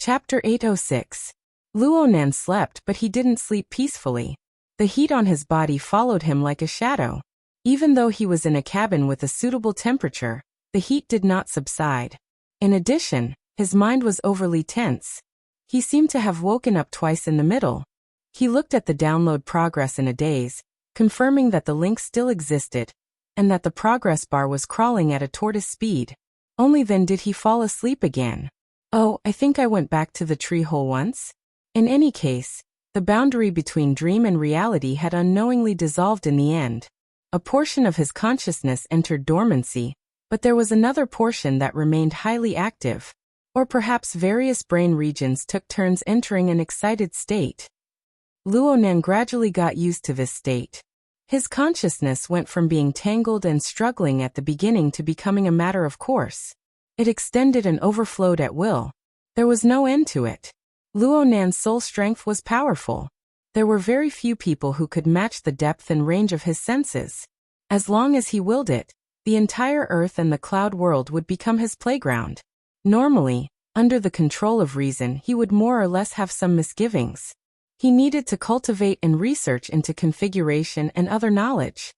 Chapter 806. Luonan slept, but he didn't sleep peacefully. The heat on his body followed him like a shadow. Even though he was in a cabin with a suitable temperature, the heat did not subside. In addition, his mind was overly tense. He seemed to have woken up twice in the middle. He looked at the download progress in a daze, confirming that the link still existed, and that the progress bar was crawling at a tortoise speed. Only then did he fall asleep again. Oh, I think I went back to the tree hole once. In any case, the boundary between dream and reality had unknowingly dissolved in the end. A portion of his consciousness entered dormancy, but there was another portion that remained highly active. Or perhaps various brain regions took turns entering an excited state. Luonan gradually got used to this state. His consciousness went from being tangled and struggling at the beginning to becoming a matter of course. It extended and overflowed at will. There was no end to it. Luonan's soul strength was powerful. There were very few people who could match the depth and range of his senses. As long as he willed it, the entire earth and the cloud world would become his playground. Normally, under the control of reason, he would more or less have some misgivings. He needed to cultivate and research into configuration and other knowledge.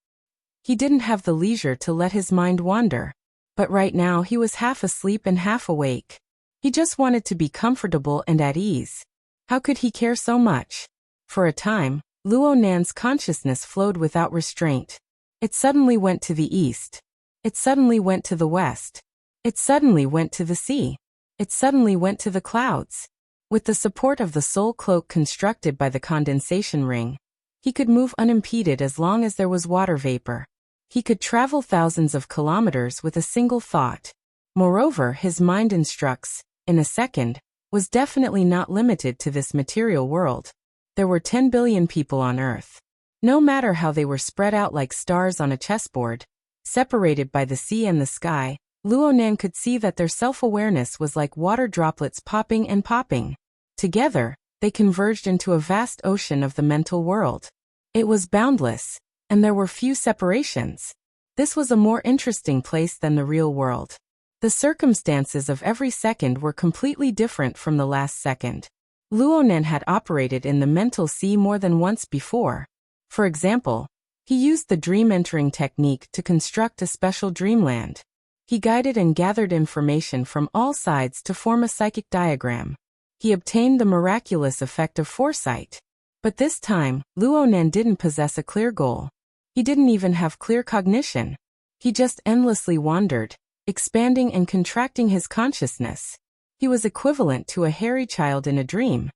He didn't have the leisure to let his mind wander. But right now he was half asleep and half awake. He just wanted to be comfortable and at ease. How could he care so much? For a time, Luonan's consciousness flowed without restraint. It suddenly went to the east. It suddenly went to the west. It suddenly went to the sea. It suddenly went to the clouds. With the support of the soul cloak constructed by the condensation ring, he could move unimpeded as long as there was water vapor. He could travel thousands of kilometers with a single thought. Moreover, his mind instructs, in a second, was definitely not limited to this material world. There were 10 billion people on Earth. No matter how they were spread out like stars on a chessboard, separated by the sea and the sky, Luonan could see that their self-awareness was like water droplets popping and popping. Together, they converged into a vast ocean of the mental world. It was boundless, and there were few separations. This was a more interesting place than the real world. The circumstances of every second were completely different from the last second. Luonan had operated in the mental sea more than once before. For example, he used the dream entering technique to construct a special dreamland. He guided and gathered information from all sides to form a psychic diagram. He obtained the miraculous effect of foresight. But this time, Luonan didn't possess a clear goal. He didn't even have clear cognition. He just endlessly wandered, expanding and contracting his consciousness. He was equivalent to a hairy child in a dream.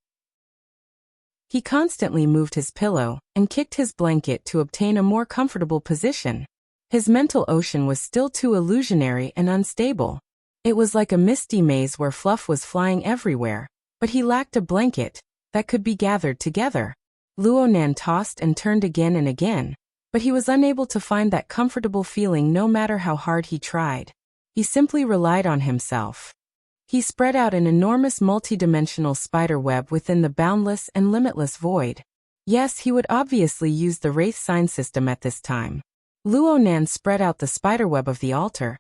He constantly moved his pillow and kicked his blanket to obtain a more comfortable position. His mental ocean was still too illusionary and unstable. It was like a misty maze where fluff was flying everywhere, but he lacked a blanket that could be gathered together. Luonan tossed and turned again and again, but he was unable to find that comfortable feeling no matter how hard he tried. He simply relied on himself. He spread out an enormous multidimensional spider web within the boundless and limitless void. Yes, he would obviously use the Wraith sign system at this time. Luonan spread out the spiderweb of the altar,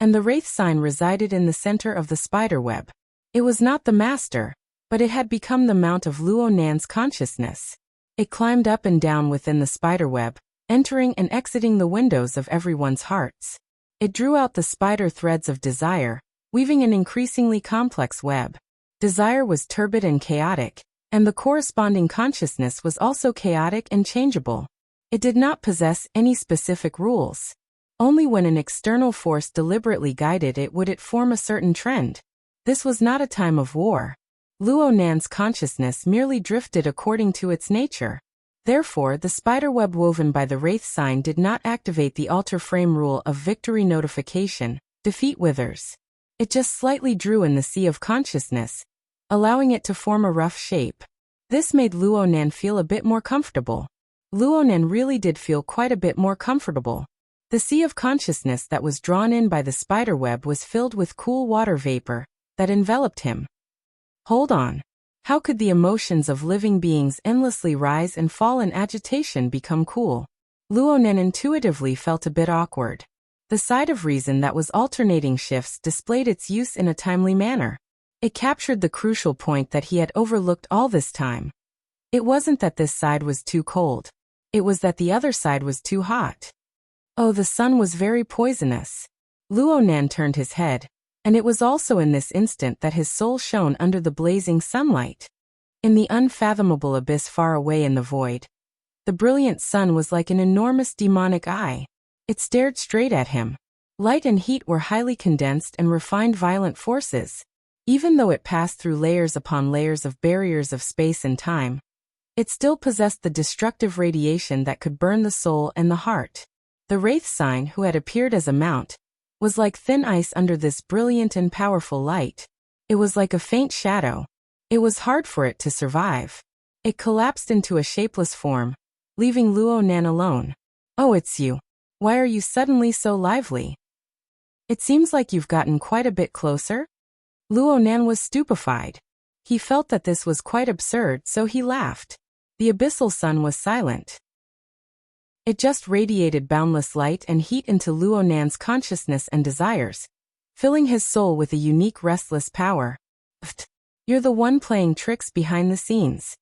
and the Wraith sign resided in the center of the spiderweb. It was not the master, but it had become the mount of Luonan's consciousness. It climbed up and down within the spiderweb, entering and exiting the windows of everyone's hearts. It drew out the spider threads of desire, weaving an increasingly complex web. Desire was turbid and chaotic, and the corresponding consciousness was also chaotic and changeable. It did not possess any specific rules. Only when an external force deliberately guided it would it form a certain trend. This was not a time of war. Luonan's consciousness merely drifted according to its nature. Therefore, the spiderweb woven by the Wraith sign did not activate the altar frame rule of victory notification, defeat withers. It just slightly drew in the sea of consciousness, allowing it to form a rough shape. This made Luonan feel a bit more comfortable. Luonan really did feel quite a bit more comfortable. The sea of consciousness that was drawn in by the spiderweb was filled with cool water vapor that enveloped him. Hold on. How could the emotions of living beings endlessly rise and fall in agitation become cool? Luonan intuitively felt a bit awkward. The side of reason that was alternating shifts displayed its use in a timely manner. It captured the crucial point that he had overlooked all this time. It wasn't that this side was too cold. It was that the other side was too hot. Oh, the sun was very poisonous. Luonan turned his head, and it was also in this instant that his soul shone under the blazing sunlight. In the unfathomable abyss far away in the void, the brilliant sun was like an enormous demonic eye. It stared straight at him. Light and heat were highly condensed and refined violent forces. Even though it passed through layers upon layers of barriers of space and time, it still possessed the destructive radiation that could burn the soul and the heart. The wraith sign, who had appeared as a mount, was like thin ice under this brilliant and powerful light. It was like a faint shadow. It was hard for it to survive. It collapsed into a shapeless form, leaving Luonan alone. Oh, it's you. Why are you suddenly so lively? It seems like you've gotten quite a bit closer. Luonan was stupefied. He felt that this was quite absurd, so he laughed. The abyssal sun was silent. It just radiated boundless light and heat into Luonan's consciousness and desires, filling his soul with a unique restless power. Pfft, you're the one playing tricks behind the scenes.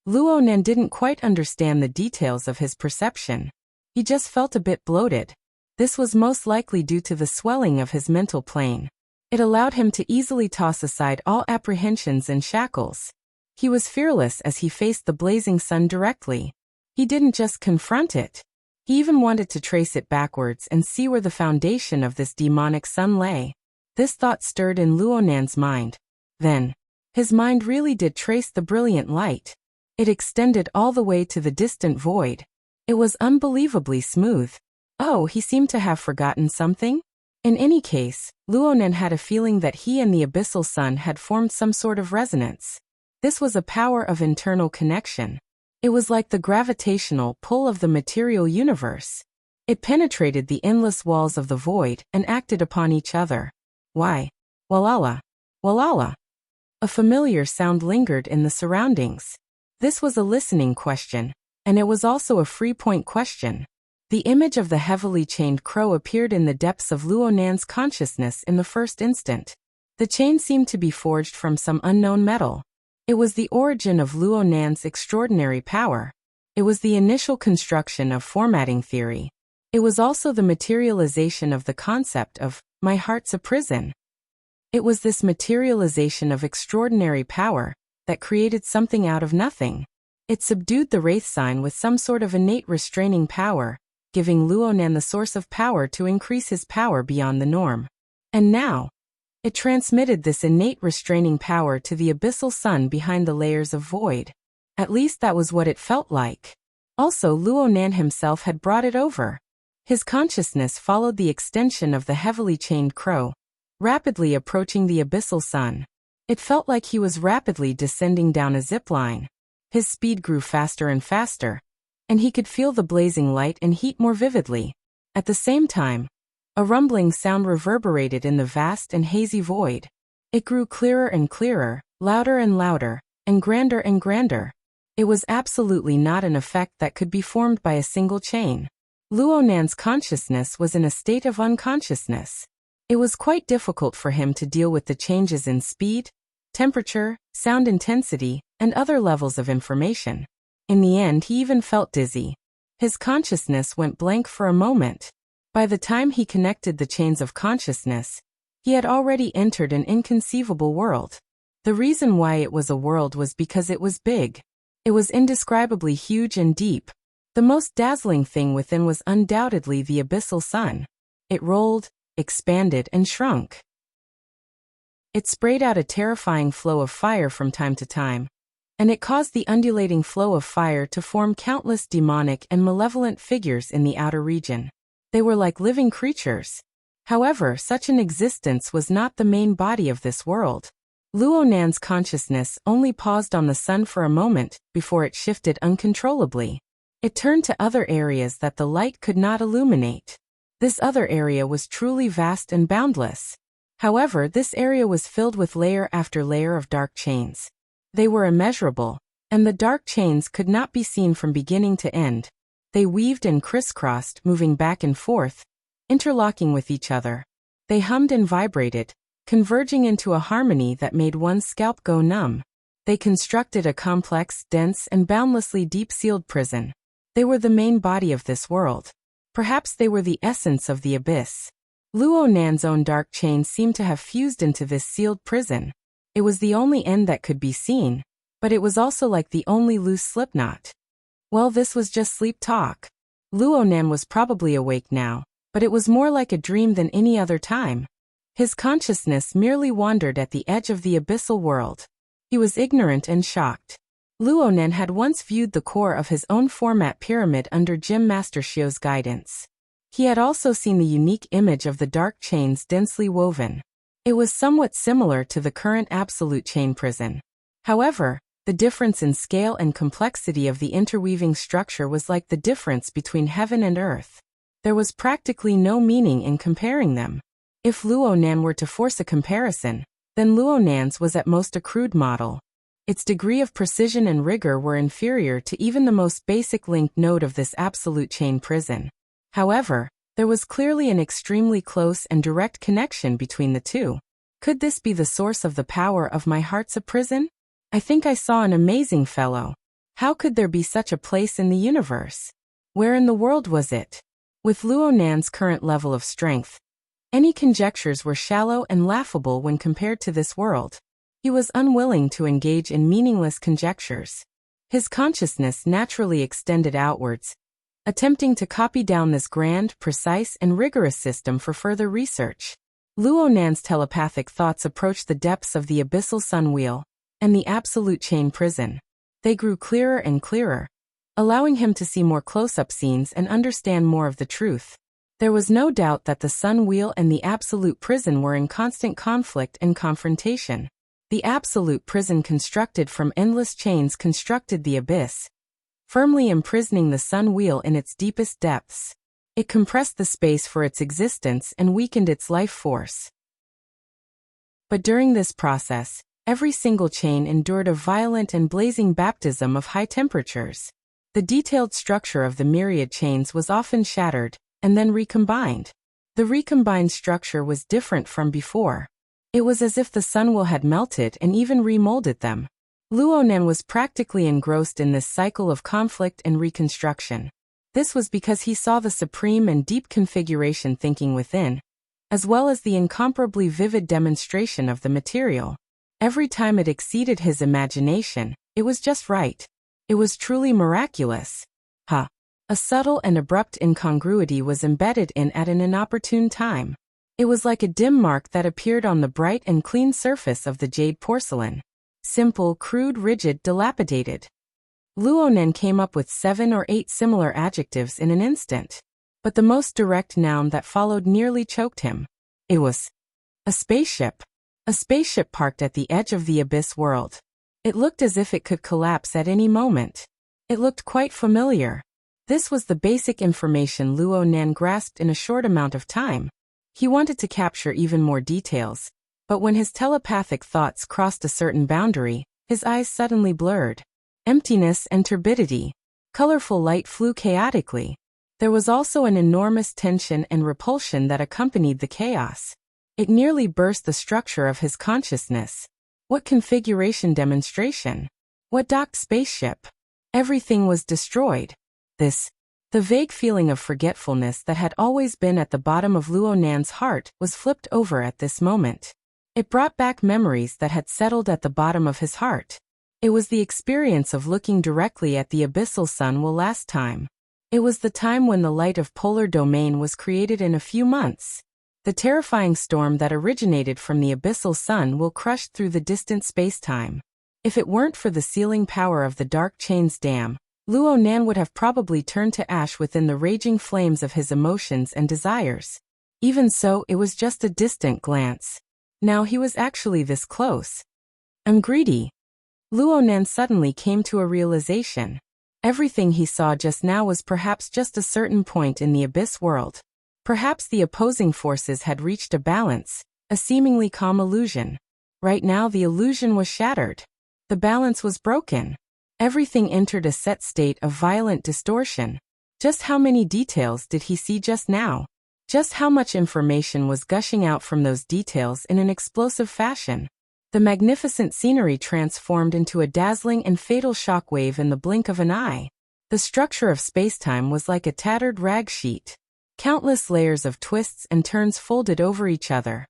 Luonan didn't quite understand the details of his perception. He just felt a bit bloated. This was most likely due to the swelling of his mental plane. It allowed him to easily toss aside all apprehensions and shackles. He was fearless as he faced the blazing sun directly. He didn't just confront it. He even wanted to trace it backwards and see where the foundation of this demonic sun lay. This thought stirred in Luonan's mind. Then, his mind really did trace the brilliant light. It extended all the way to the distant void. It was unbelievably smooth. Oh, he seemed to have forgotten something? In any case, Luonan had a feeling that he and the abyssal sun had formed some sort of resonance. This was a power of internal connection. It was like the gravitational pull of the material universe. It penetrated the endless walls of the void and acted upon each other. Why? Walala. Walala. A familiar sound lingered in the surroundings. This was a listening question, and it was also a free-point question. The image of the heavily chained crow appeared in the depths of Luonan's consciousness in the first instant. The chain seemed to be forged from some unknown metal. It was the origin of Luonan's extraordinary power. It was the initial construction of formatting theory. It was also the materialization of the concept of, my heart's a prison. It was this materialization of extraordinary power that created something out of nothing. It subdued the wraith sign with some sort of innate restraining power, giving Luonan the source of power to increase his power beyond the norm. And now, it transmitted this innate restraining power to the abyssal sun behind the layers of void. At least that was what it felt like. Also, Luonan himself had brought it over. His consciousness followed the extension of the heavily chained crow, rapidly approaching the abyssal sun. It felt like he was rapidly descending down a zip line. His speed grew faster and faster, and he could feel the blazing light and heat more vividly. At the same time, a rumbling sound reverberated in the vast and hazy void. It grew clearer and clearer, louder and louder, and grander and grander. It was absolutely not an effect that could be formed by a single chain. Luonan's consciousness was in a state of unconsciousness. It was quite difficult for him to deal with the changes in speed, temperature, sound intensity, and other levels of information. In the end, he even felt dizzy. His consciousness went blank for a moment. By the time he connected the chains of consciousness, he had already entered an inconceivable world. The reason why it was a world was because it was big. It was indescribably huge and deep. The most dazzling thing within was undoubtedly the abyssal sun. It rolled, expanded, and shrunk. It sprayed out a terrifying flow of fire from time to time, and it caused the undulating flow of fire to form countless demonic and malevolent figures in the outer region. They were like living creatures. However, such an existence was not the main body of this world. Luonan's consciousness only paused on the sun for a moment before it shifted uncontrollably. It turned to other areas that the light could not illuminate. This other area was truly vast and boundless. However, this area was filled with layer after layer of dark chains. They were immeasurable, and the dark chains could not be seen from beginning to end. They weaved and crisscrossed, moving back and forth, interlocking with each other. They hummed and vibrated, converging into a harmony that made one's scalp go numb. They constructed a complex, dense, and boundlessly deep-sealed prison. They were the main body of this world. Perhaps they were the essence of the abyss. Luo Nan's own dark chain seemed to have fused into this sealed prison. It was the only end that could be seen, but it was also like the only loose slipknot. Well, this was just sleep talk. Luo Nan was probably awake now, but it was more like a dream than any other time. His consciousness merely wandered at the edge of the abyssal world. He was ignorant and shocked. Luo Nan had once viewed the core of his own format pyramid under Gym Master Xiu's guidance. He had also seen the unique image of the dark chains densely woven. It was somewhat similar to the current absolute chain prison. However, the difference in scale and complexity of the interweaving structure was like the difference between heaven and earth. There was practically no meaning in comparing them. If Luo Nan were to force a comparison, then Luo Nan's was at most a crude model. Its degree of precision and rigor were inferior to even the most basic linked node of this absolute chain prison. However, there was clearly an extremely close and direct connection between the two. Could this be the source of the power of my heart's a prison? I think I saw an amazing fellow. How could there be such a place in the universe? Where in the world was it? With Luo Nan's current level of strength, any conjectures were shallow and laughable when compared to this world. He was unwilling to engage in meaningless conjectures. His consciousness naturally extended outwards, attempting to copy down this grand, precise, and rigorous system for further research. Luo Nan's telepathic thoughts approached the depths of the abyssal sun wheel and the absolute chain prison. They grew clearer and clearer, allowing him to see more close-up scenes and understand more of the truth. There was no doubt that the sun wheel and the absolute prison were in constant conflict and confrontation. The absolute prison constructed from endless chains constructed the abyss, firmly imprisoning the sun wheel in its deepest depths. It compressed the space for its existence and weakened its life force. But during this process, every single chain endured a violent and blazing baptism of high temperatures. The detailed structure of the myriad chains was often shattered, and then recombined. The recombined structure was different from before. It was as if the sun wheel had melted and even remolded them. Luo Nan was practically engrossed in this cycle of conflict and reconstruction. This was because he saw the supreme and deep configuration thinking within, as well as the incomparably vivid demonstration of the material. Every time it exceeded his imagination, it was just right. It was truly miraculous. A subtle and abrupt incongruity was embedded in at an inopportune time. It was like a dim mark that appeared on the bright and clean surface of the jade porcelain. Simple, crude, rigid, dilapidated. Luo Nan came up with 7 or 8 similar adjectives in an instant. But the most direct noun that followed nearly choked him. It was a spaceship. A spaceship parked at the edge of the abyss world. It looked as if it could collapse at any moment. It looked quite familiar. This was the basic information Luo Nan grasped in a short amount of time. He wanted to capture even more details, but when his telepathic thoughts crossed a certain boundary, his eyes suddenly blurred. Emptiness and turbidity. Colorful light flew chaotically. There was also an enormous tension and repulsion that accompanied the chaos. It nearly burst the structure of his consciousness. What configuration demonstration? What docked spaceship? Everything was destroyed. The vague feeling of forgetfulness that had always been at the bottom of Luo Nan's heart was flipped over at this moment. It brought back memories that had settled at the bottom of his heart. It was the experience of looking directly at the abyssal sun will last time. It was the time when the light of polar domain was created in a few months. The terrifying storm that originated from the abyssal sun will crushed through the distant space-time. If it weren't for the sealing power of the dark chains dam, Luo Nan would have probably turned to ash within the raging flames of his emotions and desires. Even so, it was just a distant glance. Now he was actually this close. I'm greedy. Luo Nan suddenly came to a realization. Everything he saw just now was perhaps just a certain point in the abyss world. Perhaps the opposing forces had reached a balance, a seemingly calm illusion. Right now the illusion was shattered. The balance was broken. Everything entered a set state of violent distortion. Just how many details did he see just now? Just how much information was gushing out from those details in an explosive fashion. The magnificent scenery transformed into a dazzling and fatal shockwave in the blink of an eye. The structure of spacetime was like a tattered rag sheet. Countless layers of twists and turns folded over each other.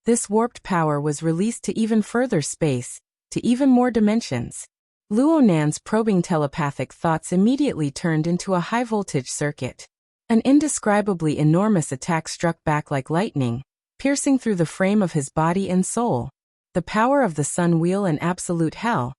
This warped power was released to even further space, to even more dimensions. Luo Nan's probing telepathic thoughts immediately turned into a high-voltage circuit. An indescribably enormous attack struck back like lightning, piercing through the frame of his body and soul. The power of the sun wheel and absolute hell,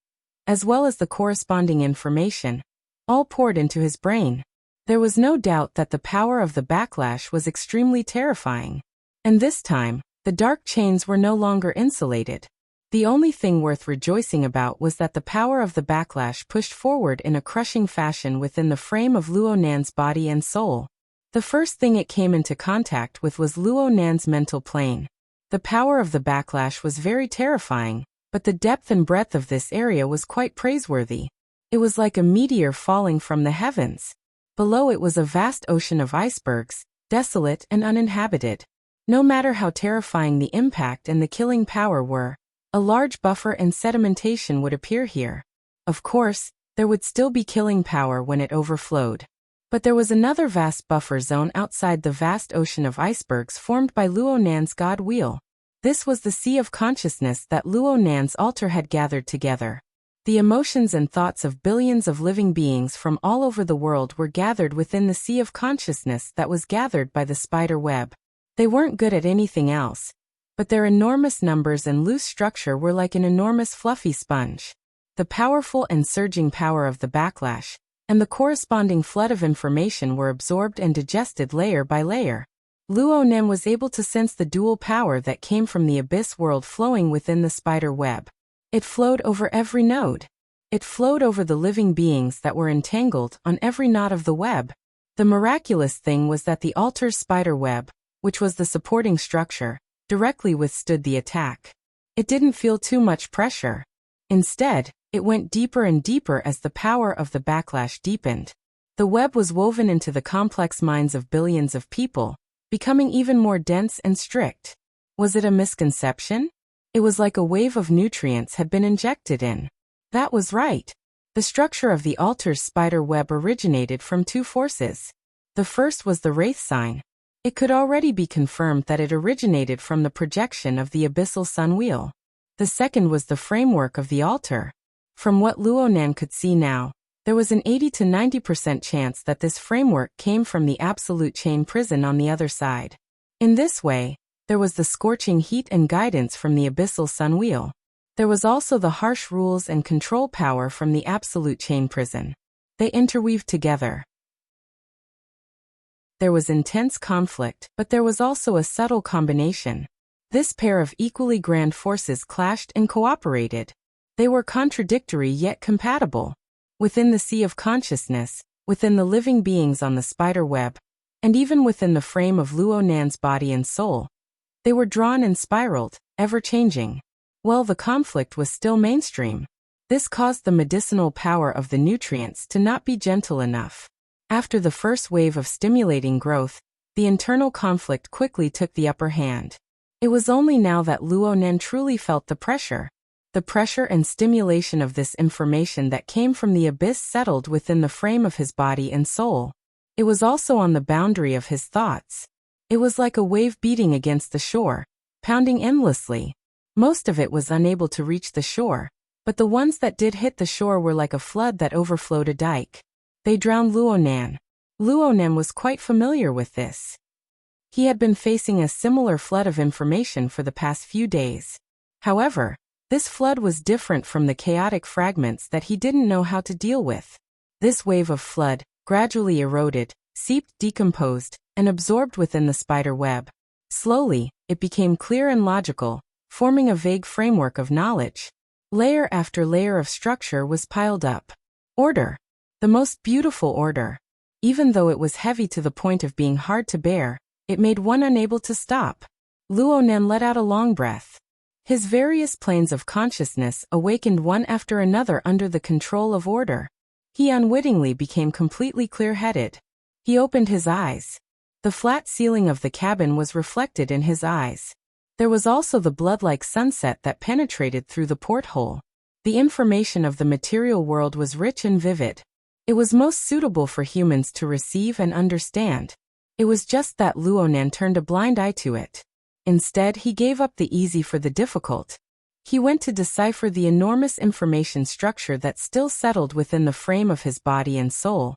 as well as the corresponding information, all poured into his brain. There was no doubt that the power of the backlash was extremely terrifying. And this time, the dark chains were no longer insulated. The only thing worth rejoicing about was that the power of the backlash pushed forward in a crushing fashion within the frame of Luo Nan's body and soul. The first thing it came into contact with was Luo Nan's mental plane. The power of the backlash was very terrifying, but the depth and breadth of this area was quite praiseworthy. It was like a meteor falling from the heavens. Below it was a vast ocean of icebergs, desolate and uninhabited. No matter how terrifying the impact and the killing power were, a large buffer and sedimentation would appear here. Of course, there would still be killing power when it overflowed. But there was another vast buffer zone outside the vast ocean of icebergs formed by Luo Nan's God Wheel. This was the sea of consciousness that Luo Nan's altar had gathered together. The emotions and thoughts of billions of living beings from all over the world were gathered within the sea of consciousness that was gathered by the spider web. They weren't good at anything else, but their enormous numbers and loose structure were like an enormous fluffy sponge. The powerful and surging power of the backlash, and the corresponding flood of information were absorbed and digested layer by layer. Luo Nan was able to sense the dual power that came from the abyss world flowing within the spider web. It flowed over every node. It flowed over the living beings that were entangled on every knot of the web. The miraculous thing was that the altar's spider web, which was the supporting structure, directly withstood the attack. It didn't feel too much pressure. Instead, it went deeper and deeper as the power of the backlash deepened. The web was woven into the complex minds of billions of people, becoming even more dense and strict. Was it a misconception? It was like a wave of nutrients had been injected in. That was right. The structure of the altar's spider web originated from two forces. The first was the Wraith sign. It could already be confirmed that it originated from the projection of the abyssal sun wheel. The second was the framework of the altar. From what Luo Nan could see now, there was an 80 to 90% chance that this framework came from the absolute chain prison on the other side. In this way, there was the scorching heat and guidance from the abyssal sun wheel. There was also the harsh rules and control power from the absolute chain prison. They interweaved together. There was intense conflict, but there was also a subtle combination. This pair of equally grand forces clashed and cooperated. They were contradictory yet compatible. Within the sea of consciousness, within the living beings on the spider web, and even within the frame of Luo Nan's body and soul, they were drawn and spiraled, ever-changing. Well, the conflict was still mainstream. This caused the medicinal power of the nutrients to not be gentle enough. After the first wave of stimulating growth, the internal conflict quickly took the upper hand. It was only now that Luo Nan truly felt the pressure. The pressure and stimulation of this information that came from the abyss settled within the frame of his body and soul. It was also on the boundary of his thoughts. It was like a wave beating against the shore, pounding endlessly. Most of it was unable to reach the shore, but the ones that did hit the shore were like a flood that overflowed a dike. They drowned Luo Nan. Luo Nan was quite familiar with this. He had been facing a similar flood of information for the past few days. However, this flood was different from the chaotic fragments that he didn't know how to deal with. This wave of flood gradually eroded, seeped, decomposed, and absorbed within the spider web. Slowly, it became clear and logical, forming a vague framework of knowledge. Layer after layer of structure was piled up. Order. The most beautiful order. Even though it was heavy to the point of being hard to bear, it made one unable to stop. Luo Nan let out a long breath. His various planes of consciousness awakened one after another under the control of order. He unwittingly became completely clear-headed. He opened his eyes. The flat ceiling of the cabin was reflected in his eyes. There was also the blood-like sunset that penetrated through the porthole. The information of the material world was rich and vivid. It was most suitable for humans to receive and understand. It was just that Luonan turned a blind eye to it. Instead, he gave up the easy for the difficult. He went to decipher the enormous information structure that still settled within the frame of his body and soul.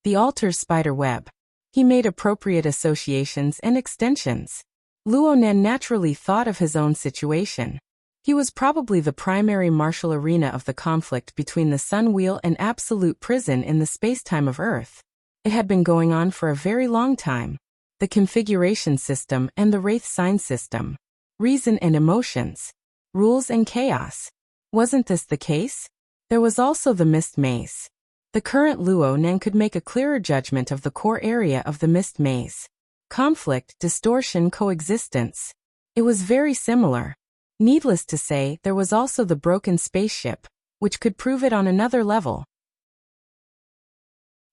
The altar's spider web. He made appropriate associations and extensions. Luonan naturally thought of his own situation. He was probably the primary martial arena of the conflict between the Sun Wheel and absolute prison in the spacetime of Earth. It had been going on for a very long time. The configuration system and the Wraith sign system. Reason and emotions. Rules and chaos. Wasn't this the case? There was also the Mist Maze. The current Luonan could make a clearer judgment of the core area of the Mist Maze. Conflict, distortion, coexistence. It was very similar. Needless to say, there was also the broken spaceship, which could prove it on another level.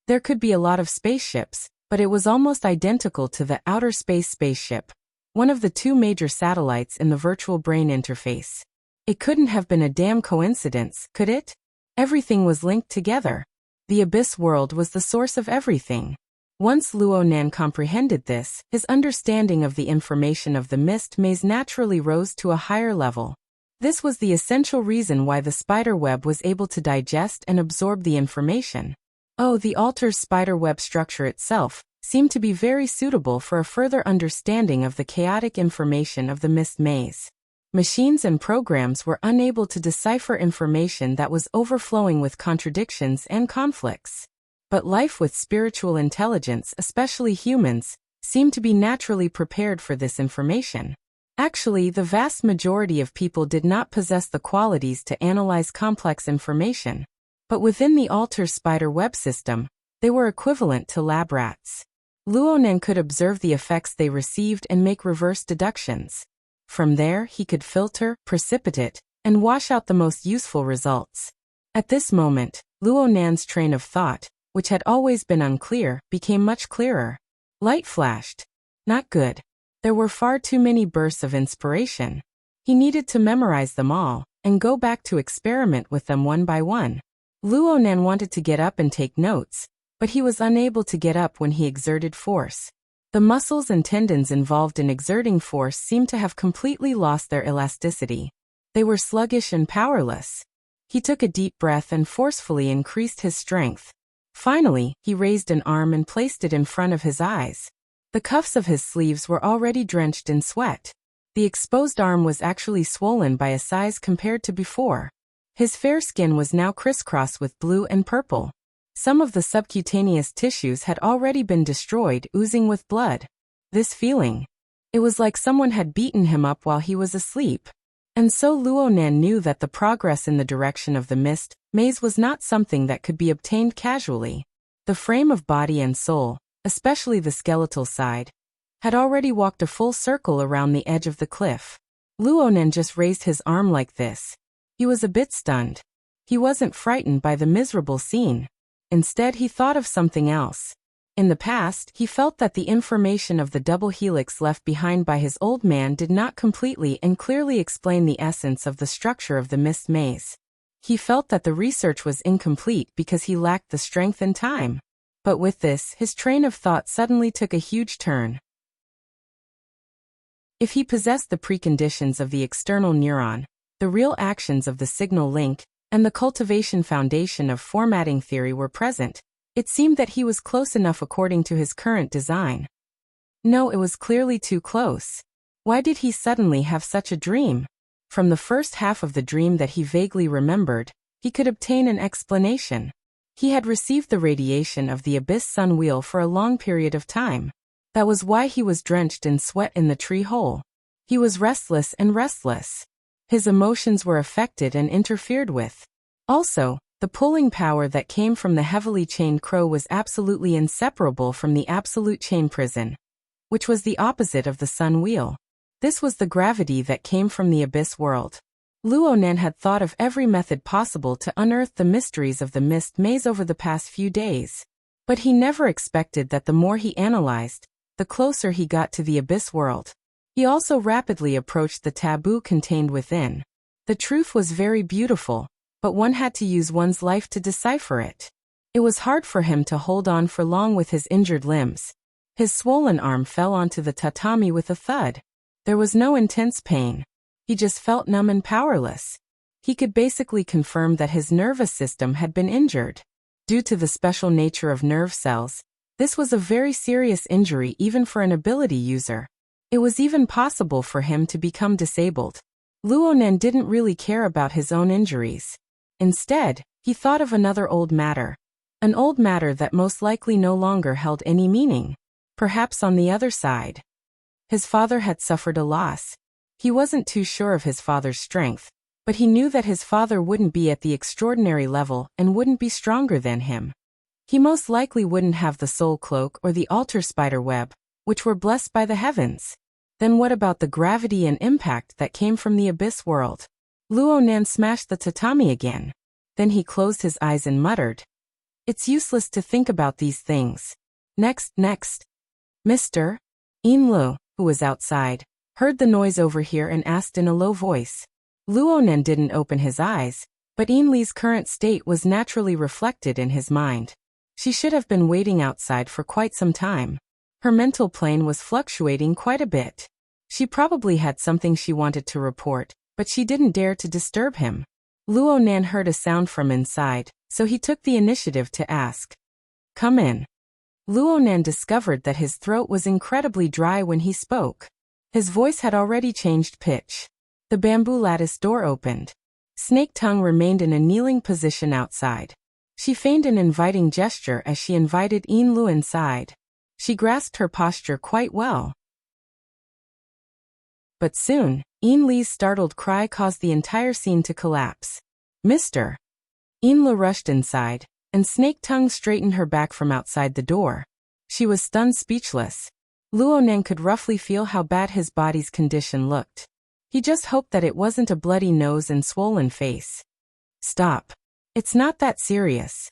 There could be a lot of spaceships, but it was almost identical to the outer space spaceship, one of the two major satellites in the virtual brain interface. It couldn't have been a damn coincidence, could it? Everything was linked together. The Abyss world was the source of everything. Once Luonan comprehended this, his understanding of the information of the Mist Maze naturally rose to a higher level. This was the essential reason why the spider web was able to digest and absorb the information. Oh, the altar's spider web structure itself seemed to be very suitable for a further understanding of the chaotic information of the Mist Maze. Machines and programs were unable to decipher information that was overflowing with contradictions and conflicts. But life with spiritual intelligence, especially humans, seemed to be naturally prepared for this information. Actually, the vast majority of people did not possess the qualities to analyze complex information. But within the altar spider web system, they were equivalent to lab rats. Luonan could observe the effects they received and make reverse deductions. From there, he could filter, precipitate, and wash out the most useful results. At this moment, Luonan's train of thought, which had always been unclear, became much clearer. Light flashed. Not good. There were far too many bursts of inspiration. He needed to memorize them all, and go back to experiment with them one by one. Luonan wanted to get up and take notes, but he was unable to get up when he exerted force. The muscles and tendons involved in exerting force seemed to have completely lost their elasticity. They were sluggish and powerless. He took a deep breath and forcefully increased his strength. Finally, he raised an arm and placed it in front of his eyes. The cuffs of his sleeves were already drenched in sweat. The exposed arm was actually swollen by a size compared to before. His fair skin was now crisscrossed with blue and purple. Some of the subcutaneous tissues had already been destroyed, oozing with blood. This feeling. It was like someone had beaten him up while he was asleep. And so Luonan knew that the progress in the direction of the Mist Maze was not something that could be obtained casually. The frame of body and soul, especially the skeletal side, had already walked a full circle around the edge of the cliff. Luonan just raised his arm like this. He was a bit stunned. He wasn't frightened by the miserable scene. Instead, he thought of something else. In the past, he felt that the information of the double helix left behind by his old man did not completely and clearly explain the essence of the structure of the Mist Maze. He felt that the research was incomplete because he lacked the strength and time. But with this, his train of thought suddenly took a huge turn. If he possessed the preconditions of the external neuron, the real actions of the signal link, and the cultivation foundation of formatting theory were present, it seemed that he was close enough according to his current design. No, it was clearly too close. Why did he suddenly have such a dream? From the first half of the dream that he vaguely remembered, he could obtain an explanation. He had received the radiation of the Abyss Sun Wheel for a long period of time. That was why he was drenched in sweat in the tree hole. He was restless and restless. His emotions were affected and interfered with. Also, the pulling power that came from the heavily chained crow was absolutely inseparable from the absolute chain prison, which was the opposite of the sun wheel. This was the gravity that came from the abyss world. Luonan had thought of every method possible to unearth the mysteries of the Mist Maze over the past few days. But he never expected that the more he analyzed, the closer he got to the abyss world. He also rapidly approached the taboo contained within. The truth was very beautiful, but one had to use one's life to decipher it. It was hard for him to hold on for long with his injured limbs. His swollen arm fell onto the tatami with a thud. There was no intense pain. He just felt numb and powerless. He could basically confirm that his nervous system had been injured. Due to the special nature of nerve cells, this was a very serious injury even for an ability user. It was even possible for him to become disabled. Luonan didn't really care about his own injuries. Instead, he thought of another old matter. An old matter that most likely no longer held any meaning. Perhaps on the other side. His father had suffered a loss. He wasn't too sure of his father's strength, but he knew that his father wouldn't be at the extraordinary level and wouldn't be stronger than him. He most likely wouldn't have the soul cloak or the altar spider web, which were blessed by the heavens. Then what about the gravity and impact that came from the abyss world? Luonan smashed the tatami again. Then he closed his eyes and muttered, "It's useless to think about these things. Next. Mr. Inlu, who was outside, heard the noise over here and asked in a low voice. Luonan didn't open his eyes, but Inli's current state was naturally reflected in his mind. She should have been waiting outside for quite some time. Her mental plane was fluctuating quite a bit. She probably had something she wanted to report, but she didn't dare to disturb him. Luonan heard a sound from inside, so he took the initiative to ask. "Come in." Luonan discovered that his throat was incredibly dry when he spoke. His voice had already changed pitch. The bamboo lattice door opened. Snake Tongue remained in a kneeling position outside. She feigned an inviting gesture as she invited Inlu inside. She grasped her posture quite well. But soon, Inli's startled cry caused the entire scene to collapse. "Mr." Inlu rushed inside, and Snake Tongue straightened her back from outside the door. She was stunned speechless. Luonan could roughly feel how bad his body's condition looked. He just hoped that it wasn't a bloody nose and swollen face. "Stop. It's not that serious."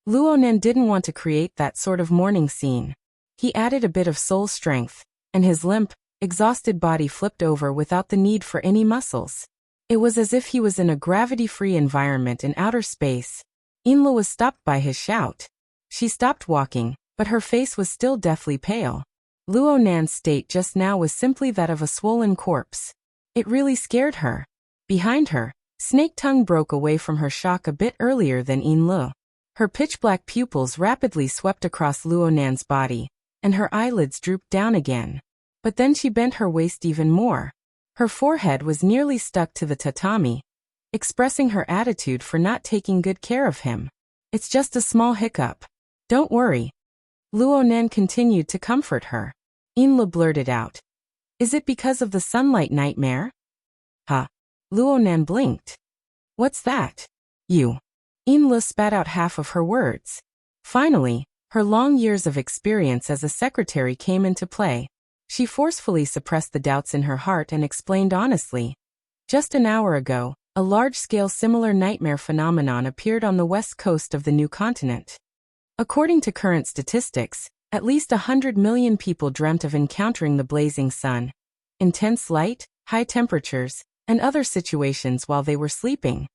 Luonan didn't want to create that sort of mourning scene. He added a bit of soul strength, and his limp, exhausted body flipped over without the need for any muscles. It was as if he was in a gravity-free environment in outer space. Inlu was stopped by his shout. She stopped walking, but her face was still deathly pale. Luonan's state just now was simply that of a swollen corpse. It really scared her. Behind her, Snake Tongue broke away from her shock a bit earlier than Inlu. Her pitch-black pupils rapidly swept across Luonan's body, and her eyelids drooped down again. But then she bent her waist even more. Her forehead was nearly stuck to the tatami, expressing her attitude for not taking good care of him. "It's just a small hiccup. Don't worry." Luonan continued to comfort her. Inlu blurted out, "Is it because of the sunlight nightmare?" "Huh?" Luonan blinked. "What's that?" "You." Inlu spat out half of her words. Finally, her long years of experience as a secretary came into play. She forcefully suppressed the doubts in her heart and explained honestly. Just an hour ago, a large-scale similar nightmare phenomenon appeared on the west coast of the new continent. According to current statistics, at least 100 million people dreamt of encountering the blazing sun, intense light, high temperatures, and other situations while they were sleeping.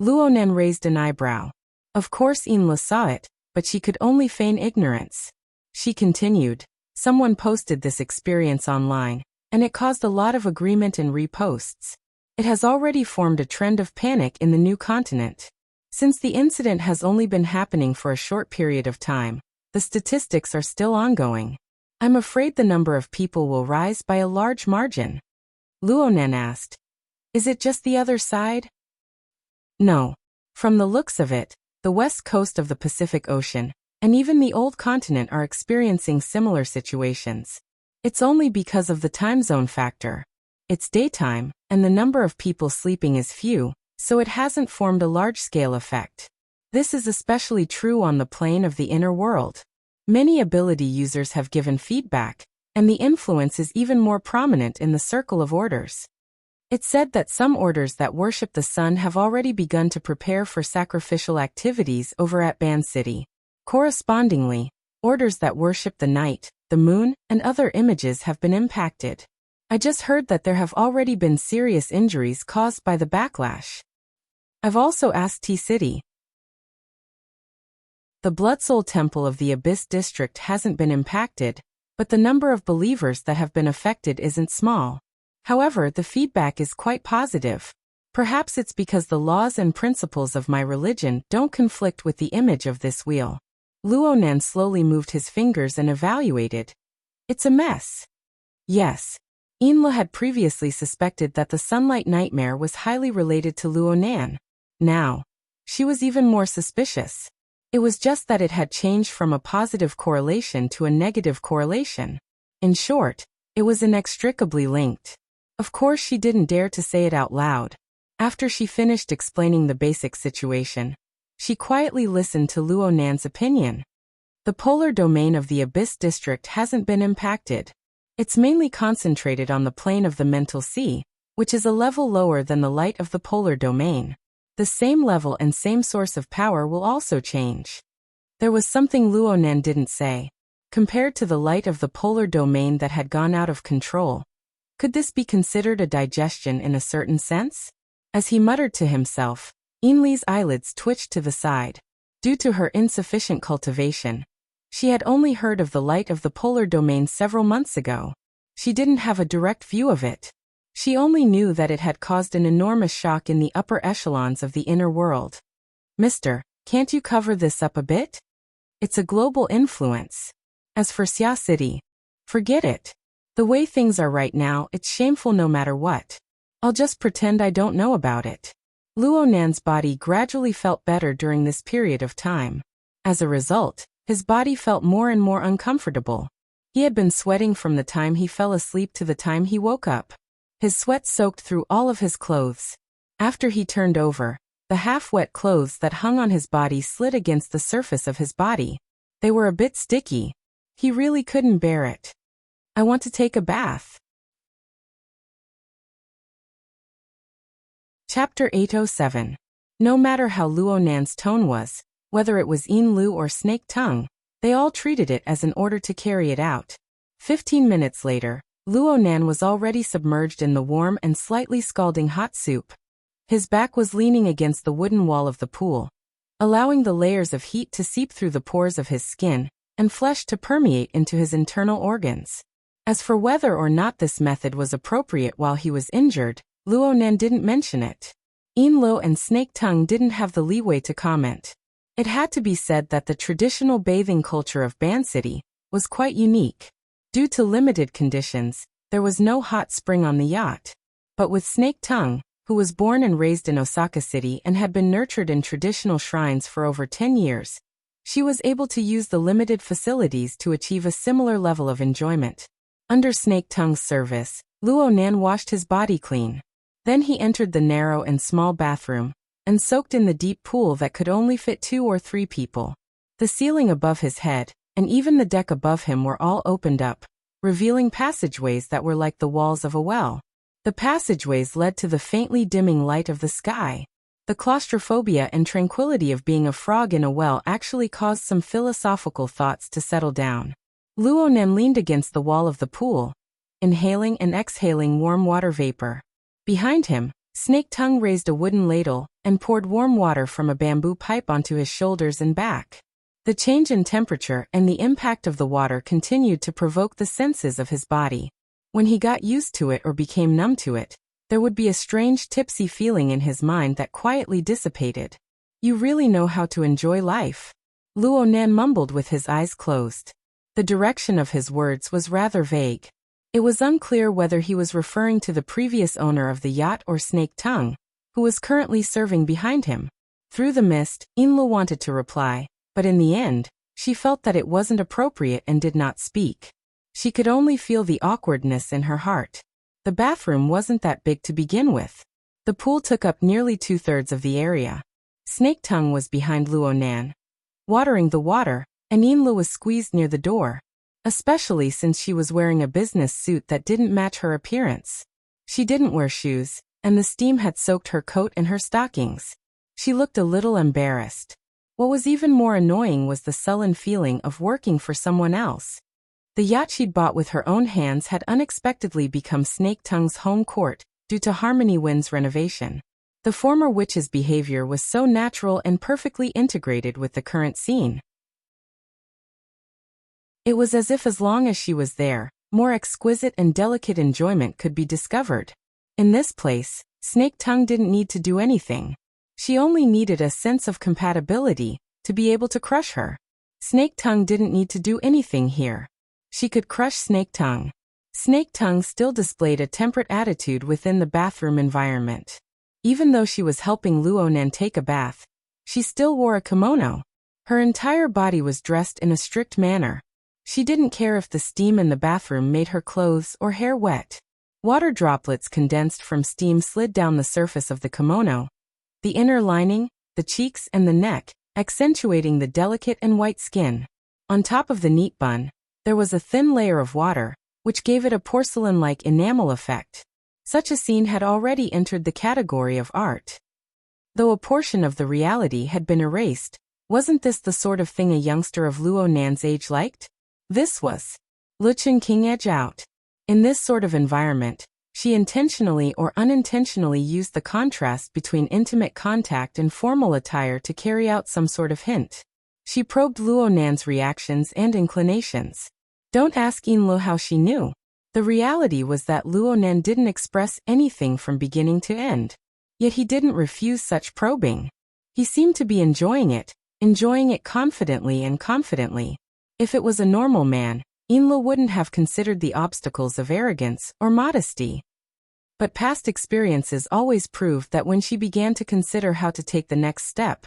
Luonan raised an eyebrow. Of course Inla saw it, but she could only feign ignorance. She continued, "Someone posted this experience online, and it caused a lot of agreement and reposts. It has already formed a trend of panic in the new continent. Since the incident has only been happening for a short period of time, the statistics are still ongoing. I'm afraid the number of people will rise by a large margin." Luonan asked, "Is it just the other side?" "No. From the looks of it, the west coast of the Pacific Ocean, and even the old continent are experiencing similar situations. It's only because of the time zone factor. It's daytime, and the number of people sleeping is few, so it hasn't formed a large-scale effect. This is especially true on the plane of the inner world. Many ability users have given feedback, and the influence is even more prominent in the circle of orders. It's said that some orders that worship the sun have already begun to prepare for sacrificial activities over at Ban City. Correspondingly, orders that worship the night, the moon, and other images have been impacted. I just heard that there have already been serious injuries caused by the backlash. I've also asked T-City. The Blood Soul Temple of the Abyss District hasn't been impacted, but the number of believers that have been affected isn't small. However, the feedback is quite positive. Perhaps it's because the laws and principles of my religion don't conflict with the image of this wheel. Luonan slowly moved his fingers and evaluated. It's a mess. Yes. Inla had previously suspected that the sunlight nightmare was highly related to Luonan. Now, she was even more suspicious. It was just that it had changed from a positive correlation to a negative correlation. In short, it was inextricably linked. Of course, she didn't dare to say it out loud. After she finished explaining the basic situation, she quietly listened to Luonan's opinion. The polar domain of the Abyss District hasn't been impacted. It's mainly concentrated on the plane of the mental sea, which is a level lower than the light of the polar domain. The same level and same source of power will also change. There was something Luonan didn't say. Compared to the light of the polar domain that had gone out of control, could this be considered a digestion in a certain sense? As he muttered to himself, Inli's eyelids twitched to the side. Due to her insufficient cultivation, she had only heard of the light of the polar domain several months ago. She didn't have a direct view of it. She only knew that it had caused an enormous shock in the upper echelons of the inner world. Mister, can't you cover this up a bit? It's a global influence. As for Xia City, forget it. The way things are right now, it's shameful no matter what. I'll just pretend I don't know about it. Luonan's body gradually felt better during this period of time. As a result, his body felt more and more uncomfortable. He had been sweating from the time he fell asleep to the time he woke up. His sweat soaked through all of his clothes. After he turned over, the half-wet clothes that hung on his body slid against the surface of his body. They were a bit sticky. He really couldn't bear it. I want to take a bath. Chapter 807. No matter how Luonan's tone was, whether it was Yin-Lu or Snake Tongue, they all treated it as an order to carry it out. 15 minutes later, Luonan was already submerged in the warm and slightly scalding hot soup. His back was leaning against the wooden wall of the pool, allowing the layers of heat to seep through the pores of his skin and flesh to permeate into his internal organs. As for whether or not this method was appropriate while he was injured, Luonan didn't mention it. Yin-Lu and Snake Tongue didn't have the leeway to comment. It had to be said that the traditional bathing culture of Ban City was quite unique. Due to limited conditions, there was no hot spring on the yacht. But with Snake Tongue, who was born and raised in Osaka City and had been nurtured in traditional shrines for over 10 years, she was able to use the limited facilities to achieve a similar level of enjoyment. Under Snake Tongue's service, Luonan washed his body clean. Then he entered the narrow and small bathroom, and soaked in the deep pool that could only fit 2 or 3 people. The ceiling above his head, and even the deck above him were all opened up, revealing passageways that were like the walls of a well. The passageways led to the faintly dimming light of the sky. The claustrophobia and tranquility of being a frog in a well actually caused some philosophical thoughts to settle down. Luonan leaned against the wall of the pool, inhaling and exhaling warm water vapor. Behind him, Snake Tongue raised a wooden ladle and poured warm water from a bamboo pipe onto his shoulders and back. The change in temperature and the impact of the water continued to provoke the senses of his body. When he got used to it or became numb to it, there would be a strange tipsy feeling in his mind that quietly dissipated. You really know how to enjoy life. Luonan mumbled with his eyes closed. The direction of his words was rather vague. It was unclear whether he was referring to the previous owner of the yacht or Snake Tongue, who was currently serving behind him. Through the mist, Yin-Lu wanted to reply, but in the end, she felt that it wasn't appropriate and did not speak. She could only feel the awkwardness in her heart. The bathroom wasn't that big to begin with. The pool took up nearly 2/3 of the area. Snake Tongue was behind Luonan, watering the water, and Yin-Lu was squeezed near the door, especially since she was wearing a business suit that didn't match her appearance. She didn't wear shoes, and the steam had soaked her coat and her stockings. She looked a little embarrassed. What was even more annoying was the sullen feeling of working for someone else. The yacht she'd bought with her own hands had unexpectedly become Snake Tongue's home court due to Harmony Wind's renovation. The former witch's behavior was so natural and perfectly integrated with the current scene. It was as if as long as she was there, more exquisite and delicate enjoyment could be discovered. In this place, Snake Tongue didn't need to do anything. She only needed a sense of compatibility to be able to crush her. Snake Tongue didn't need to do anything here. She could crush Snake Tongue. Snake Tongue still displayed a temperate attitude within the bathroom environment. Even though she was helping Luonan take a bath, she still wore a kimono. Her entire body was dressed in a strict manner. She didn't care if the steam in the bathroom made her clothes or hair wet. Water droplets condensed from steam slid down the surface of the kimono, the inner lining, the cheeks and the neck, accentuating the delicate and white skin. On top of the neat bun, there was a thin layer of water, which gave it a porcelain-like enamel effect. Such a scene had already entered the category of art. Though a portion of the reality had been erased, wasn't this the sort of thing a youngster of Luonan's age liked? This was Luchen King edge out. In this sort of environment, she intentionally or unintentionally used the contrast between intimate contact and formal attire to carry out some sort of hint. She probed Luonan's reactions and inclinations. Don't ask Inlo how she knew. The reality was that Luonan didn't express anything from beginning to end. Yet he didn't refuse such probing. He seemed to be enjoying it confidently and confidently. If it was a normal man, Inlo wouldn't have considered the obstacles of arrogance or modesty. But past experiences always proved that when she began to consider how to take the next step,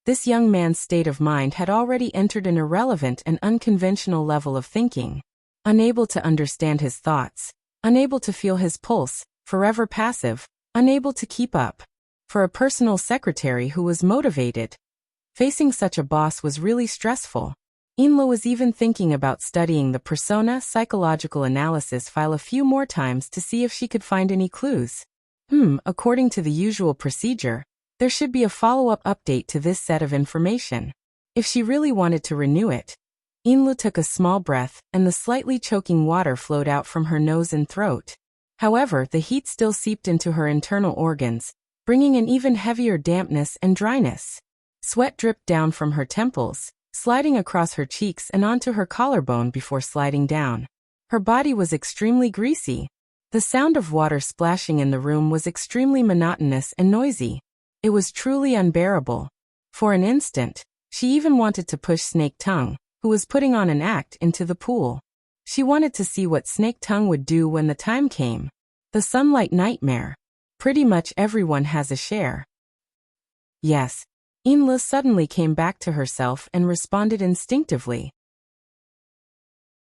this young man's state of mind had already entered an irrelevant and unconventional level of thinking. Unable to understand his thoughts, unable to feel his pulse, forever passive, unable to keep up. For a personal secretary who was motivated, facing such a boss was really stressful. Inlo was even thinking about studying the persona psychological analysis file a few more times to see if she could find any clues. According to the usual procedure, there should be a follow-up update to this set of information. If she really wanted to renew it. Inlo took a small breath, and the slightly choking water flowed out from her nose and throat. However, the heat still seeped into her internal organs, bringing an even heavier dampness and dryness. Sweat dripped down from her temples, sliding across her cheeks and onto her collarbone before sliding down. Her body was extremely greasy. The sound of water splashing in the room was extremely monotonous and noisy. It was truly unbearable. For an instant, she even wanted to push Snake Tongue, who was putting on an act, into the pool. She wanted to see what Snake Tongue would do when the time came. The sunlight nightmare. Pretty much everyone has a share. Yes. Inla suddenly came back to herself and responded instinctively.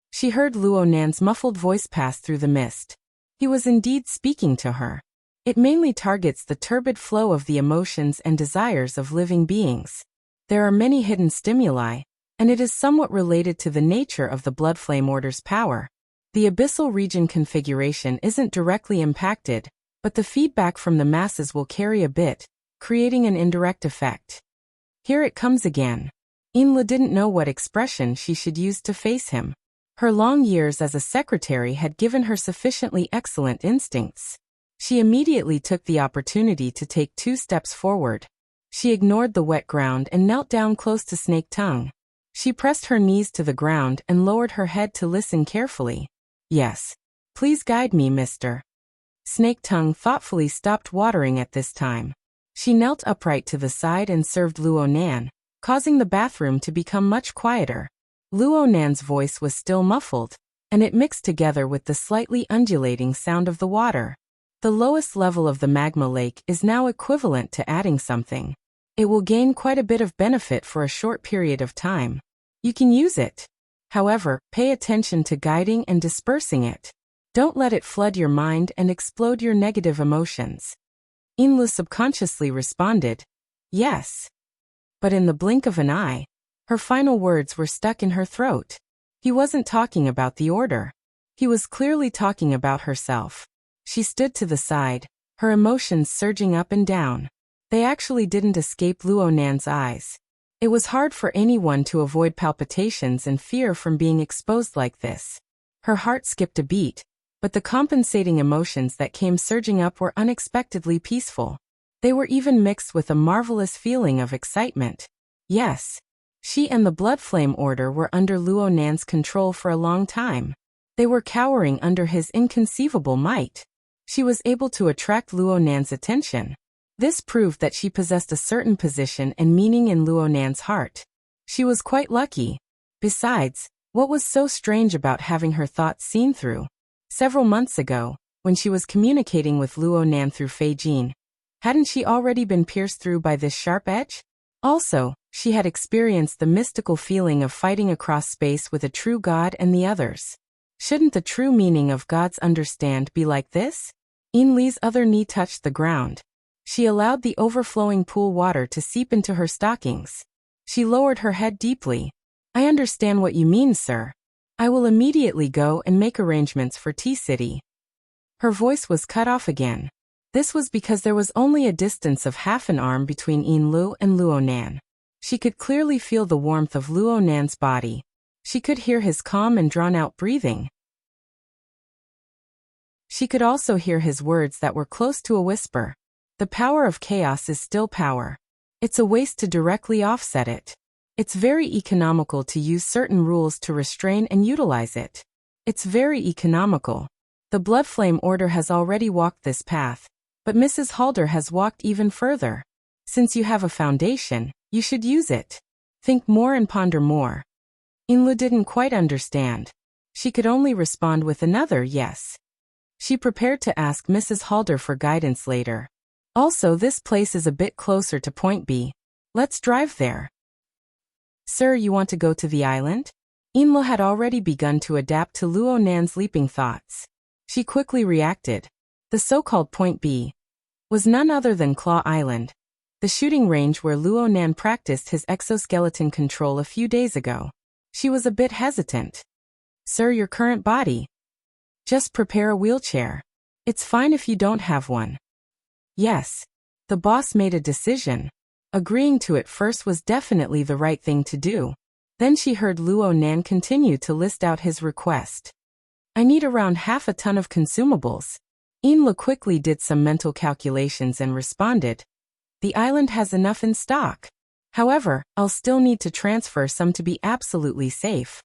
She heard Luonan's muffled voice pass through the mist. He was indeed speaking to her. It mainly targets the turbid flow of the emotions and desires of living beings. There are many hidden stimuli, and it is somewhat related to the nature of the Blood Flame Order's power. The abyssal region configuration isn't directly impacted, but the feedback from the masses will carry a bit, creating an indirect effect. Here it comes again. Inla didn't know what expression she should use to face him. Her long years as a secretary had given her sufficiently excellent instincts. She immediately took the opportunity to take 2 steps forward. She ignored the wet ground and knelt down close to Snake Tongue. She pressed her knees to the ground and lowered her head to listen carefully. Yes. Please guide me, mister. Snake Tongue thoughtfully stopped watering at this time. She knelt upright to the side and served Luonan, causing the bathroom to become much quieter. Luonan's voice was still muffled, and it mixed together with the slightly undulating sound of the water. The lowest level of the magma lake is now equivalent to adding something. It will gain quite a bit of benefit for a short period of time. You can use it. However, pay attention to guiding and dispersing it. Don't let it flood your mind and explode your negative emotions. Inlu subconsciously responded, yes. But in the blink of an eye, her final words were stuck in her throat. He wasn't talking about the order. He was clearly talking about herself. She stood to the side, her emotions surging up and down. They actually didn't escape Luonan's eyes. It was hard for anyone to avoid palpitations and fear from being exposed like this. Her heart skipped a beat, but the compensating emotions that came surging up were unexpectedly peaceful. They were even mixed with a marvelous feeling of excitement. Yes, she and the Bloodflame Order were under Luo Nan's control for a long time. They were cowering under his inconceivable might. She was able to attract Luo Nan's attention. This proved that she possessed a certain position and meaning in Luo Nan's heart. She was quite lucky. Besides, what was so strange about having her thoughts seen through? Several months ago, when she was communicating with Luo Nan through Fei Jin, hadn't she already been pierced through by this sharp edge? Also, she had experienced the mystical feeling of fighting across space with a true god and the others. Shouldn't the true meaning of God's understand be like this? Yin Li's other knee touched the ground. She allowed the overflowing pool water to seep into her stockings. She lowered her head deeply. I understand what you mean, sir. I will immediately go and make arrangements for T-City. Her voice was cut off again. This was because there was only a distance of half an arm between Yin Lu and Luo Nan. She could clearly feel the warmth of Luo Nan's body. She could hear his calm and drawn-out breathing. She could also hear his words that were close to a whisper. The power of chaos is still power. It's a waste to directly offset it. It's very economical to use certain rules to restrain and utilize it. It's very economical. The Bloodflame Order has already walked this path, but Mrs. Halder has walked even further. Since you have a foundation, you should use it. Think more and ponder more. Inlu didn't quite understand. She could only respond with another yes. She prepared to ask Mrs. Halder for guidance later. Also, this place is a bit closer to Point B. Let's drive there. Sir, you want to go to the island? Inlu had already begun to adapt to Luo Nan's leaping thoughts. She quickly reacted. The so-called Point B was none other than Claw Island, the shooting range where Luo Nan practiced his exoskeleton control a few days ago. She was a bit hesitant. Sir, your current body. Just prepare a wheelchair. It's fine if you don't have one. Yes. The boss made a decision. Agreeing to it first was definitely the right thing to do. Then she heard Luo Nan continue to list out his request. I need around half a ton of consumables. Inlu quickly did some mental calculations and responded. The island has enough in stock. However, I'll still need to transfer some to be absolutely safe.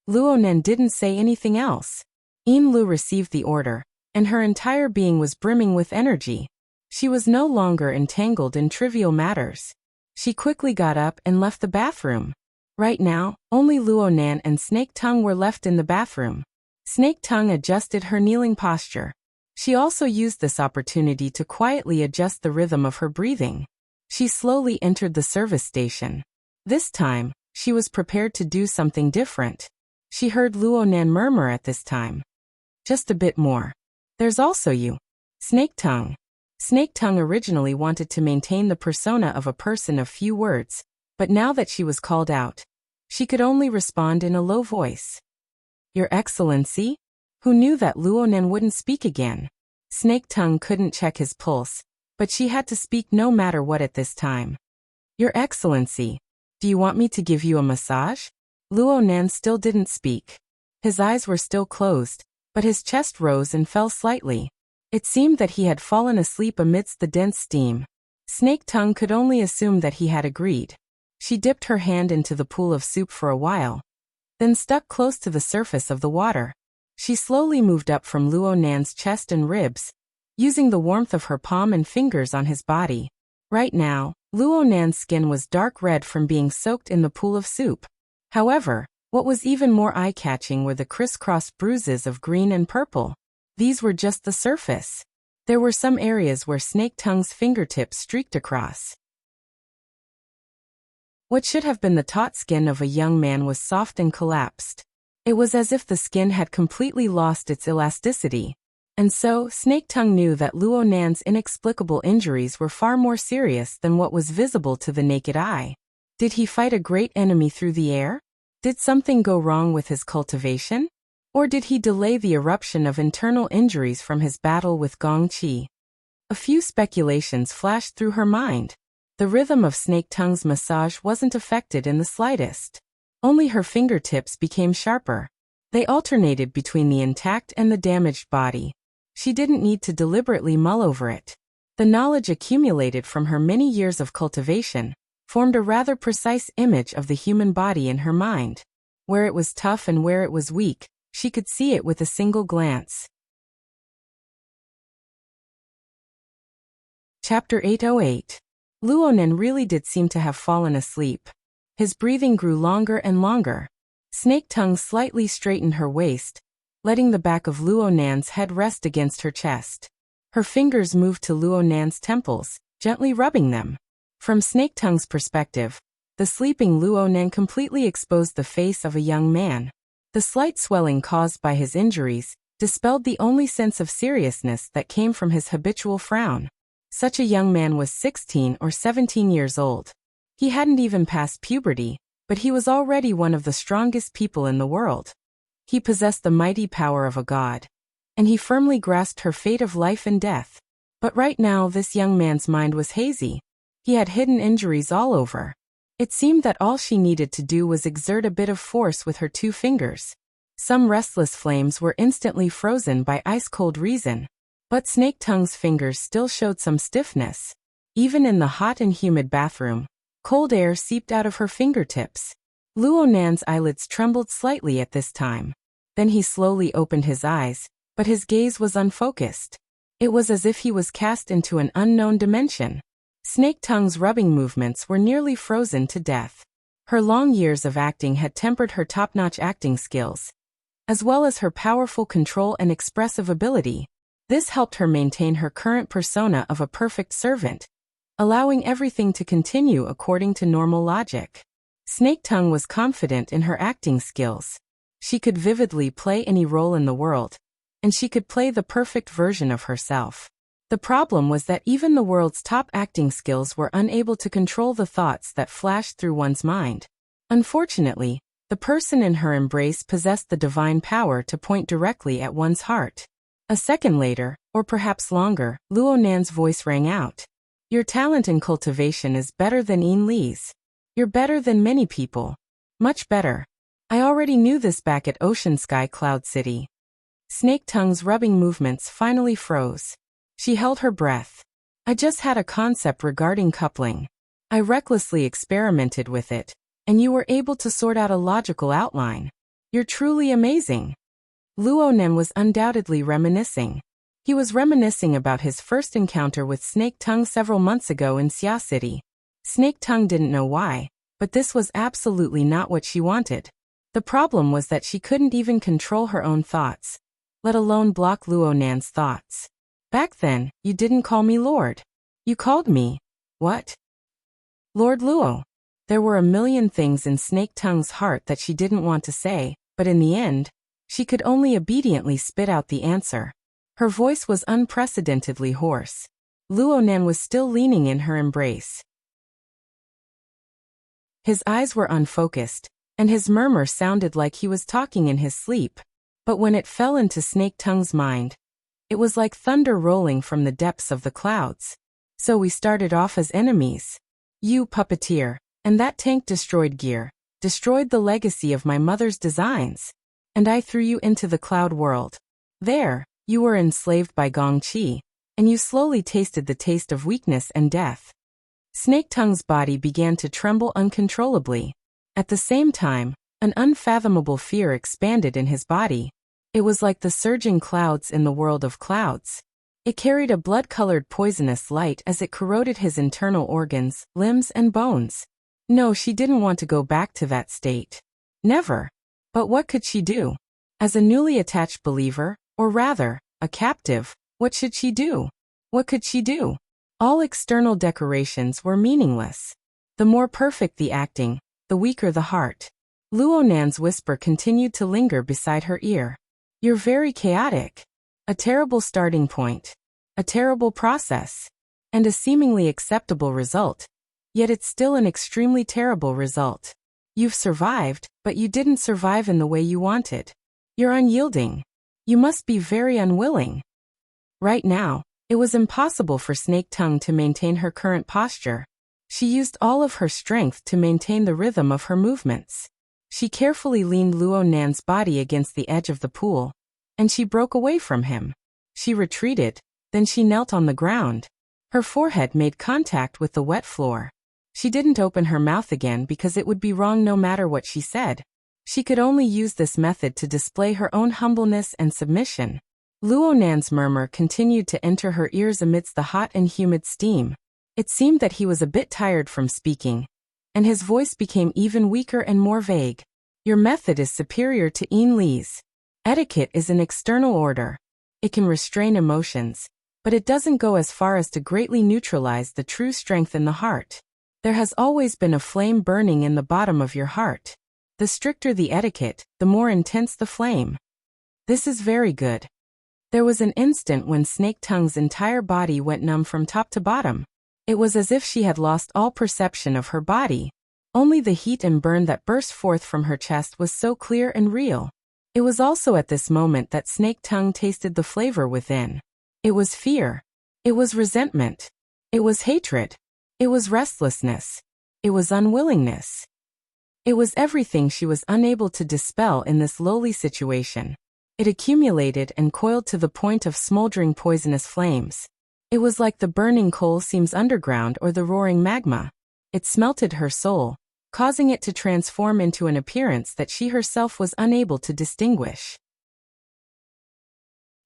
Luo Nan didn't say anything else. Inlu received the order, and her entire being was brimming with energy. She was no longer entangled in trivial matters. She quickly got up and left the bathroom. Right now, only Luo Nan and Snake Tongue were left in the bathroom. Snake Tongue adjusted her kneeling posture. She also used this opportunity to quietly adjust the rhythm of her breathing. She slowly entered the service station. This time, she was prepared to do something different. She heard Luo Nan murmur at this time. Just a bit more. There's also you. Snake Tongue. Snake Tongue originally wanted to maintain the persona of a person of few words, but now that she was called out, she could only respond in a low voice. Your Excellency? Who knew that Luo Nan wouldn't speak again? Snake Tongue couldn't check his pulse, but she had to speak no matter what at this time. Your Excellency, do you want me to give you a massage? Luo Nan still didn't speak. His eyes were still closed, but his chest rose and fell slightly. It seemed that he had fallen asleep amidst the dense steam. Snake Tongue could only assume that he had agreed. She dipped her hand into the pool of soup for a while, then stuck close to the surface of the water. She slowly moved up from Luo Nan's chest and ribs, using the warmth of her palm and fingers on his body. Right now, Luo Nan's skin was dark red from being soaked in the pool of soup. However, what was even more eye-catching were the crisscross bruises of green and purple. These were just the surface. There were some areas where Snake Tongue's fingertips streaked across. What should have been the taut skin of a young man was soft and collapsed. It was as if the skin had completely lost its elasticity. And so, Snake Tongue knew that Luo Nan's inexplicable injuries were far more serious than what was visible to the naked eye. Did he fight a great enemy through the air? Did something go wrong with his cultivation? Or did he delay the eruption of internal injuries from his battle with Gong Qi? A few speculations flashed through her mind. The rhythm of Snake Tongue's massage wasn't affected in the slightest. Only her fingertips became sharper. They alternated between the intact and the damaged body. She didn't need to deliberately mull over it. The knowledge accumulated from her many years of cultivation formed a rather precise image of the human body in her mind. Where it was tough and where it was weak, she could see it with a single glance. Chapter 808. Luonen really did seem to have fallen asleep. His breathing grew longer and longer. Snake Tongue slightly straightened her waist, letting the back of Luonan's head rest against her chest. Her fingers moved to Luonan's temples, gently rubbing them. From Snake Tongue's perspective, the sleeping Luonan completely exposed the face of a young man. The slight swelling caused by his injuries dispelled the only sense of seriousness that came from his habitual frown. Such a young man was 16 or 17 years old. He hadn't even passed puberty, but he was already one of the strongest people in the world. He possessed the mighty power of a god, and he firmly grasped her fate of life and death. But right now this young man's mind was hazy. He had hidden injuries all over. It seemed that all she needed to do was exert a bit of force with her 2 fingers. Some restless flames were instantly frozen by ice-cold reason. But Snake Tongue's fingers still showed some stiffness. Even in the hot and humid bathroom, cold air seeped out of her fingertips. Luonan's eyelids trembled slightly at this time. Then he slowly opened his eyes, but his gaze was unfocused. It was as if he was cast into an unknown dimension. Snake Tongue's rubbing movements were nearly frozen to death. Her long years of acting had tempered her top-notch acting skills, as well as her powerful control and expressive ability. This helped her maintain her current persona of a perfect servant, allowing everything to continue according to normal logic. Snake Tongue was confident in her acting skills. She could vividly play any role in the world, and she could play the perfect version of herself. The problem was that even the world's top acting skills were unable to control the thoughts that flashed through one's mind. Unfortunately, the person in her embrace possessed the divine power to point directly at one's heart. A second later, or perhaps longer, Luonan's voice rang out. Your talent in cultivation is better than Yin Li's. You're better than many people. Much better. I already knew this back at Ocean Sky Cloud City. Snake Tongue's rubbing movements finally froze. She held her breath. I just had a concept regarding coupling. I recklessly experimented with it, and you were able to sort out a logical outline. You're truly amazing. Luonan was undoubtedly reminiscing. He was reminiscing about his first encounter with Snake Tongue several months ago in Xia City. Snake Tongue didn't know why, but this was absolutely not what she wanted. The problem was that she couldn't even control her own thoughts, let alone block Luonan's thoughts. Back then, you didn't call me Lord. You called me, what? Lord Luo. There were a million things in Snake Tongue's heart that she didn't want to say, but in the end, she could only obediently spit out the answer. Her voice was unprecedentedly hoarse. Luonan was still leaning in her embrace. His eyes were unfocused, and his murmur sounded like he was talking in his sleep. But when it fell into Snake Tongue's mind, it was like thunder rolling from the depths of the clouds. So we started off as enemies. You, puppeteer, and that tank destroyed gear, destroyed the legacy of my mother's designs. And I threw you into the cloud world. There, you were enslaved by Gong Qi, and you slowly tasted the taste of weakness and death. Snake Tongue's body began to tremble uncontrollably. At the same time, an unfathomable fear expanded in his body. It was like the surging clouds in the world of clouds. It carried a blood-colored poisonous light as it corroded his internal organs, limbs, and bones. No, she didn't want to go back to that state. Never. But what could she do? As a newly attached believer, or rather, a captive, what should she do? What could she do? All external decorations were meaningless. The more perfect the acting, the weaker the heart. Luonan's whisper continued to linger beside her ear. You're very chaotic. A terrible starting point. A terrible process. And a seemingly acceptable result. Yet it's still an extremely terrible result. You've survived, but you didn't survive in the way you wanted. You're unyielding. You must be very unwilling. Right now, it was impossible for Snake Tongue to maintain her current posture. She used all of her strength to maintain the rhythm of her movements. She carefully leaned Luo Nan's body against the edge of the pool, and she broke away from him. She retreated, then she knelt on the ground. Her forehead made contact with the wet floor. She didn't open her mouth again because it would be wrong no matter what she said. She could only use this method to display her own humbleness and submission. Luo Nan's murmur continued to enter her ears amidst the hot and humid steam. It seemed that he was a bit tired from speaking, and his voice became even weaker and more vague. Your method is superior to Yin Li's. Etiquette is an external order. It can restrain emotions, but it doesn't go as far as to greatly neutralize the true strength in the heart. There has always been a flame burning in the bottom of your heart. The stricter the etiquette, the more intense the flame. This is very good. There was an instant when Snake Tongue's entire body went numb from top to bottom. It was as if she had lost all perception of her body. Only the heat and burn that burst forth from her chest was so clear and real. It was also at this moment that Snake Tongue tasted the flavor within. It was fear. It was resentment. It was hatred. It was restlessness. It was unwillingness. It was everything she was unable to dispel in this lowly situation. It accumulated and coiled to the point of smoldering poisonous flames. It was like the burning coal seams underground or the roaring magma. It smelted her soul, causing it to transform into an appearance that she herself was unable to distinguish.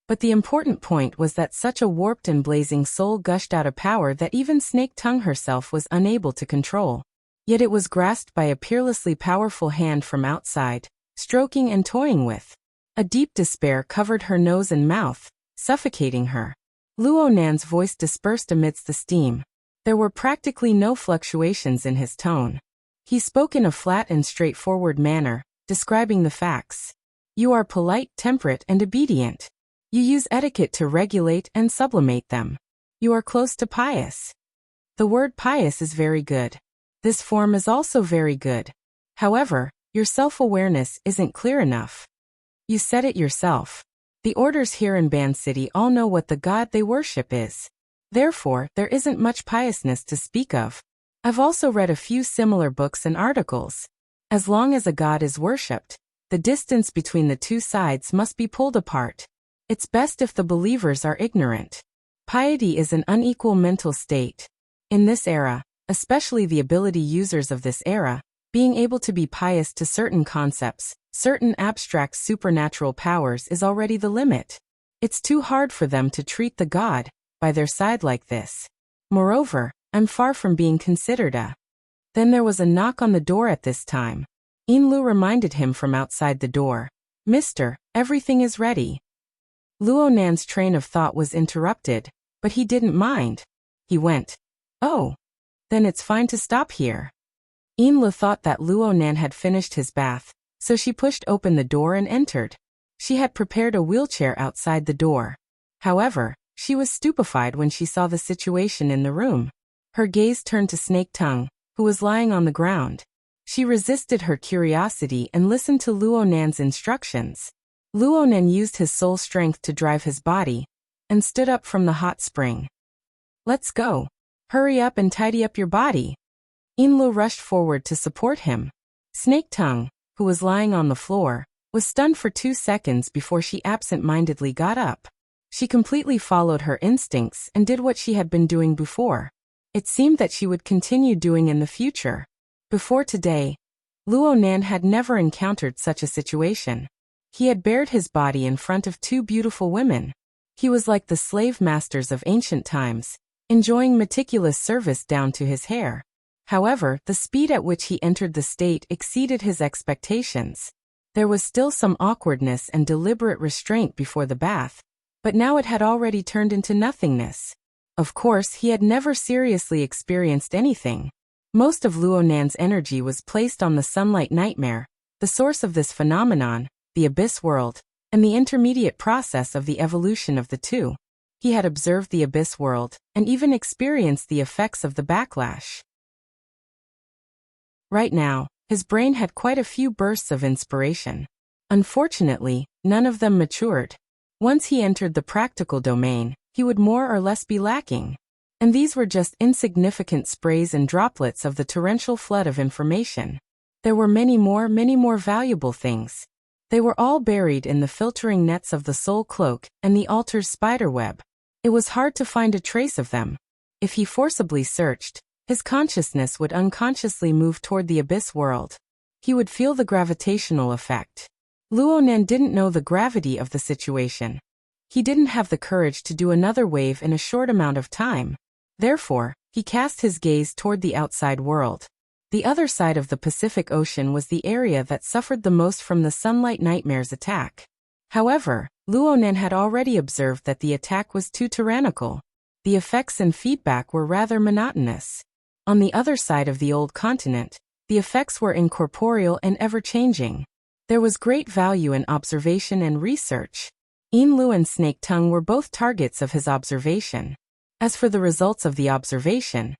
But the important point was that such a warped and blazing soul gushed out a power that even Snake Tongue herself was unable to control. Yet it was grasped by a peerlessly powerful hand from outside, stroking and toying with. A deep despair covered her nose and mouth, suffocating her. Luo Nan's voice dispersed amidst the steam. There were practically no fluctuations in his tone. He spoke in a flat and straightforward manner, describing the facts. You are polite, temperate, and obedient. You use etiquette to regulate and sublimate them. You are close to pious. The word pious is very good. This form is also very good. However, your self-awareness isn't clear enough. You said it yourself. The orders here in Ban City all know what the god they worship is. Therefore, there isn't much piousness to speak of. I've also read a few similar books and articles. As long as a god is worshipped, the distance between the two sides must be pulled apart. It's best if the believers are ignorant. Piety is an unequal mental state. In this era, especially the ability users of this era, being able to be pious to certain concepts, certain abstract supernatural powers is already the limit. It's too hard for them to treat the god by their side like this. Moreover, I'm far from being considered a. Then there was a knock on the door at this time. Inlu reminded him from outside the door. Mister, everything is ready. Luo Nan's train of thought was interrupted, but he didn't mind. He went. Oh. Then it's fine to stop here. Inlu thought that Luo Nan had finished his bath, so she pushed open the door and entered. She had prepared a wheelchair outside the door. However, she was stupefied when she saw the situation in the room. Her gaze turned to Snake Tongue, who was lying on the ground. She resisted her curiosity and listened to Luo Nan's instructions. Luo Nan used his soul strength to drive his body, and stood up from the hot spring. Let's go. Hurry up and tidy up your body. Inlu rushed forward to support him. Snake Tongue, who was lying on the floor, was stunned for 2 seconds before she absent-mindedly got up. She completely followed her instincts and did what she had been doing before. It seemed that she would continue doing in the future. Before today, Luo Nan had never encountered such a situation. He had bared his body in front of 2 beautiful women. He was like the slave masters of ancient times, enjoying meticulous service down to his hair. However, the speed at which he entered the state exceeded his expectations. There was still some awkwardness and deliberate restraint before the bath, but now it had already turned into nothingness. Of course, he had never seriously experienced anything. Most of Luo Nan's energy was placed on the sunlight nightmare, the source of this phenomenon, the abyss world, and the intermediate process of the evolution of the two. He had observed the abyss world, and even experienced the effects of the backlash. Right now, his brain had quite a few bursts of inspiration. Unfortunately, none of them matured. Once he entered the practical domain, he would more or less be lacking. And these were just insignificant sprays and droplets of the torrential flood of information. There were many more valuable things. They were all buried in the filtering nets of the soul cloak and the altar's spiderweb. It was hard to find a trace of them. If he forcibly searched, his consciousness would unconsciously move toward the abyss world. He would feel the gravitational effect. Luonan didn't know the gravity of the situation. He didn't have the courage to do another wave in a short amount of time. Therefore, he cast his gaze toward the outside world. The other side of the Pacific Ocean was the area that suffered the most from the Sunlight Nightmare's attack. However, Luonan had already observed that the attack was too tyrannical. The effects and feedback were rather monotonous. On the other side of the old continent, the effects were incorporeal and ever-changing. There was great value in observation and research. Yin-Lu and Snake Tongue were both targets of his observation. As for the results of the observation,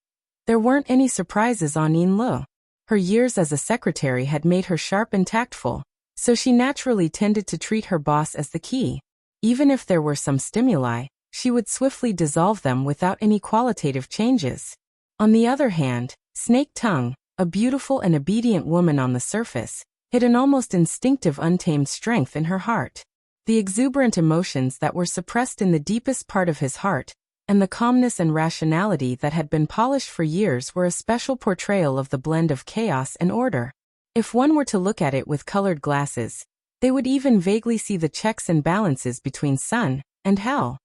there weren't any surprises on Yin-Lu. Her years as a secretary had made her sharp and tactful, so she naturally tended to treat her boss as the key. Even if there were some stimuli, she would swiftly dissolve them without any qualitative changes. On the other hand, Snake Tongue, a beautiful and obedient woman on the surface, hid an almost instinctive untamed strength in her heart. The exuberant emotions that were suppressed in the deepest part of his heart, and the calmness and rationality that had been polished for years were a special portrayal of the blend of chaos and order. If one were to look at it with colored glasses, they would even vaguely see the checks and balances between sun and hell.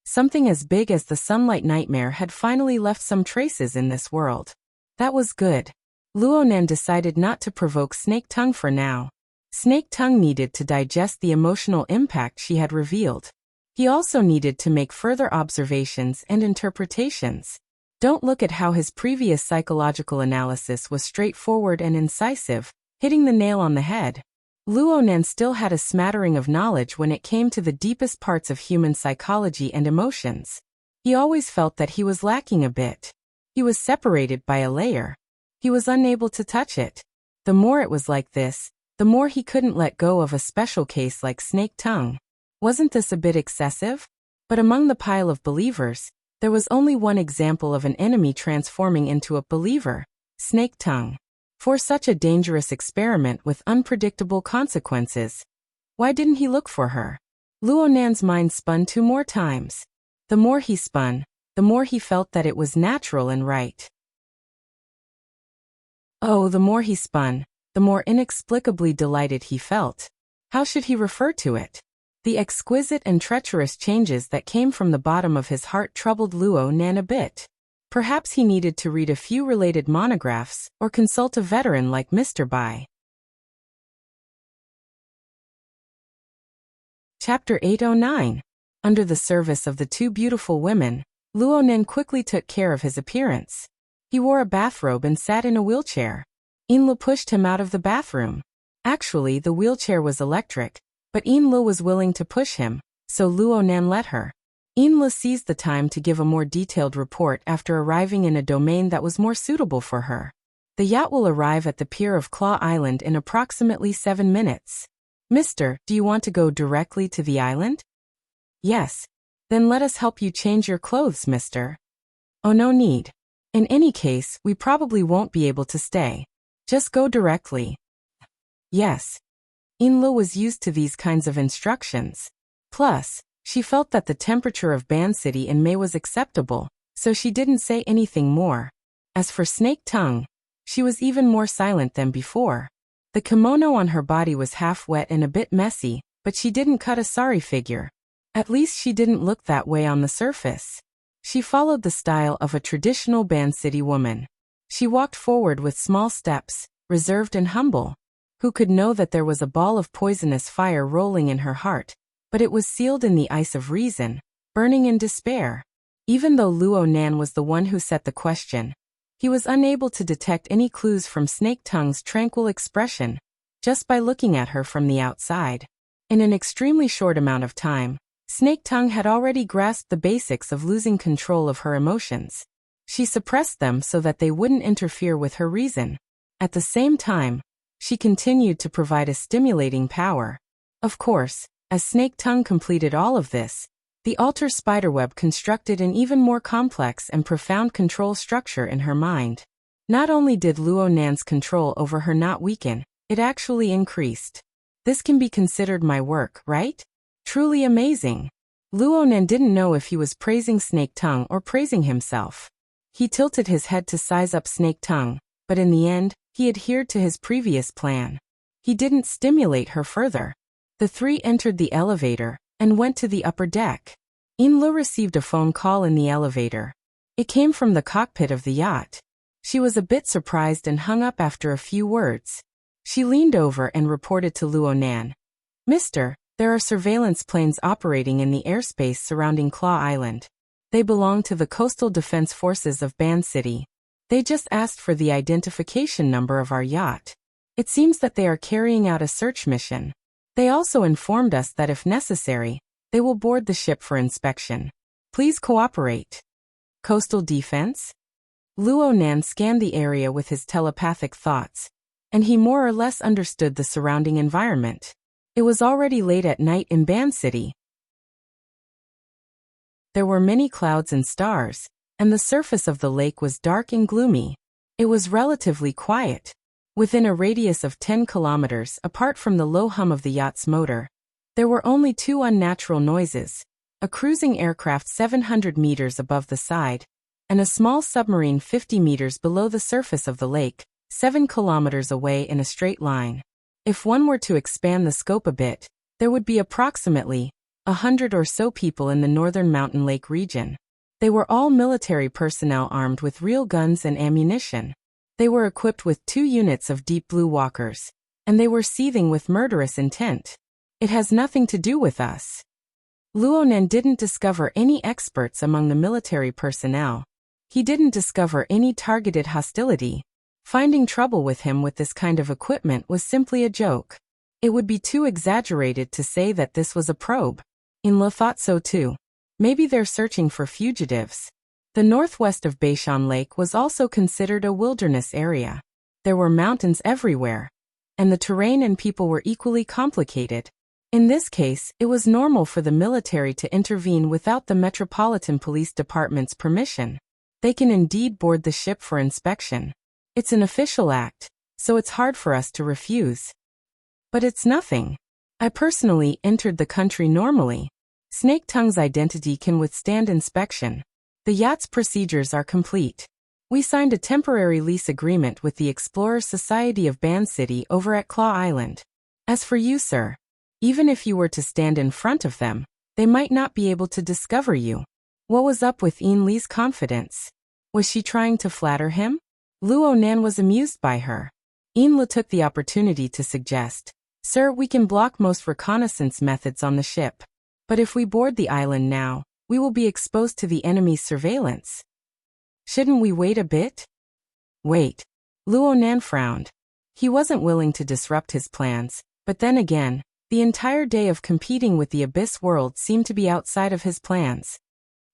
Something as big as the Sunlight Nightmare had finally left some traces in this world. That was good. Luonan decided not to provoke Snake Tongue for now. Snake Tongue needed to digest the emotional impact she had revealed. He also needed to make further observations and interpretations. Don't look at how his previous psychological analysis was straightforward and incisive, hitting the nail on the head. Luonan still had a smattering of knowledge when it came to the deepest parts of human psychology and emotions. He always felt that he was lacking a bit. He was separated by a layer. He was unable to touch it. The more it was like this, the more he couldn't let go of a special case like Snake Tongue. Wasn't this a bit excessive? But among the pile of believers, there was only one example of an enemy transforming into a believer, Snake Tongue. For such a dangerous experiment with unpredictable consequences, why didn't he look for her? Luonan's mind spun 2 more times. The more he spun, the more he felt that it was natural and right. Oh, the more he spun, the more inexplicably delighted he felt. How should he refer to it? The exquisite and treacherous changes that came from the bottom of his heart troubled Luonan a bit. Perhaps he needed to read a few related monographs or consult a veteran like Mr. Bai. Chapter 809. Under the service of the 2 beautiful women, Luonan quickly took care of his appearance. He wore a bathrobe and sat in a wheelchair. Yin-Lu pushed him out of the bathroom. Actually, the wheelchair was electric, but Yin-Lu was willing to push him, so Luonan let her. Yin-Lu seized the time to give a more detailed report after arriving in a domain that was more suitable for her. The yacht will arrive at the pier of Claw Island in approximately 7 minutes. Mister, do you want to go directly to the island? Yes. Then let us help you change your clothes, mister. Oh, no need. In any case, we probably won't be able to stay. Just go directly. Yes. Yin-Lu was used to these kinds of instructions. Plus, she felt that the temperature of Ban City in May was acceptable, so she didn't say anything more. As for Snake Tongue, she was even more silent than before. The kimono on her body was half wet and a bit messy, but she didn't cut a sorry figure. At least she didn't look that way on the surface. She followed the style of a traditional Ban City woman. She walked forward with small steps, reserved and humble. Who could know that there was a ball of poisonous fire rolling in her heart, but it was sealed in the ice of reason, burning in despair. Even though Luonan was the one who set the question, he was unable to detect any clues from Snake Tongue's tranquil expression, just by looking at her from the outside. In an extremely short amount of time, Snake Tongue had already grasped the basics of losing control of her emotions. She suppressed them so that they wouldn't interfere with her reason. At the same time, she continued to provide a stimulating power. Of course, as Snake Tongue completed all of this, The altar spiderweb constructed an even more complex and profound control structure in her mind. Not only did Luo Nan's control over her not weaken, it actually increased. This can be considered my work, right? Truly amazing. Luo Nan didn't know if he was praising Snake Tongue or praising himself. He tilted his head to size up Snake Tongue, but in the end, he adhered to his previous plan. He didn't stimulate her further. The three entered the elevator and went to the upper deck. Inlu received a phone call in the elevator. It came from the cockpit of the yacht. She was a bit surprised and hung up after a few words. She leaned over and reported to Luo Nan. Mister, there are surveillance planes operating in the airspace surrounding Claw Island. They belong to the Coastal Defense Forces of Ban City. They just asked for the identification number of our yacht. It seems that they are carrying out a search mission. They also informed us that if necessary, they will board the ship for inspection. Please cooperate. Coastal Defense? Luo Nan scanned the area with his telepathic thoughts, and he more or less understood the surrounding environment. It was already late at night in Ban City. There were many clouds and stars, and the surface of the lake was dark and gloomy. It was relatively quiet. Within a radius of 10 kilometers apart from the low hum of the yacht's motor, there were only two unnatural noises: a cruising aircraft 700 meters above the side, and a small submarine 50 meters below the surface of the lake, 7 kilometers away in a straight line. If one were to expand the scope a bit, there would be approximately 100 or so people in the northern mountain lake region. They were all military personnel armed with real guns and ammunition. They were equipped with 2 units of deep blue walkers, and they were seething with murderous intent. It has nothing to do with us. Luo Nan didn't discover any experts among the military personnel. He didn't discover any targeted hostility. Finding trouble with him with this kind of equipment was simply a joke. It would be too exaggerated to say that this was a probe. Inla thought so too. Maybe they're searching for fugitives. The northwest of Beishan Lake was also considered a wilderness area. There were mountains everywhere, and the terrain and people were equally complicated. In this case, it was normal for the military to intervene without the Metropolitan Police Department's permission. They can indeed board the ship for inspection. It's an official act, so it's hard for us to refuse. But it's nothing. I personally entered the country normally. Snake Tongue's identity can withstand inspection. The yacht's procedures are complete. We signed a temporary lease agreement with the Explorer Society of Ban City over at Claw Island. As for you, sir, even if you were to stand in front of them, they might not be able to discover you. What was up with Yin Li's confidence? Was she trying to flatter him? Luo Nan was amused by her. Yin Li took the opportunity to suggest, Sir, we can block most reconnaissance methods on the ship. But if we board the island now, we will be exposed to the enemy's surveillance. Shouldn't we wait a bit? Wait. Luo Nan frowned. He wasn't willing to disrupt his plans, but then again, the entire day of competing with the Abyss world seemed to be outside of his plans.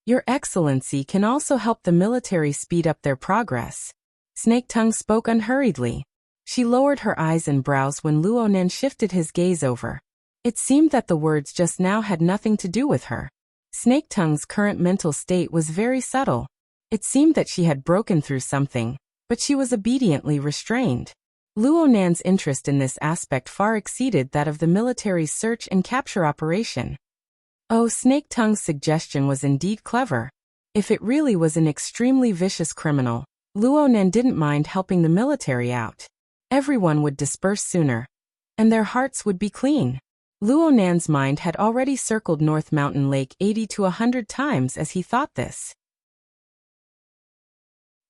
Your Excellency can also help the military speed up their progress. Snake Tongue spoke unhurriedly. She lowered her eyes and brows when Luo Nan shifted his gaze over. It seemed that the words just now had nothing to do with her. Snake Tongue's current mental state was very subtle. It seemed that she had broken through something, but she was obediently restrained. Luo Nan's interest in this aspect far exceeded that of the military's search and capture operation. Oh, Snake Tongue's suggestion was indeed clever. If it really was an extremely vicious criminal, Luo Nan didn't mind helping the military out. Everyone would disperse sooner, and their hearts would be clean. Luo Nan's mind had already circled North Mountain Lake 80 to 100 times as he thought this.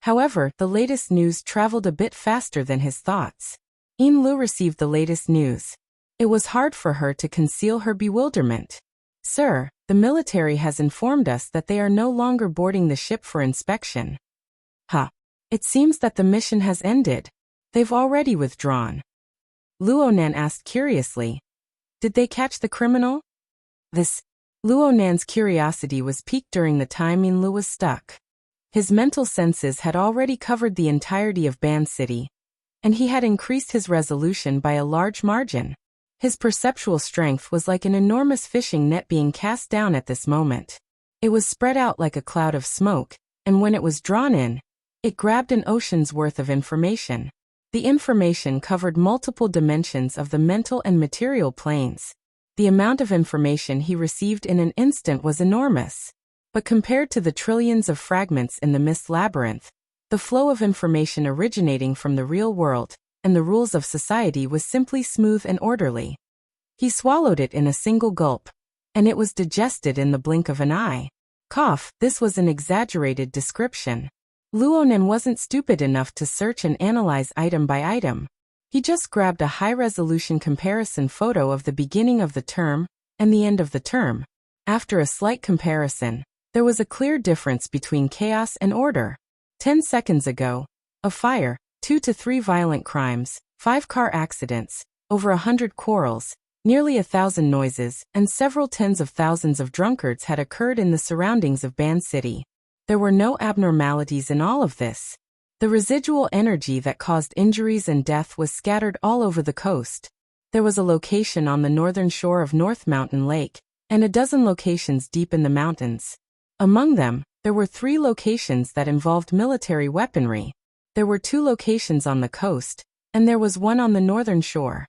However, the latest news traveled a bit faster than his thoughts. Yin Lu received the latest news. It was hard for her to conceal her bewilderment. Sir, the military has informed us that they are no longer boarding the ship for inspection. It seems that the mission has ended. They've already withdrawn. Luo Nan asked curiously. Did they catch the criminal? Luo Nan's curiosity was piqued during the time Yin Lu was stuck. His mental senses had already covered the entirety of Ban City, and he had increased his resolution by a large margin. His perceptual strength was like an enormous fishing net being cast down at this moment. It was spread out like a cloud of smoke, and when it was drawn in, it grabbed an ocean's worth of information. The information covered multiple dimensions of the mental and material planes. The amount of information he received in an instant was enormous. But compared to the trillions of fragments in the mist labyrinth, the flow of information originating from the real world and the rules of society was simply smooth and orderly. He swallowed it in a single gulp, and it was digested in the blink of an eye. Cough, this was an exaggerated description. Luonan wasn't stupid enough to search and analyze item by item. He just grabbed a high-resolution comparison photo of the beginning of the term and the end of the term. After a slight comparison, there was a clear difference between chaos and order. 10 seconds ago, a fire, 2 to 3 violent crimes, 5 car accidents, over 100 quarrels, nearly 1,000 noises, and several tens of thousands of drunkards had occurred in the surroundings of Ban City. There were no abnormalities in all of this. The residual energy that caused injuries and death was scattered all over the coast. There was a location on the northern shore of North Mountain Lake, and a dozen locations deep in the mountains. Among them, there were 3 locations that involved military weaponry. There were 2 locations on the coast, and there was one on the northern shore.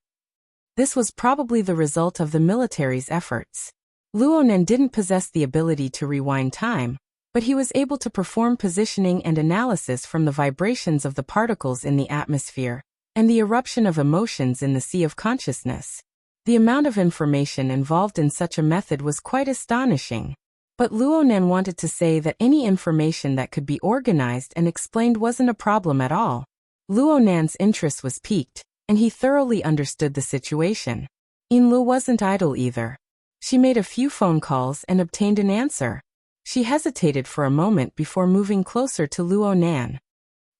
This was probably the result of the military's efforts. Luonan didn't possess the ability to rewind time, but he was able to perform positioning and analysis from the vibrations of the particles in the atmosphere and the eruption of emotions in the sea of consciousness. The amount of information involved in such a method was quite astonishing. But Luonan wanted to say that any information that could be organized and explained wasn't a problem at all. Luonan's interest was piqued, and he thoroughly understood the situation. Yinlu wasn't idle either. She made a few phone calls and obtained an answer. She hesitated for a moment before moving closer to Luonan.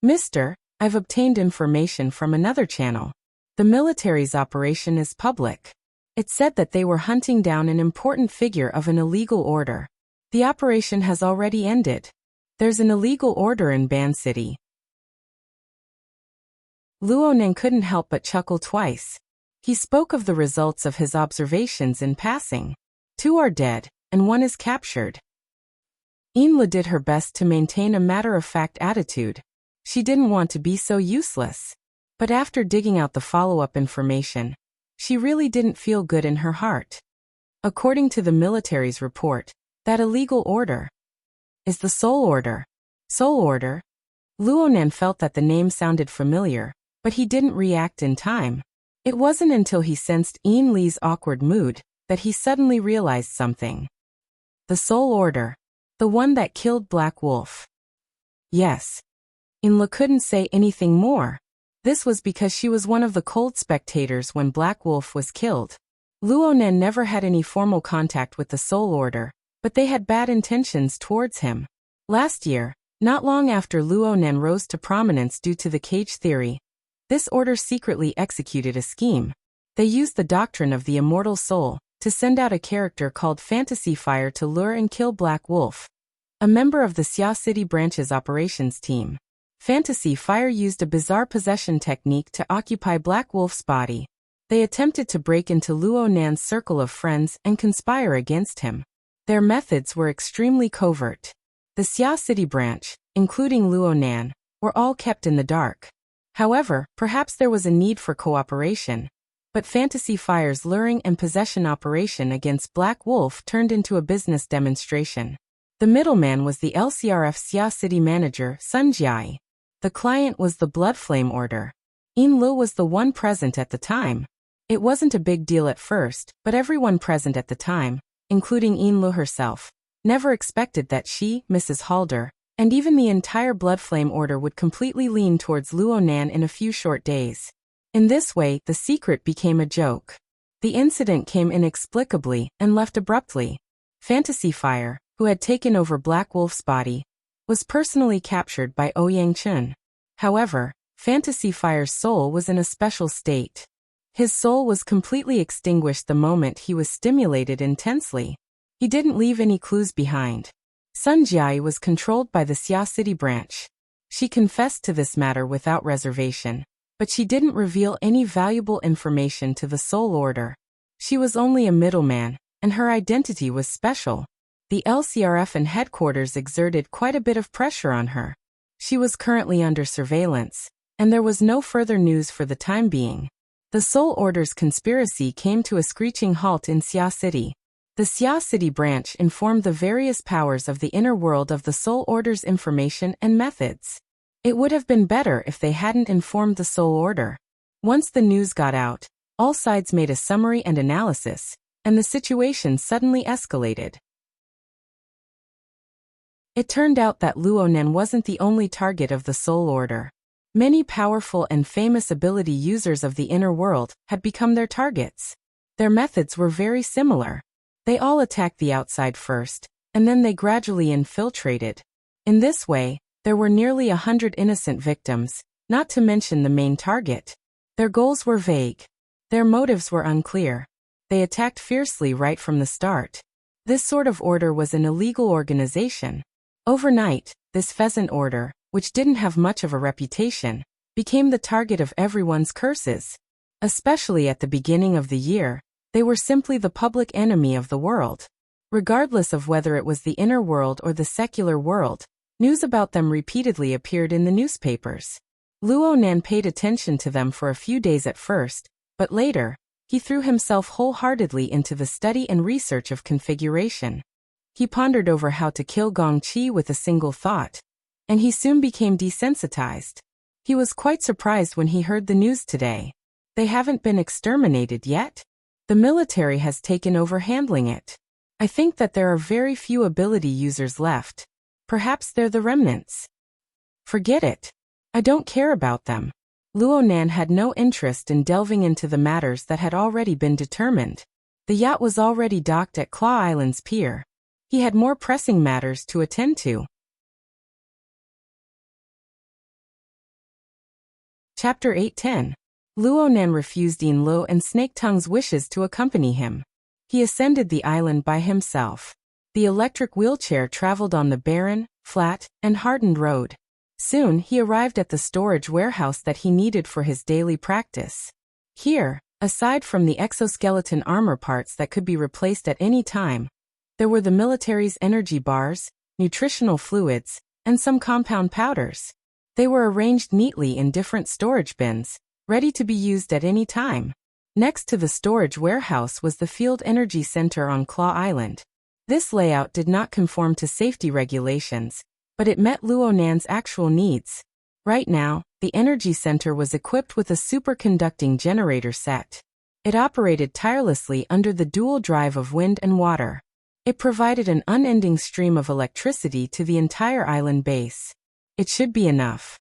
"Mister, I've obtained information from another channel. The military's operation is public. It said that they were hunting down an important figure of an illegal order. The operation has already ended. There's an illegal order in Ban City." Luonan couldn't help but chuckle twice. He spoke of the results of his observations in passing. 2 are dead, and 1 is captured. Yinlu did her best to maintain a matter-of-fact attitude. She didn't want to be so useless. But after digging out the follow-up information, she really didn't feel good in her heart. According to the military's report, that illegal order is the Soul Order. Soul Order? Luonan felt that the name sounded familiar, but he didn't react in time. It wasn't until he sensed Yin Li's awkward mood that he suddenly realized something. The Soul Order. The one that killed Black Wolf. Yes. Yinlu couldn't say anything more. This was because she was one of the cold spectators when Black Wolf was killed. Luonan never had any formal contact with the Soul Order, but they had bad intentions towards him. Last year, not long after Luonan rose to prominence due to the cage theory, this order secretly executed a scheme. They used the doctrine of the immortal soul to send out a character called Fantasy Fire to lure and kill Black Wolf, a member of the Xia City branch's operations team. Fantasy Fire used a bizarre possession technique to occupy Black Wolf's body. They attempted to break into Luonan's circle of friends and conspire against him. Their methods were extremely covert. The Xia City branch, including Luonan, were all kept in the dark. However, perhaps there was a need for cooperation. But Fantasy Fire's luring and possession operation against Black Wolf turned into a business demonstration. The middleman was the LCRF Xia City manager, Sun Jiai. The client was the Blood Flame Order. Yinlu was the one present at the time. It wasn't a big deal at first, but everyone present at the time, including Yinlu herself, never expected that she, Mrs. Halder, and even the entire Blood Flame Order would completely lean towards Luonan in a few short days. In this way, the secret became a joke. The incident came inexplicably and left abruptly. Fantasy Fire, who had taken over Black Wolf's body, was personally captured by Ouyang Chun. However, Fantasy Fire's soul was in a special state. His soul was completely extinguished the moment he was stimulated intensely. He didn't leave any clues behind. Sun Jiai was controlled by the Xia City branch. She confessed to this matter without reservation, but she didn't reveal any valuable information to the Soul Order. She was only a middleman, and her identity was special. The LCRF and headquarters exerted quite a bit of pressure on her. She was currently under surveillance, and there was no further news for the time being. The Soul Order's conspiracy came to a screeching halt in Xia City. The Xia City branch informed the various powers of the inner world of the Soul Order's information and methods. It would have been better if they hadn't informed the Soul Order. Once the news got out, all sides made a summary and analysis, and the situation suddenly escalated. It turned out that Luonan wasn't the only target of the Soul Order. Many powerful and famous ability users of the inner world had become their targets. Their methods were very similar. They all attacked the outside first, and then they gradually infiltrated. In this way, there were nearly 100 innocent victims, not to mention the main target. Their goals were vague. Their motives were unclear. They attacked fiercely right from the start. This sort of order was an illegal organization. Overnight, this pheasant order, which didn't have much of a reputation, became the target of everyone's curses. Especially at the beginning of the year, they were simply the public enemy of the world. Regardless of whether it was the inner world or the secular world, news about them repeatedly appeared in the newspapers. Luonan paid attention to them for a few days at first, but later, he threw himself wholeheartedly into the study and research of configuration. He pondered over how to kill Gongqi with a single thought, and he soon became desensitized. He was quite surprised when he heard the news today. They haven't been exterminated yet? The military has taken over handling it. I think that there are very few ability users left. Perhaps they're the remnants. Forget it. I don't care about them. Luonan had no interest in delving into the matters that had already been determined. The yacht was already docked at Claw Island's pier. He had more pressing matters to attend to. Chapter 810. Luonan refused Yinluo and Snake Tongue's wishes to accompany him. He ascended the island by himself. The electric wheelchair traveled on the barren, flat, and hardened road. Soon he arrived at the storage warehouse that he needed for his daily practice. Here, aside from the exoskeleton armor parts that could be replaced at any time, there were the military's energy bars, nutritional fluids, and some compound powders. They were arranged neatly in different storage bins, ready to be used at any time. Next to the storage warehouse was the Field Energy Center on Claw Island. This layout did not conform to safety regulations, but it met Luonan's actual needs. Right now, the energy center was equipped with a superconducting generator set. It operated tirelessly under the dual drive of wind and water. It provided an unending stream of electricity to the entire island base. It should be enough.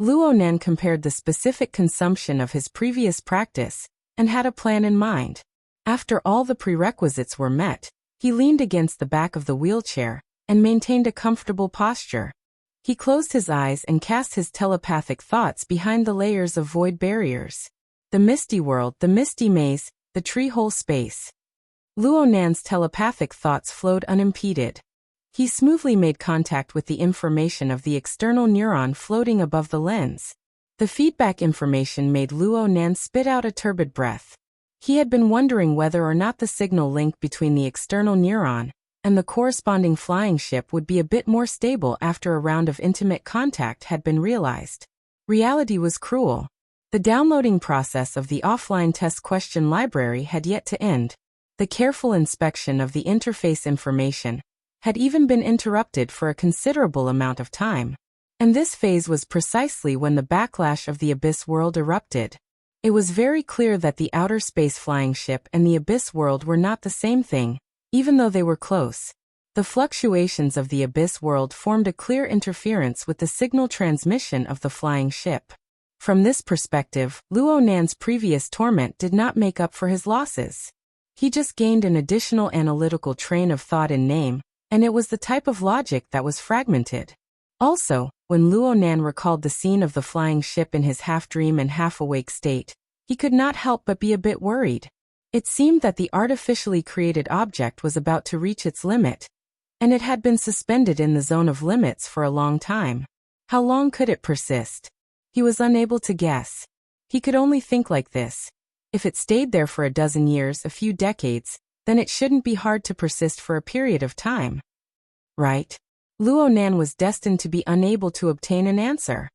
Luonan compared the specific consumption of his previous practice and had a plan in mind. After all the prerequisites were met, he leaned against the back of the wheelchair and maintained a comfortable posture. He closed his eyes and cast his telepathic thoughts behind the layers of void barriers. The misty world, the misty maze, the tree-hole space. Luonan's telepathic thoughts flowed unimpeded. He smoothly made contact with the information of the external neuron floating above the lens. The feedback information made Luonan spit out a turbid breath. He had been wondering whether or not the signal link between the external neuron and the corresponding flying ship would be a bit more stable after a round of intimate contact had been realized. Reality was cruel. The downloading process of the offline test question library had yet to end. The careful inspection of the interface information had even been interrupted for a considerable amount of time. And this phase was precisely when the backlash of the Abyss world erupted. It was very clear that the outer space flying ship and the Abyss world were not the same thing, even though they were close. The fluctuations of the Abyss world formed a clear interference with the signal transmission of the flying ship. From this perspective, Luonan's previous torment did not make up for his losses. He just gained an additional analytical train of thought in name, and it was the type of logic that was fragmented. Also, when Luonan recalled the scene of the flying ship in his half-dream and half-awake state, he could not help but be a bit worried. It seemed that the artificially created object was about to reach its limit, and it had been suspended in the zone of limits for a long time. How long could it persist? He was unable to guess. He could only think like this. If it stayed there for a dozen years, a few decades, then it shouldn't be hard to persist for a period of time. Right? Luo Nan was destined to be unable to obtain an answer.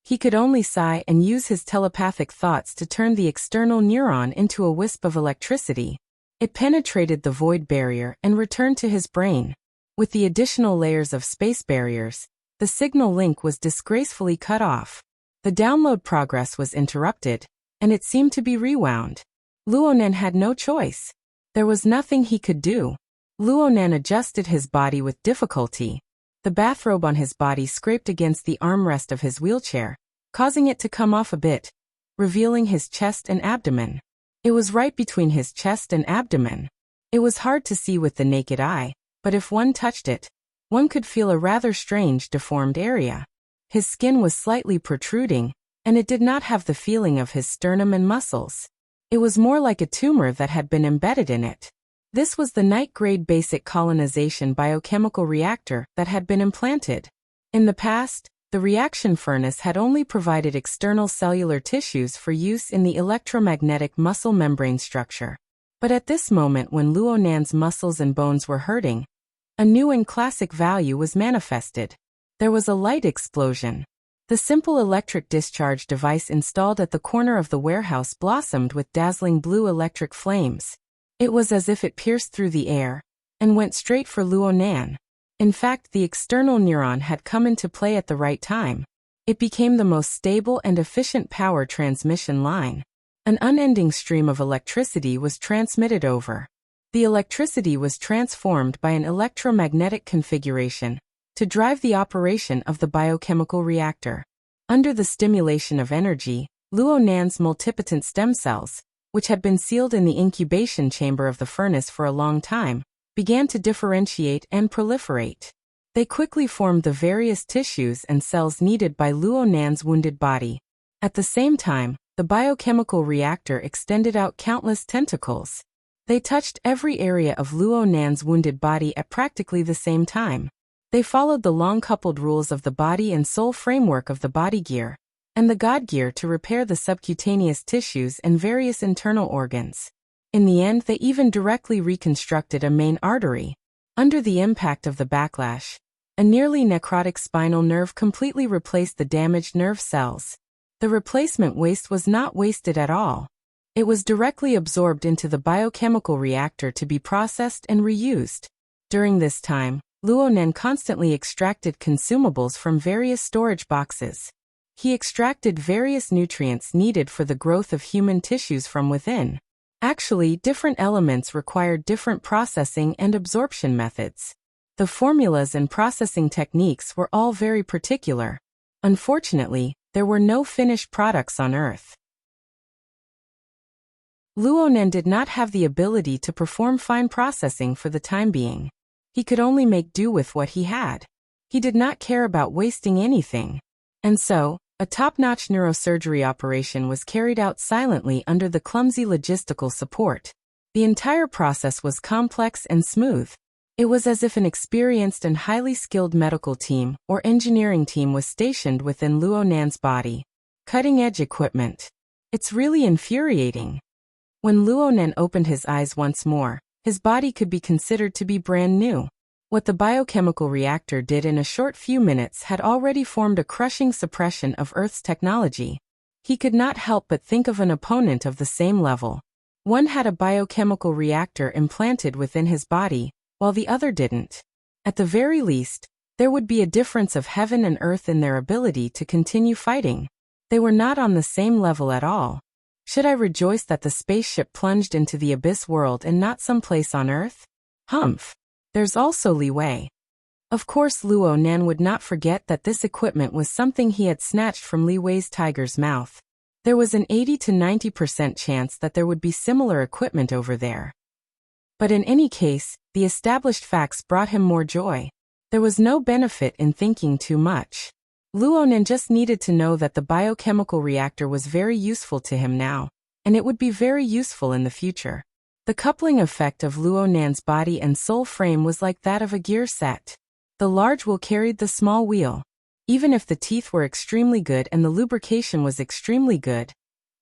He could only sigh and use his telepathic thoughts to turn the external neuron into a wisp of electricity. It penetrated the void barrier and returned to his brain. With the additional layers of space barriers, the signal link was disgracefully cut off. The download progress was interrupted, and it seemed to be rewound. Luo Nan had no choice. There was nothing he could do. Luo Nan adjusted his body with difficulty. The bathrobe on his body scraped against the armrest of his wheelchair, causing it to come off a bit, revealing his chest and abdomen. It was right between his chest and abdomen. It was hard to see with the naked eye, but if one touched it, one could feel a rather strange deformed area. His skin was slightly protruding, and it did not have the feeling of his sternum and muscles. It was more like a tumor that had been embedded in it. This was the night-grade basic colonization biochemical reactor that had been implanted. In the past, the reaction furnace had only provided external cellular tissues for use in the electromagnetic muscle membrane structure. But at this moment, when Luo Nan's muscles and bones were hurting, a new and classic value was manifested. There was a light explosion. The simple electric discharge device installed at the corner of the warehouse blossomed with dazzling blue electric flames. It was as if it pierced through the air and went straight for Luo Nan. In fact, the external neuron had come into play at the right time. It became the most stable and efficient power transmission line. An unending stream of electricity was transmitted over. The electricity was transformed by an electromagnetic configuration to drive the operation of the biochemical reactor. Under the stimulation of energy, Luo Nan's multipotent stem cells, which had been sealed in the incubation chamber of the furnace for a long time, began to differentiate and proliferate. They quickly formed the various tissues and cells needed by Luo Nan's wounded body. At the same time, the biochemical reactor extended out countless tentacles. They touched every area of Luo Nan's wounded body at practically the same time. They followed the long-coupled rules of the body and soul framework of the body gear and the God gear to repair the subcutaneous tissues and various internal organs. In the end, they even directly reconstructed a main artery. Under the impact of the backlash, a nearly necrotic spinal nerve completely replaced the damaged nerve cells. The replacement waste was not wasted at all. It was directly absorbed into the biochemical reactor to be processed and reused. During this time, Luo Nan constantly extracted consumables from various storage boxes. He extracted various nutrients needed for the growth of human tissues from within. Actually, different elements required different processing and absorption methods. The formulas and processing techniques were all very particular. Unfortunately, there were no finished products on Earth. Luo Nan did not have the ability to perform fine processing for the time being. He could only make do with what he had. He did not care about wasting anything. And so, a top-notch neurosurgery operation was carried out silently under the clumsy logistical support. The entire process was complex and smooth. It was as if an experienced and highly skilled medical team or engineering team was stationed within Luo Nan's body. Cutting-edge equipment. It's really infuriating. When Luo Nan opened his eyes once more, his body could be considered to be brand new. What the biochemical reactor did in a short few minutes had already formed a crushing suppression of Earth's technology. He could not help but think of an opponent of the same level. One had a biochemical reactor implanted within his body, while the other didn't. At the very least, there would be a difference of heaven and earth in their ability to continue fighting. They were not on the same level at all. Should I rejoice that the spaceship plunged into the abyss world and not someplace on Earth? Humph. There's also leeway. Of course, Luo Nan would not forget that this equipment was something he had snatched from Li Wei's tiger's mouth. There was an 80 to 90% chance that there would be similar equipment over there. But in any case, the established facts brought him more joy. There was no benefit in thinking too much. Luo Nan just needed to know that the biochemical reactor was very useful to him now, and it would be very useful in the future. The coupling effect of Luo Nan's body and soul frame was like that of a gear set. The large wheel carried the small wheel. Even if the teeth were extremely good and the lubrication was extremely good,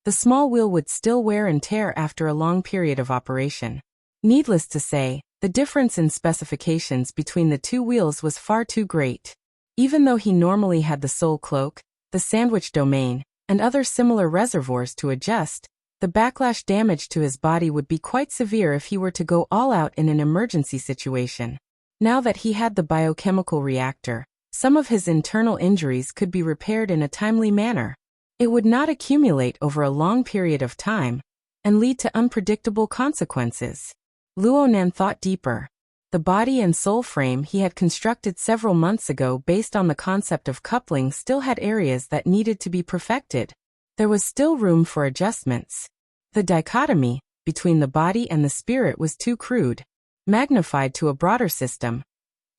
The small wheel would still wear and tear after a long period of operation. Needless to say, the difference in specifications between the two wheels was far too great. Even though he normally had the soul cloak, the sandwich domain, and other similar reservoirs to adjust, the backlash damage to his body would be quite severe if he were to go all out in an emergency situation. Now that he had the biochemical reactor, some of his internal injuries could be repaired in a timely manner. It would not accumulate over a long period of time and lead to unpredictable consequences. Luonan thought deeper. The body and soul frame he had constructed several months ago based on the concept of coupling still had areas that needed to be perfected. There was still room for adjustments. The dichotomy between the body and the spirit was too crude. Magnified to a broader system,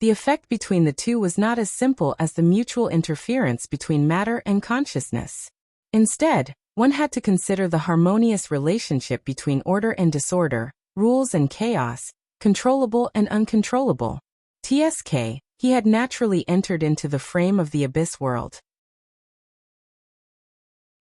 the effect between the two was not as simple as the mutual interference between matter and consciousness. Instead, one had to consider the harmonious relationship between order and disorder, rules and chaos, controllable and uncontrollable. TSK, he had naturally entered into the frame of the abyss world.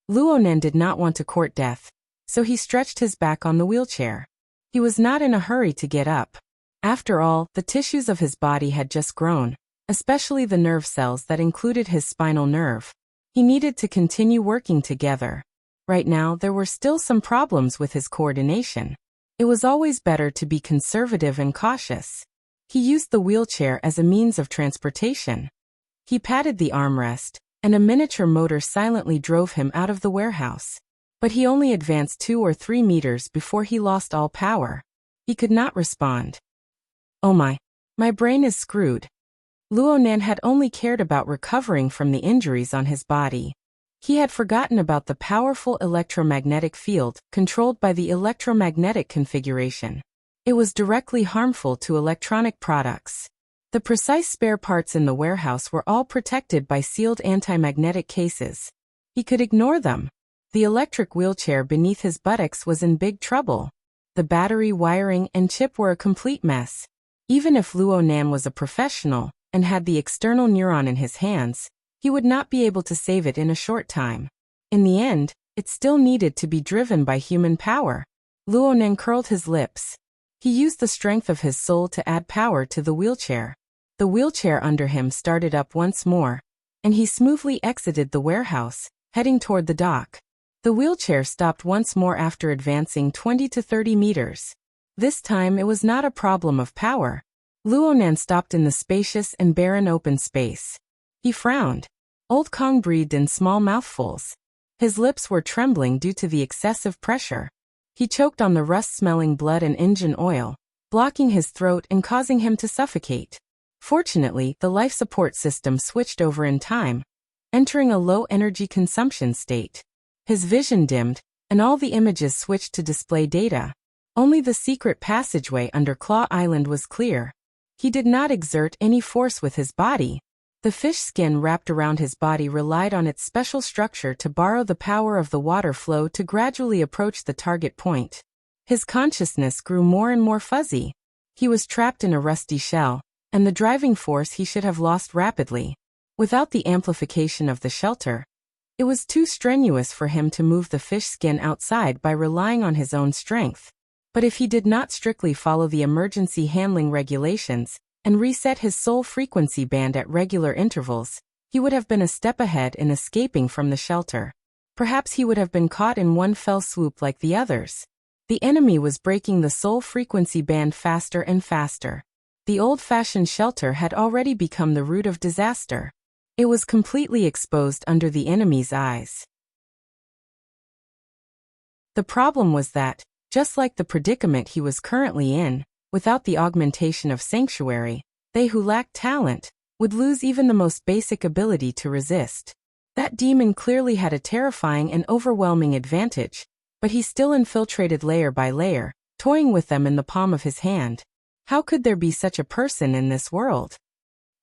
Luonan did not want to court death, so he stretched his back on the wheelchair. He was not in a hurry to get up. After all, the tissues of his body had just grown, especially the nerve cells that included his spinal nerve. He needed to continue working together. Right now, there were still some problems with his coordination. It was always better to be conservative and cautious. He used the wheelchair as a means of transportation. He patted the armrest, and a miniature motor silently drove him out of the warehouse. But he only advanced 2 or 3 meters before he lost all power. He could not respond. Oh my brain is screwed. Luonan had only cared about recovering from the injuries on his body. He had forgotten about the powerful electromagnetic field controlled by the electromagnetic configuration. It was directly harmful to electronic products. The precise spare parts in the warehouse were all protected by sealed anti-magnetic cases. He could ignore them. The electric wheelchair beneath his buttocks was in big trouble. The battery, wiring, and chip were a complete mess. Even if Luonan was a professional and had the external neuron in his hands, he would not be able to save it in a short time. In the end, it still needed to be driven by human power. Luonan curled his lips. He used the strength of his soul to add power to the wheelchair. The wheelchair under him started up once more, and he smoothly exited the warehouse, heading toward the dock. The wheelchair stopped once more after advancing 20 to 30 meters. This time it was not a problem of power. Luonan stopped in the spacious and barren open space. He frowned. Old Kong breathed in small mouthfuls. His lips were trembling due to the excessive pressure. He choked on the rust-smelling blood and engine oil, blocking his throat and causing him to suffocate. Fortunately, the life support system switched over in time, entering a low energy consumption state. His vision dimmed, and all the images switched to display data. Only the secret passageway under Claw Island was clear. He did not exert any force with his body. The fish skin wrapped around his body relied on its special structure to borrow the power of the water flow to gradually approach the target point. His consciousness grew more and more fuzzy. He was trapped in a rusty shell, and the driving force he should have lost rapidly. Without the amplification of the shelter, it was too strenuous for him to move the fish skin outside by relying on his own strength. But if he did not strictly follow the emergency handling regulations and reset his soul frequency band at regular intervals, he would have been a step ahead in escaping from the shelter. Perhaps he would have been caught in one fell swoop like the others. The enemy was breaking the soul frequency band faster and faster. The old-fashioned shelter had already become the root of disaster. It was completely exposed under the enemy's eyes. The problem was that, just like the predicament he was currently in, without the augmentation of sanctuary, they who lacked talent would lose even the most basic ability to resist. That demon clearly had a terrifying and overwhelming advantage, but he still infiltrated layer by layer, toying with them in the palm of his hand. How could there be such a person in this world?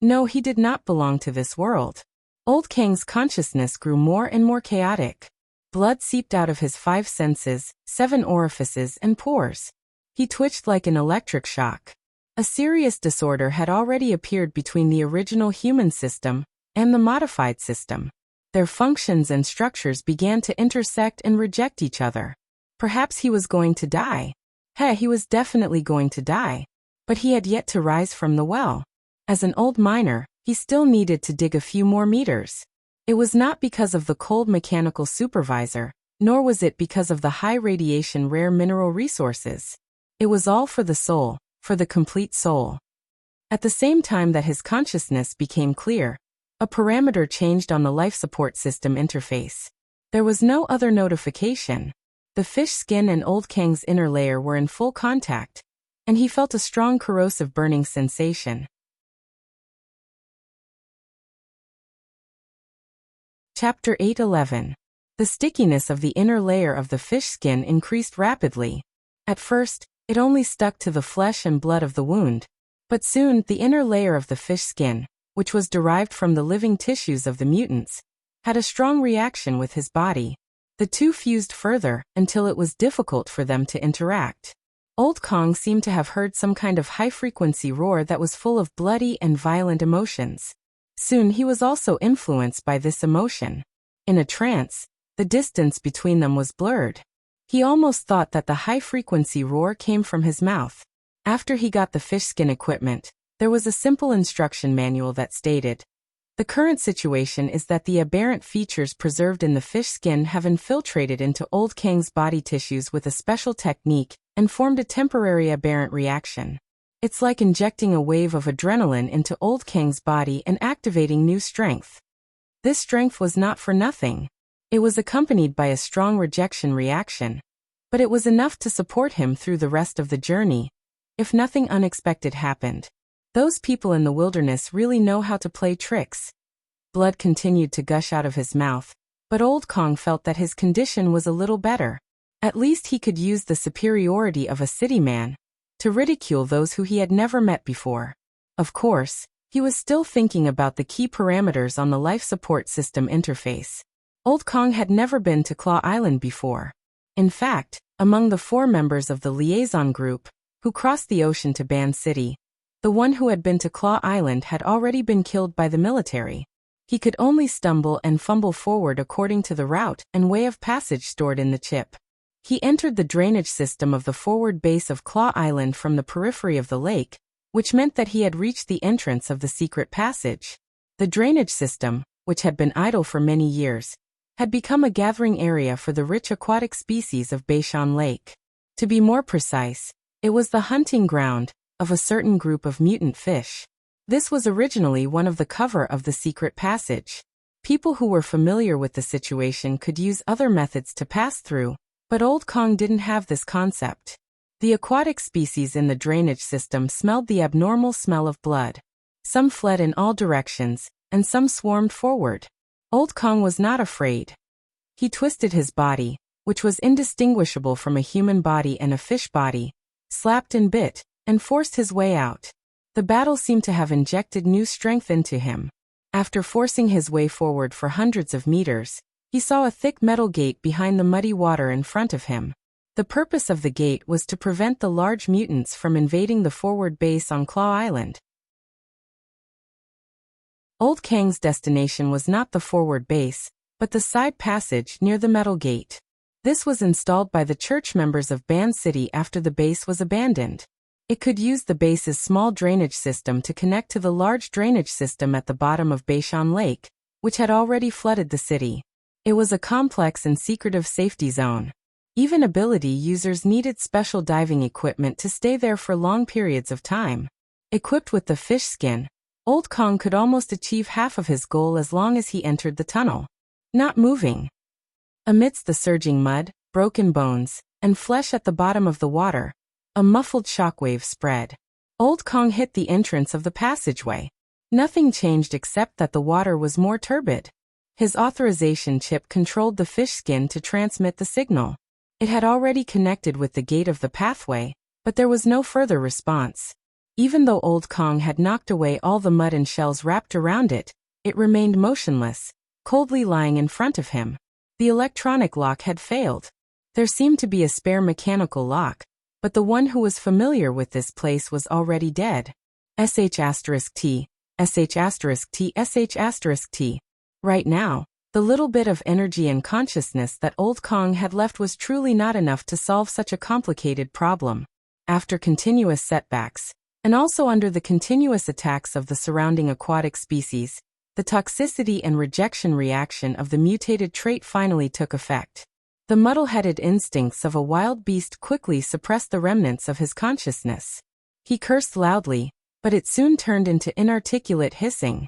No, he did not belong to this world. Old Kang's consciousness grew more and more chaotic. Blood seeped out of his 5 senses, 7 orifices and pores. He twitched like an electric shock. A serious disorder had already appeared between the original human system and the modified system. Their functions and structures began to intersect and reject each other. Perhaps he was going to die. He was definitely going to die. But he had yet to rise from the well. As an old miner, he still needed to dig a few more meters. It was not because of the cold mechanical supervisor, nor was it because of the high radiation rare mineral resources. It was all for the soul, for the complete soul. At the same time that his consciousness became clear, a parameter changed on the life support system interface. There was no other notification. The fish skin and Old Kang's inner layer were in full contact, and he felt a strong corrosive burning sensation. Chapter 8:11. The stickiness of the inner layer of the fish skin increased rapidly. At first, it only stuck to the flesh and blood of the wound, but soon the inner layer of the fish skin, which was derived from the living tissues of the mutants, had a strong reaction with his body. The two fused further until it was difficult for them to interact. Old Kang seemed to have heard some kind of high-frequency roar that was full of bloody and violent emotions. Soon he was also influenced by this emotion. In a trance, the distance between them was blurred. He almost thought that the high-frequency roar came from his mouth. After he got the fish skin equipment, there was a simple instruction manual that stated, "The current situation is that the aberrant features preserved in the fish skin have infiltrated into Old Kang's body tissues with a special technique and formed a temporary aberrant reaction. It's like injecting a wave of adrenaline into Old Kang's body and activating new strength." This strength was not for nothing. It was accompanied by a strong rejection reaction, but it was enough to support him through the rest of the journey, if nothing unexpected happened. Those people in the wilderness really know how to play tricks. Blood continued to gush out of his mouth, but Old Kang felt that his condition was a little better. At least he could use the superiority of a city man to ridicule those who he had never met before. Of course, he was still thinking about the key parameters on the life support system interface. Old Kang had never been to Claw Island before. In fact, among the 4 members of the liaison group who crossed the ocean to Ban City, the one who had been to Claw Island had already been killed by the military. He could only stumble and fumble forward according to the route and way of passage stored in the chip. He entered the drainage system of the forward base of Claw Island from the periphery of the lake, which meant that he had reached the entrance of the secret passage. The drainage system, which had been idle for many years, had become a gathering area for the rich aquatic species of Beishan Lake. To be more precise, it was the hunting ground of a certain group of mutant fish. This was originally one of the cover of the secret passage. People who were familiar with the situation could use other methods to pass through, but Old Kang didn't have this concept. The aquatic species in the drainage system smelled the abnormal smell of blood. Some fled in all directions, and some swarmed forward. Old Kang was not afraid. He twisted his body, which was indistinguishable from a human body and a fish body, slapped and bit, and forced his way out. The battle seemed to have injected new strength into him. After forcing his way forward for hundreds of meters, he saw a thick metal gate behind the muddy water in front of him. The purpose of the gate was to prevent the large mutants from invading the forward base on Claw Island. Old Kang's destination was not the forward base, but the side passage near the metal gate. This was installed by the church members of Ban City after the base was abandoned. It could use the base's small drainage system to connect to the large drainage system at the bottom of Beishan Lake, which had already flooded the city. It was a complex and secretive safety zone. Even ability users needed special diving equipment to stay there for long periods of time. Equipped with the fish skin, Old Kang could almost achieve half of his goal as long as he entered the tunnel. Not moving. Amidst the surging mud, broken bones, and flesh at the bottom of the water, a muffled shockwave spread. Old Kang hit the entrance of the passageway. Nothing changed except that the water was more turbid. His authorization chip controlled the fish skin to transmit the signal. It had already connected with the gate of the pathway, but there was no further response. Even though Old Kang had knocked away all the mud and shells wrapped around it, it remained motionless, coldly lying in front of him. The electronic lock had failed. There seemed to be a spare mechanical lock, but the one who was familiar with this place was already dead. sh*t, sh*t, sh*t. Right now, The little bit of energy and consciousness that Old Kong had left was truly not enough to solve such a complicated problem. After continuous setbacks, and also under the continuous attacks of the surrounding aquatic species, the toxicity and rejection reaction of the mutated trait finally took effect. The muddle-headed instincts of a wild beast quickly suppressed the remnants of his consciousness. He cursed loudly, but it soon turned into inarticulate hissing.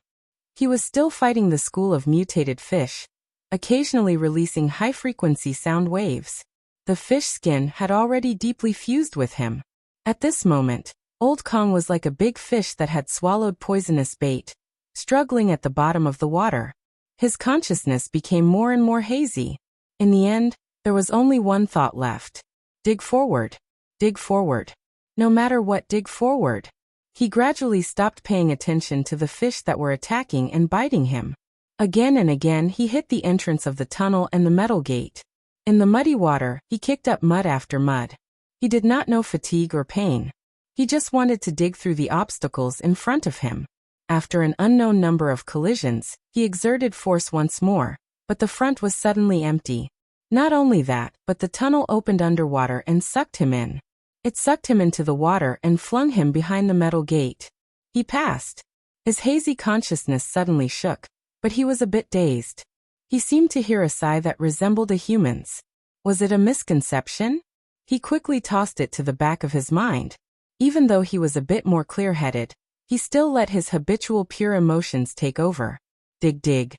He was still fighting the school of mutated fish, occasionally releasing high-frequency sound waves. The fish skin had already deeply fused with him. At this moment, Old Kong was like a big fish that had swallowed poisonous bait, struggling at the bottom of the water. His consciousness became more and more hazy. In the end, there was only one thought left. Dig forward. Dig forward. No matter what, dig forward. He gradually stopped paying attention to the fish that were attacking and biting him. Again and again he hit the entrance of the tunnel and the metal gate. In the muddy water, he kicked up mud after mud. He did not know fatigue or pain. He just wanted to dig through the obstacles in front of him. After an unknown number of collisions, he exerted force once more, but the front was suddenly empty. Not only that, but the tunnel opened underwater and sucked him in. It sucked him into the water and flung him behind the metal gate. He passed. His hazy consciousness suddenly shook, but he was a bit dazed. He seemed to hear a sigh that resembled a human's. Was it a misconception? He quickly tossed it to the back of his mind. Even though he was a bit more clear-headed, he still let his habitual pure emotions take over. Dig dig.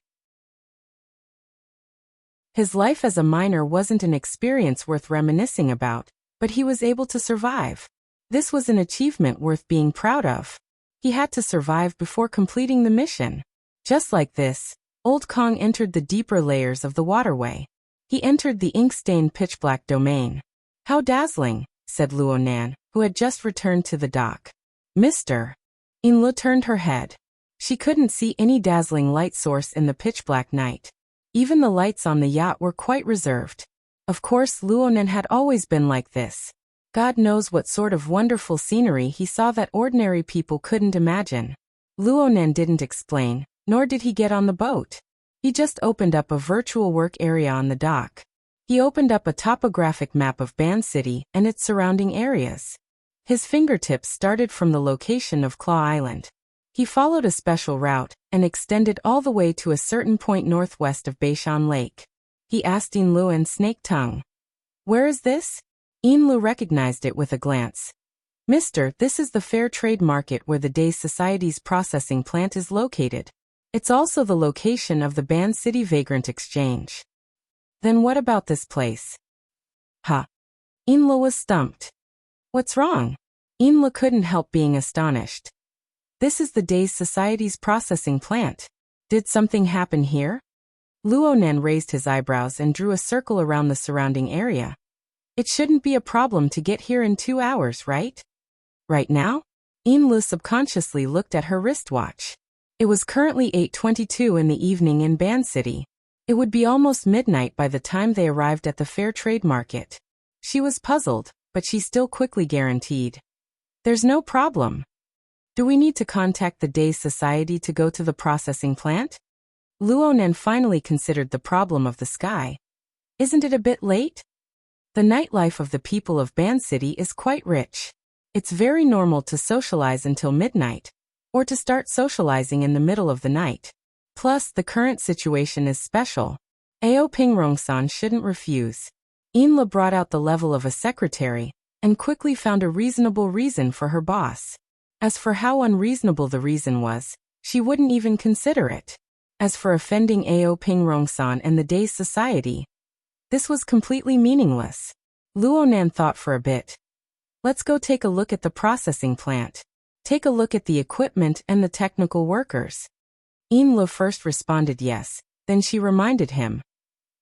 His life as a miner wasn't an experience worth reminiscing about, but he was able to survive. This was an achievement worth being proud of. He had to survive before completing the mission. Just like this, Old Kong entered the deeper layers of the waterway. He entered the ink-stained pitch-black domain. "How dazzling," said Luo Nan, who had just returned to the dock. "Mr." Inlu turned her head. She couldn't see any dazzling light source in the pitch-black night. Even the lights on the yacht were quite reserved. Of course, Luo Nan had always been like this. God knows what sort of wonderful scenery he saw that ordinary people couldn't imagine. Luo Nan didn't explain, nor did he get on the boat. He just opened up a virtual work area on the dock. He opened up a topographic map of Ban City and its surrounding areas. His fingertips started from the location of Claw Island. He followed a special route and extended all the way to a certain point northwest of Beishan Lake. He asked Inlu and Snake Tongue, "Where is this?" Inlu recognized it with a glance. "Mister, this is the Fair Trade Market where the Day Society's processing plant is located. It's also the location of the Ban City Vagrant Exchange." "Then what about this place?" "Huh." Inlu was stumped. "What's wrong?" Inlu couldn't help being astonished. "This is the Day Society's processing plant. Did something happen here?" Luo Nan raised his eyebrows and drew a circle around the surrounding area. "It shouldn't be a problem to get here in 2 hours, right?" "Right now?" Inlu subconsciously looked at her wristwatch. It was currently 8:22 in the evening in Ban City. It would be almost midnight by the time they arrived at the Fair Trade Market. She was puzzled, but she still quickly guaranteed, "There's no problem." "Do we need to contact the Day Society to go to the processing plant?" Luo Nan finally considered the problem of the sky. "Isn't it a bit late?" The nightlife of the people of Ban City is quite rich. It's very normal to socialize until midnight, or to start socializing in the middle of the night. Plus, the current situation is special. Ao Pingrong-san shouldn't refuse. Inla brought out the level of a secretary, and quickly found a reasonable reason for her boss. As for how unreasonable the reason was, she wouldn't even consider it. As for offending Ao Pingrong-san and the Day Society, this was completely meaningless. Luo Nan thought for a bit. "Let's go take a look at the processing plant. Take a look at the equipment and the technical workers." Inlu first responded yes, then she reminded him.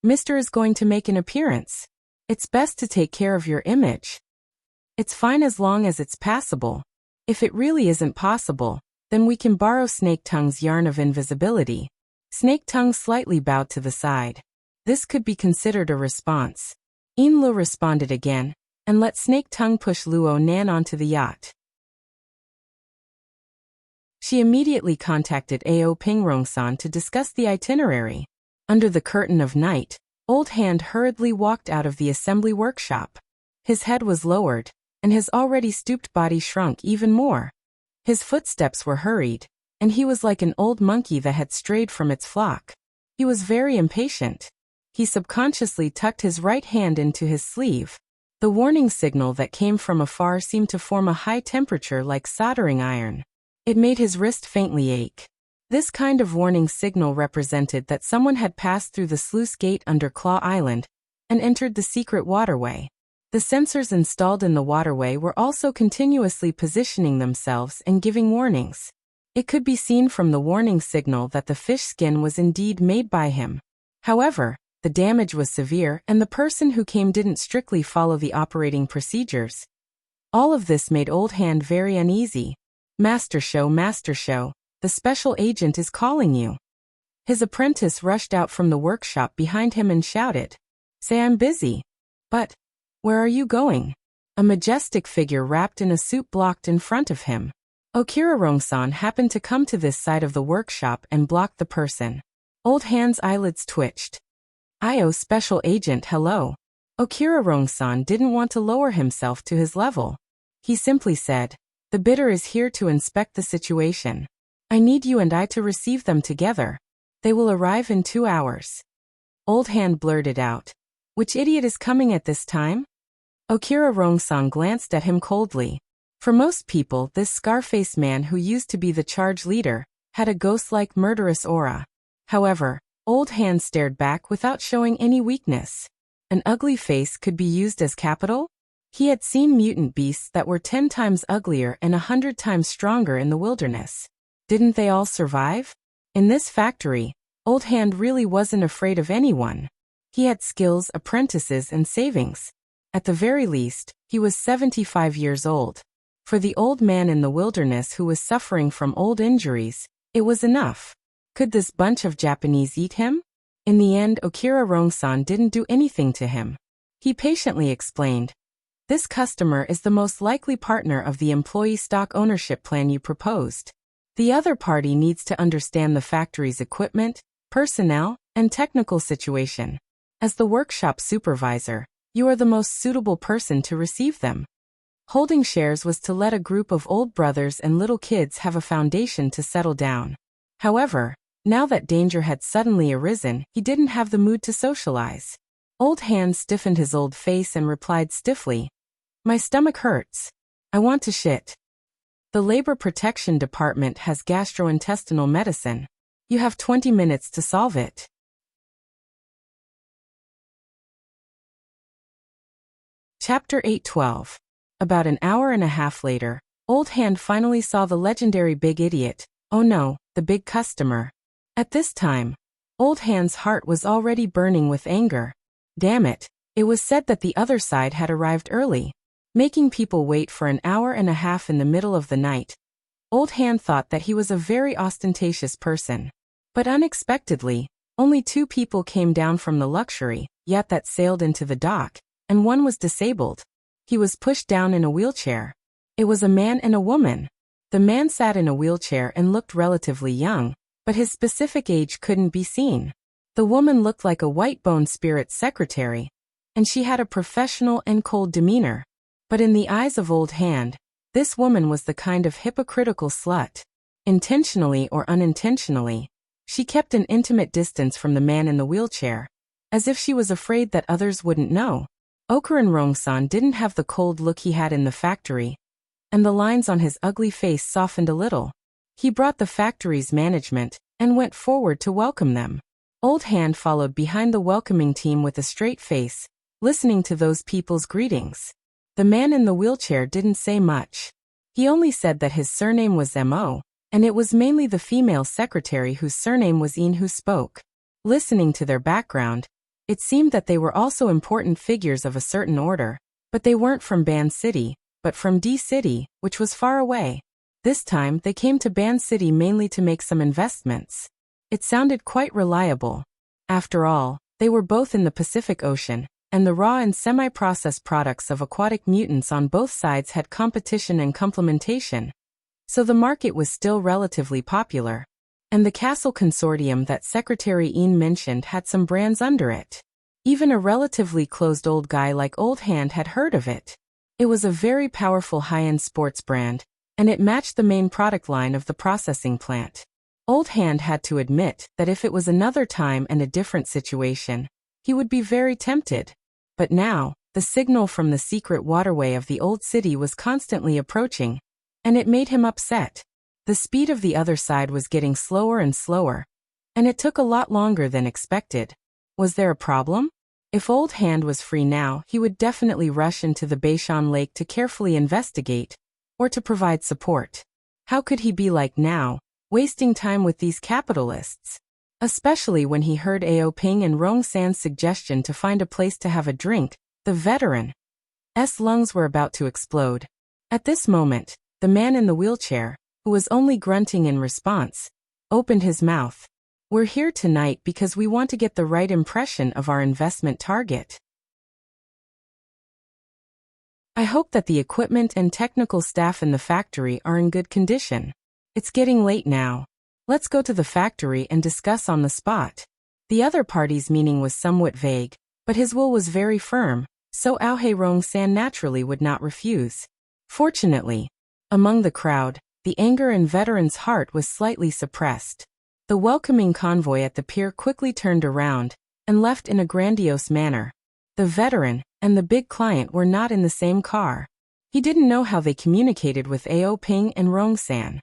"Mr. is going to make an appearance. It's best to take care of your image. It's fine as long as it's passable. If it really isn't possible, then we can borrow Snake Tongue's yarn of invisibility." Snake Tongue slightly bowed to the side. This could be considered a response. Inlu responded again, and let Snake Tongue push Luo Nan onto the yacht. She immediately contacted Ao Pingrong-san to discuss the itinerary. Under the curtain of night, Old Hand hurriedly walked out of the assembly workshop. His head was lowered, and his already stooped body shrunk even more. His footsteps were hurried, and he was like an old monkey that had strayed from its flock. He was very impatient. He subconsciously tucked his right hand into his sleeve. The warning signal that came from afar seemed to form a high temperature like soldering iron. It made his wrist faintly ache. This kind of warning signal represented that someone had passed through the sluice gate under Claw Island and entered the secret waterway. The sensors installed in the waterway were also continuously positioning themselves and giving warnings. It could be seen from the warning signal that the fish skin was indeed made by him. However, the damage was severe and the person who came didn't strictly follow the operating procedures. All of this made Old Hand very uneasy. Master Show, the special agent is calling you." His apprentice rushed out from the workshop behind him and shouted, "Say I'm busy." "But where are you going?" A majestic figure wrapped in a suit blocked in front of him. Okirarong-san happened to come to this side of the workshop and blocked the person. Old Hand's eyelids twitched. "Io Special Agent, hello." Okirarong-san didn't want to lower himself to his level. He simply said, "The bidder is here to inspect the situation. I need you and I to receive them together. They will arrive in 2 hours." Old Hand blurted out, "Which idiot is coming at this time?" Okirarong-san glanced at him coldly. For most people, this Scarface man who used to be the charge leader had a ghost-like murderous aura. However, Old Hand stared back without showing any weakness. An ugly face could be used as capital? He had seen mutant beasts that were 10 times uglier and 100 times stronger in the wilderness. Didn't they all survive? In this factory, Old Hand really wasn't afraid of anyone. He had skills, apprentices, and savings. At the very least, he was 75 years old. For the old man in the wilderness who was suffering from old injuries, it was enough. Could this bunch of Japanese eat him? In the end, Okirarong-san didn't do anything to him. He patiently explained, "This customer is the most likely partner of the employee stock ownership plan you proposed. The other party needs to understand the factory's equipment, personnel, and technical situation. As the workshop supervisor, you are the most suitable person to receive them." Holding shares was to let a group of old brothers and little kids have a foundation to settle down. However, now that danger had suddenly arisen, he didn't have the mood to socialize. Old Hand stiffened his old face and replied stiffly, "My stomach hurts. I want to shit. The Labor Protection Department has gastrointestinal medicine. You have 20 minutes to solve it." Chapter 8:12. About an hour and a half later, Old Hand finally saw the legendary big idiot, oh no, the big customer. At this time, Old Hand's heart was already burning with anger. Damn it, it was said that the other side had arrived early, making people wait for an hour and a half in the middle of the night. Old Hand thought that he was a very ostentatious person. But unexpectedly, only 2 people came down from the luxury yacht that sailed into the dock, and one was disabled. He was pushed down in a wheelchair. It was a man and a woman. The man sat in a wheelchair and looked relatively young, but his specific age couldn't be seen. The woman looked like a white-boned spirit secretary, and she had a professional and cold demeanor. But in the eyes of Old Hand, this woman was the kind of hypocritical slut. Intentionally or unintentionally, she kept an intimate distance from the man in the wheelchair, as if she was afraid that others wouldn't know. Okirarong-san didn't have the cold look he had in the factory, and the lines on his ugly face softened a little. He brought the factory's management and went forward to welcome them. Old Hand followed behind the welcoming team with a straight face, listening to those people's greetings. The man in the wheelchair didn't say much. He only said that his surname was Mo, and it was mainly the female secretary whose surname was In who spoke. Listening to their background, it seemed that they were also important figures of a certain order, but they weren't from Ban City, but from D City, which was far away. This time they came to Ban City mainly to make some investments. It sounded quite reliable. After all, they were both in the Pacific Ocean, and the raw and semi-processed products of aquatic mutants on both sides had competition and complementation. So the market was still relatively popular. And the castle consortium that Secretary Ian mentioned had some brands under it. Even a relatively closed old guy like Old Hand had heard of it. It was a very powerful high-end sports brand, and it matched the main product line of the processing plant. Old Hand had to admit that if it was another time and a different situation, he would be very tempted. But now, the signal from the secret waterway of the old city was constantly approaching, and it made him upset. The speed of the other side was getting slower and slower, and it took a lot longer than expected. Was there a problem? If Old Hand was free now, he would definitely rush into the Beishan Lake to carefully investigate, or to provide support. How could he be like now, wasting time with these capitalists? Especially when he heard Ao Ping and Rong San's suggestion to find a place to have a drink. The veteran's lungs were about to explode. At this moment, the man in the wheelchair, who was only grunting in response, opened his mouth. We're here tonight because we want to get the right impression of our investment target. I hope that the equipment and technical staff in the factory are in good condition. It's getting late now. Let's go to the factory and discuss on the spot. The other party's meaning was somewhat vague, but his will was very firm, so Ao Rong San naturally would not refuse. Fortunately, among the crowd, the anger in Veteran's heart was slightly suppressed. The welcoming convoy at the pier quickly turned around and left in a grandiose manner. The veteran and the big client were not in the same car. He didn't know how they communicated with Ao Ping and Rong San.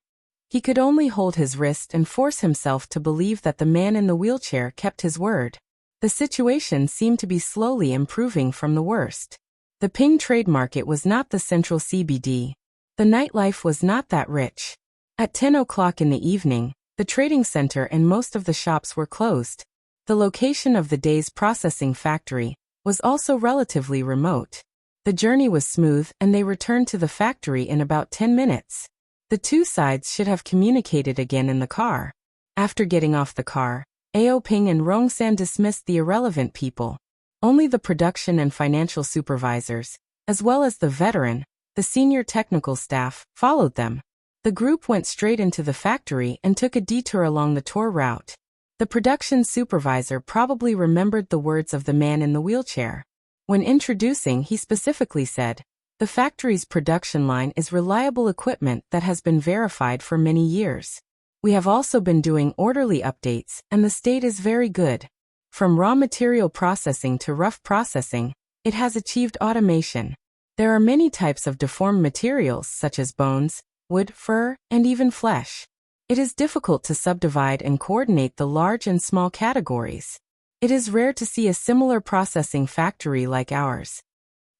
He could only hold his wrist and force himself to believe that the man in the wheelchair kept his word. The situation seemed to be slowly improving from the worst. The Ping trade market was not the central CBD. The nightlife was not that rich. At 10 o'clock in the evening, the trading center and most of the shops were closed. The location of the day's processing factory was also relatively remote. The journey was smooth and they returned to the factory in about 10 minutes. The two sides should have communicated again in the car. After getting off the car, Ao Ping and Rong San dismissed the irrelevant people. Only the production and financial supervisors, as well as the veteran, the senior technical staff, followed them. The group went straight into the factory and took a detour along the tour route. The production supervisor probably remembered the words of the man in the wheelchair. When introducing, he specifically said, "The factory's production line is reliable equipment that has been verified for many years. We have also been doing orderly updates, and the state is very good. From raw material processing to rough processing, it has achieved automation. There are many types of deformed materials such as bones, wood, fur, and even flesh. It is difficult to subdivide and coordinate the large and small categories. It is rare to see a similar processing factory like ours."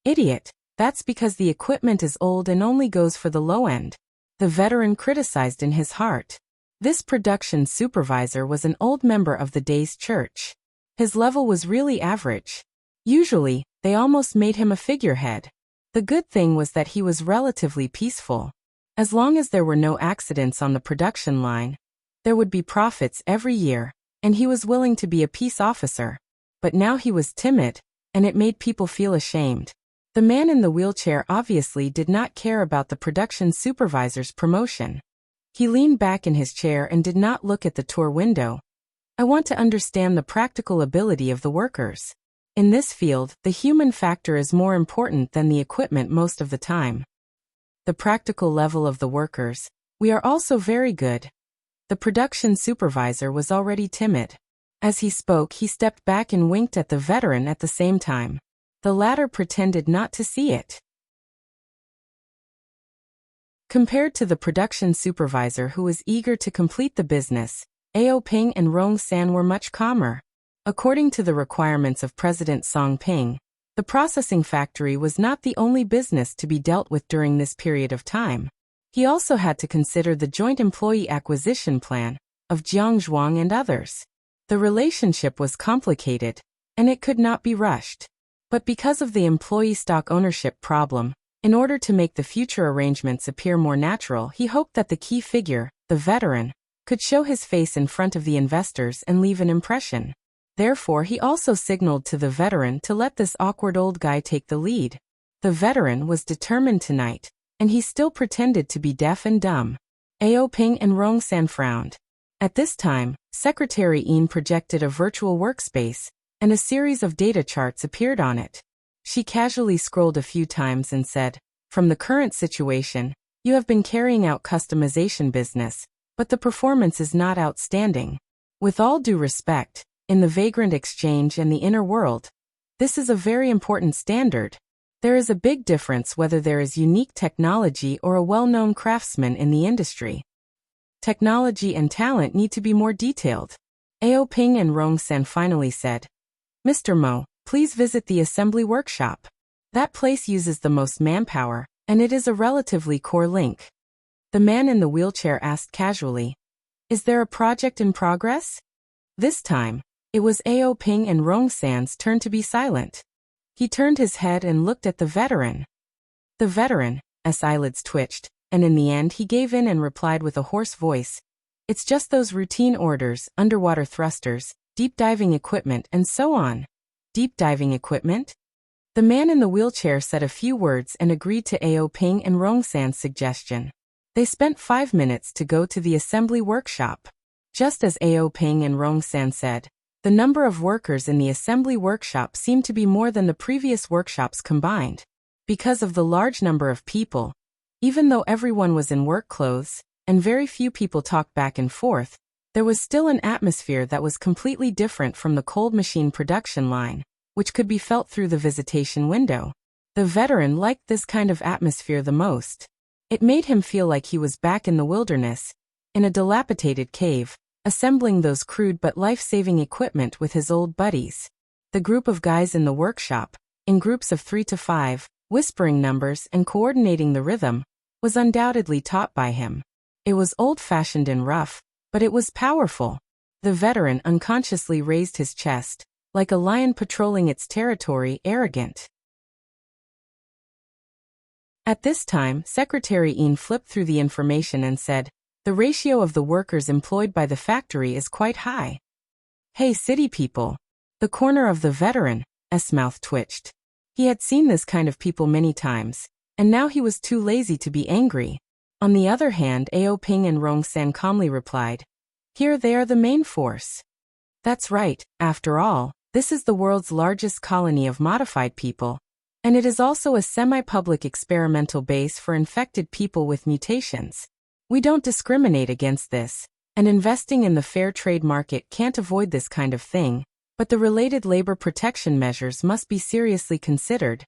Idiot, that's because the equipment is old and only goes for the low end. The veteran criticized in his heart. This production supervisor was an old member of the day's church. His level was really average. Usually, they almost made him a figurehead. The good thing was that he was relatively peaceful. As long as there were no accidents on the production line, there would be profits every year, and he was willing to be a peace officer. But now he was timid, and it made people feel ashamed. The man in the wheelchair obviously did not care about the production supervisor's promotion. He leaned back in his chair and did not look at the tour window. I want to understand the practical ability of the workers. In this field, the human factor is more important than the equipment most of the time. The practical level of the workers, we are also very good. The production supervisor was already timid. As he spoke, he stepped back and winked at the veteran at the same time. The latter pretended not to see it. Compared to the production supervisor who was eager to complete the business, Ao Ping and Rong San were much calmer. According to the requirements of President Song Ping, the processing factory was not the only business to be dealt with during this period of time. He also had to consider the joint employee acquisition plan of Jiang Zhuang and others. The relationship was complicated, and it could not be rushed. But because of the employee stock ownership problem, in order to make the future arrangements appear more natural, he hoped that the key figure, the veteran, could show his face in front of the investors and leave an impression. Therefore, he also signaled to the veteran to let this awkward old guy take the lead. The veteran was determined tonight, and he still pretended to be deaf and dumb. Ao Ping and Rong San frowned. At this time, Secretary Ian projected a virtual workspace, and a series of data charts appeared on it. She casually scrolled a few times and said, "From the current situation, you have been carrying out customization business, but the performance is not outstanding. With all due respect, in the vagrant exchange and the inner world, this is a very important standard. There is a big difference whether there is unique technology or a well-known craftsman in the industry. Technology and talent need to be more detailed." Ao Ping and Rong San finally said, "Mr. Mo, please visit the assembly workshop. That place uses the most manpower, and it is a relatively core link." The man in the wheelchair asked casually, "Is there a project in progress?" This time, it was Ao Ping and Rong San's turn to be silent. He turned his head and looked at the veteran. The veteran's eyelids twitched, and in the end he gave in and replied with a hoarse voice, "It's just those routine orders, underwater thrusters, deep diving equipment, and so on." Deep diving equipment? The man in the wheelchair said a few words and agreed to Ao Ping and Rong San's suggestion. They spent 5 minutes to go to the assembly workshop. Just as Ao Ping and Rong San said, the number of workers in the assembly workshop seemed to be more than the previous workshops combined. Because of the large number of people, even though everyone was in work clothes, and very few people talked back and forth, there was still an atmosphere that was completely different from the cold machine production line, which could be felt through the visitation window. The veteran liked this kind of atmosphere the most. It made him feel like he was back in the wilderness, in a dilapidated cave, assembling those crude but life-saving equipment with his old buddies. The group of guys in the workshop, in groups of 3 to 5, whispering numbers and coordinating the rhythm, was undoubtedly taught by him. It was old-fashioned and rough, but it was powerful. The veteran unconsciously raised his chest, like a lion patrolling its territory, arrogant. At this time, Secretary Ian flipped through the information and said, "The ratio of the workers employed by the factory is quite high." "Hey city people." The corner of the veteran's mouth twitched. He had seen this kind of people many times, and now he was too lazy to be angry. On the other hand, Ao Ping and Rong San calmly replied, "Here they are the main force." That's right, after all, this is the world's largest colony of modified people, and it is also a semi-public experimental base for infected people with mutations. We don't discriminate against this, and investing in the fair trade market can't avoid this kind of thing, but the related labor protection measures must be seriously considered.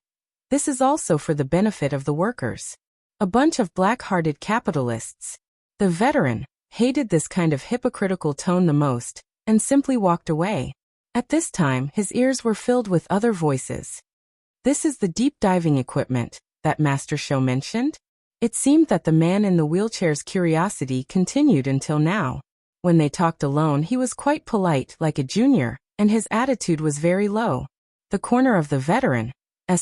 This is also for the benefit of the workers. A bunch of black-hearted capitalists. The veteran hated this kind of hypocritical tone the most, and simply walked away. At this time, his ears were filled with other voices. "This is the deep diving equipment that Master Shou mentioned?" It seemed that the man in the wheelchair's curiosity continued until now. When they talked alone, he was quite polite, like a junior, and his attitude was very low. The corner of the veteran's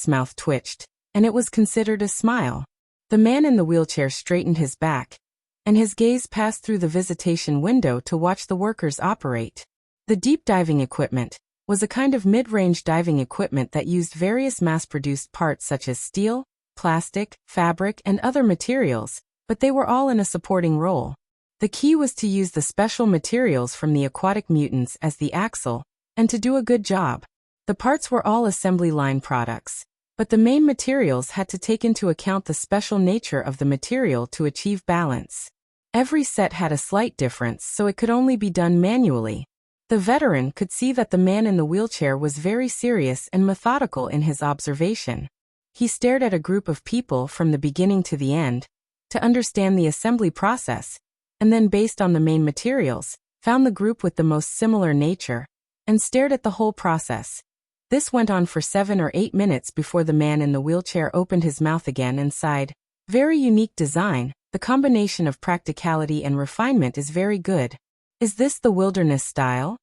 mouth twitched, and it was considered a smile. The man in the wheelchair straightened his back, and his gaze passed through the visitation window to watch the workers operate. The deep diving equipment was a kind of mid-range diving equipment that used various mass-produced parts such as steel, plastic, fabric, and other materials, but they were all in a supporting role. The key was to use the special materials from the aquatic mutants as the axle, and to do a good job. The parts were all assembly line products, but the main materials had to take into account the special nature of the material to achieve balance. Every set had a slight difference, so it could only be done manually. The veteran could see that the man in the wheelchair was very serious and methodical in his observation. He stared at a group of people from the beginning to the end, to understand the assembly process, and then based on the main materials, found the group with the most similar nature, and stared at the whole process. This went on for 7 or 8 minutes before the man in the wheelchair opened his mouth again and sighed. "Very unique design, the combination of practicality and refinement is very good. Is this the wilderness style?"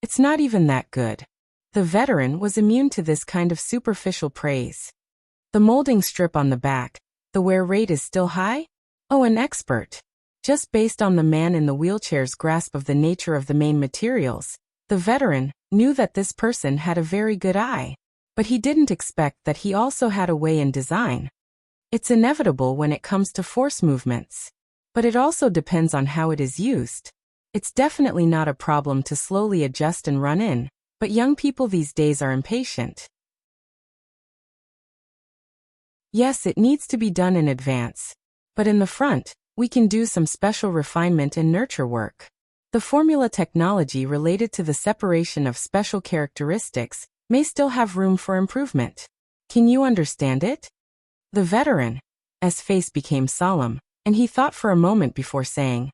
"It's not even that good." The veteran was immune to this kind of superficial praise. "The molding strip on the back, the wear rate is still high?" "Oh, an expert." Just based on the man in the wheelchair's grasp of the nature of the main materials, the veteran knew that this person had a very good eye. But he didn't expect that he also had a way in design. It's inevitable when it comes to force movements. But it also depends on how it is used. It's definitely not a problem to slowly adjust and run in, but young people these days are impatient. Yes, it needs to be done in advance. But in the front, we can do some special refinement and nurture work. The formula technology related to the separation of special characteristics may still have room for improvement. Can you understand it? The veteran's face became solemn, and he thought for a moment before saying,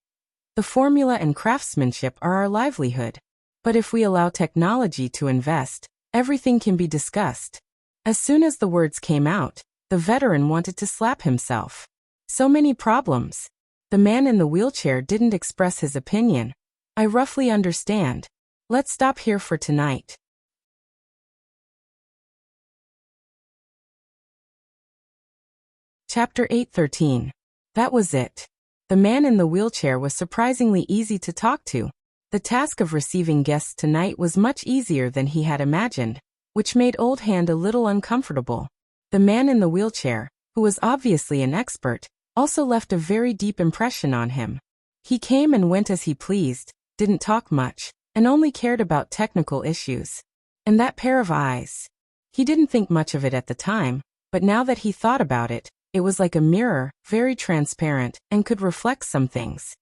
"The formula and craftsmanship are our livelihood. But if we allow technology to invest, everything can be discussed." As soon as the words came out, the veteran wanted to slap himself. So many problems. The man in the wheelchair didn't express his opinion. "I roughly understand. Let's stop here for tonight." Chapter 8:13. That was it. The man in the wheelchair was surprisingly easy to talk to. The task of receiving guests tonight was much easier than he had imagined, which made Old Hand a little uncomfortable. The man in the wheelchair, who was obviously an expert, also left a very deep impression on him. He came and went as he pleased, didn't talk much, and only cared about technical issues. And that pair of eyes. He didn't think much of it at the time, but now that he thought about it, it was like a mirror, very transparent, and could reflect some things.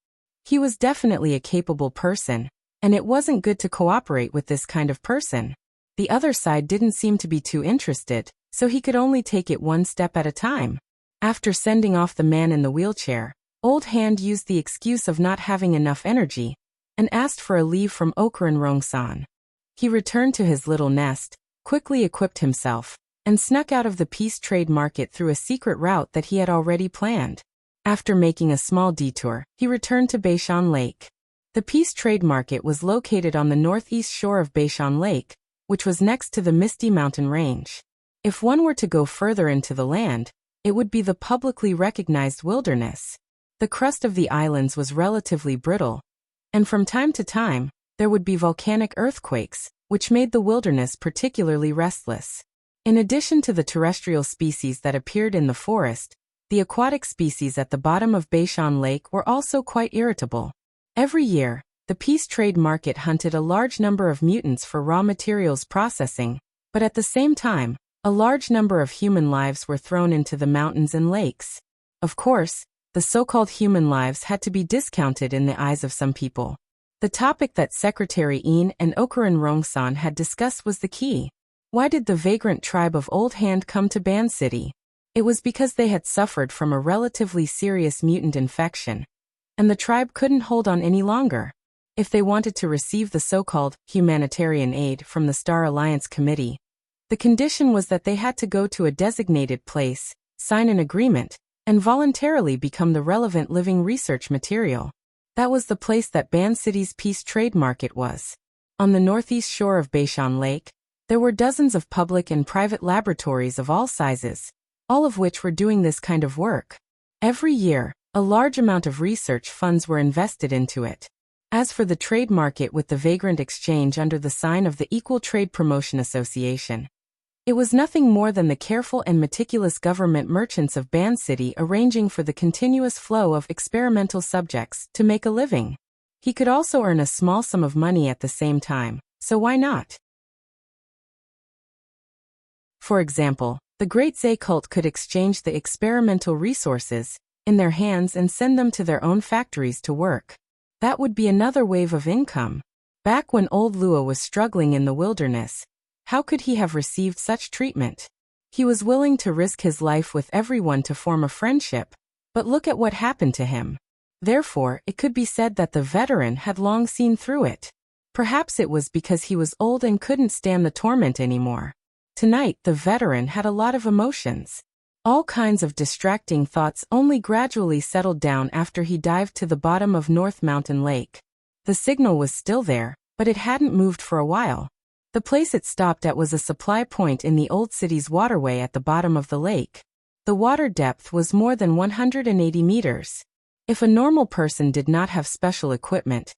He was definitely a capable person, and it wasn't good to cooperate with this kind of person. The other side didn't seem to be too interested, so he could only take it one step at a time. After sending off the man in the wheelchair, Old Hand used the excuse of not having enough energy, and asked for a leave from Rong-san. He returned to his little nest, quickly equipped himself, and snuck out of the peace trade market through a secret route that he had already planned. After making a small detour, he returned to Beishan Lake. The peace trade market was located on the northeast shore of Beishan Lake, which was next to the Misty Mountain Range. If one were to go further into the land, it would be the publicly recognized wilderness. The crust of the islands was relatively brittle, and from time to time, there would be volcanic earthquakes, which made the wilderness particularly restless. In addition to the terrestrial species that appeared in the forest, the aquatic species at the bottom of Beishan Lake were also quite irritable. Every year, the peace trade market hunted a large number of mutants for raw materials processing, but at the same time, a large number of human lives were thrown into the mountains and lakes. Of course, the so-called human lives had to be discounted in the eyes of some people. The topic that Secretary Een and Rong-san had discussed was the key. Why did the vagrant tribe of Old Hand come to Ban City? It was because they had suffered from a relatively serious mutant infection, and the tribe couldn't hold on any longer. If they wanted to receive the so-called humanitarian aid from the Star Alliance Committee, the condition was that they had to go to a designated place, sign an agreement, and voluntarily become the relevant living research material. That was the place that Ban City's peace trade market was. On the northeast shore of Beishan Lake, there were dozens of public and private laboratories of all sizes, all of which were doing this kind of work. Every year, a large amount of research funds were invested into it. As for the trade market with the vagrant exchange under the sign of the Equal Trade Promotion Association, it was nothing more than the careful and meticulous government merchants of Ban City arranging for the continuous flow of experimental subjects to make a living. He could also earn a small sum of money at the same time, so why not? For example, the Great Zay cult could exchange the experimental resources in their hands and send them to their own factories to work. That would be another wave of income. Back when old Lua was struggling in the wilderness, how could he have received such treatment? He was willing to risk his life with everyone to form a friendship, but look at what happened to him. Therefore, it could be said that the veteran had long seen through it. Perhaps it was because he was old and couldn't stand the torment anymore. Tonight, the veteran had a lot of emotions. All kinds of distracting thoughts only gradually settled down after he dived to the bottom of North Mountain Lake. The signal was still there, but it hadn't moved for a while. The place it stopped at was a supply point in the old city's waterway at the bottom of the lake. The water depth was more than 180 meters. If a normal person did not have special equipment,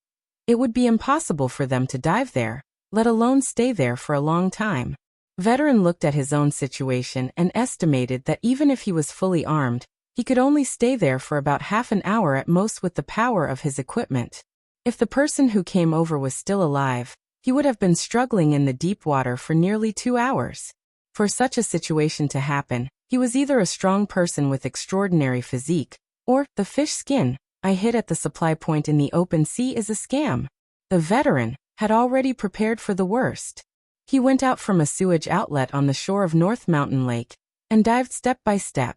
it would be impossible for them to dive there, let alone stay there for a long time. Veteran looked at his own situation and estimated that even if he was fully armed, he could only stay there for about half an hour at most with the power of his equipment. If the person who came over was still alive, he would have been struggling in the deep water for nearly 2 hours. For such a situation to happen, he was either a strong person with extraordinary physique, or the fish skin I hid at the supply point in the open sea is a scam. The veteran had already prepared for the worst. He went out from a sewage outlet on the shore of North Mountain Lake and dived step by step.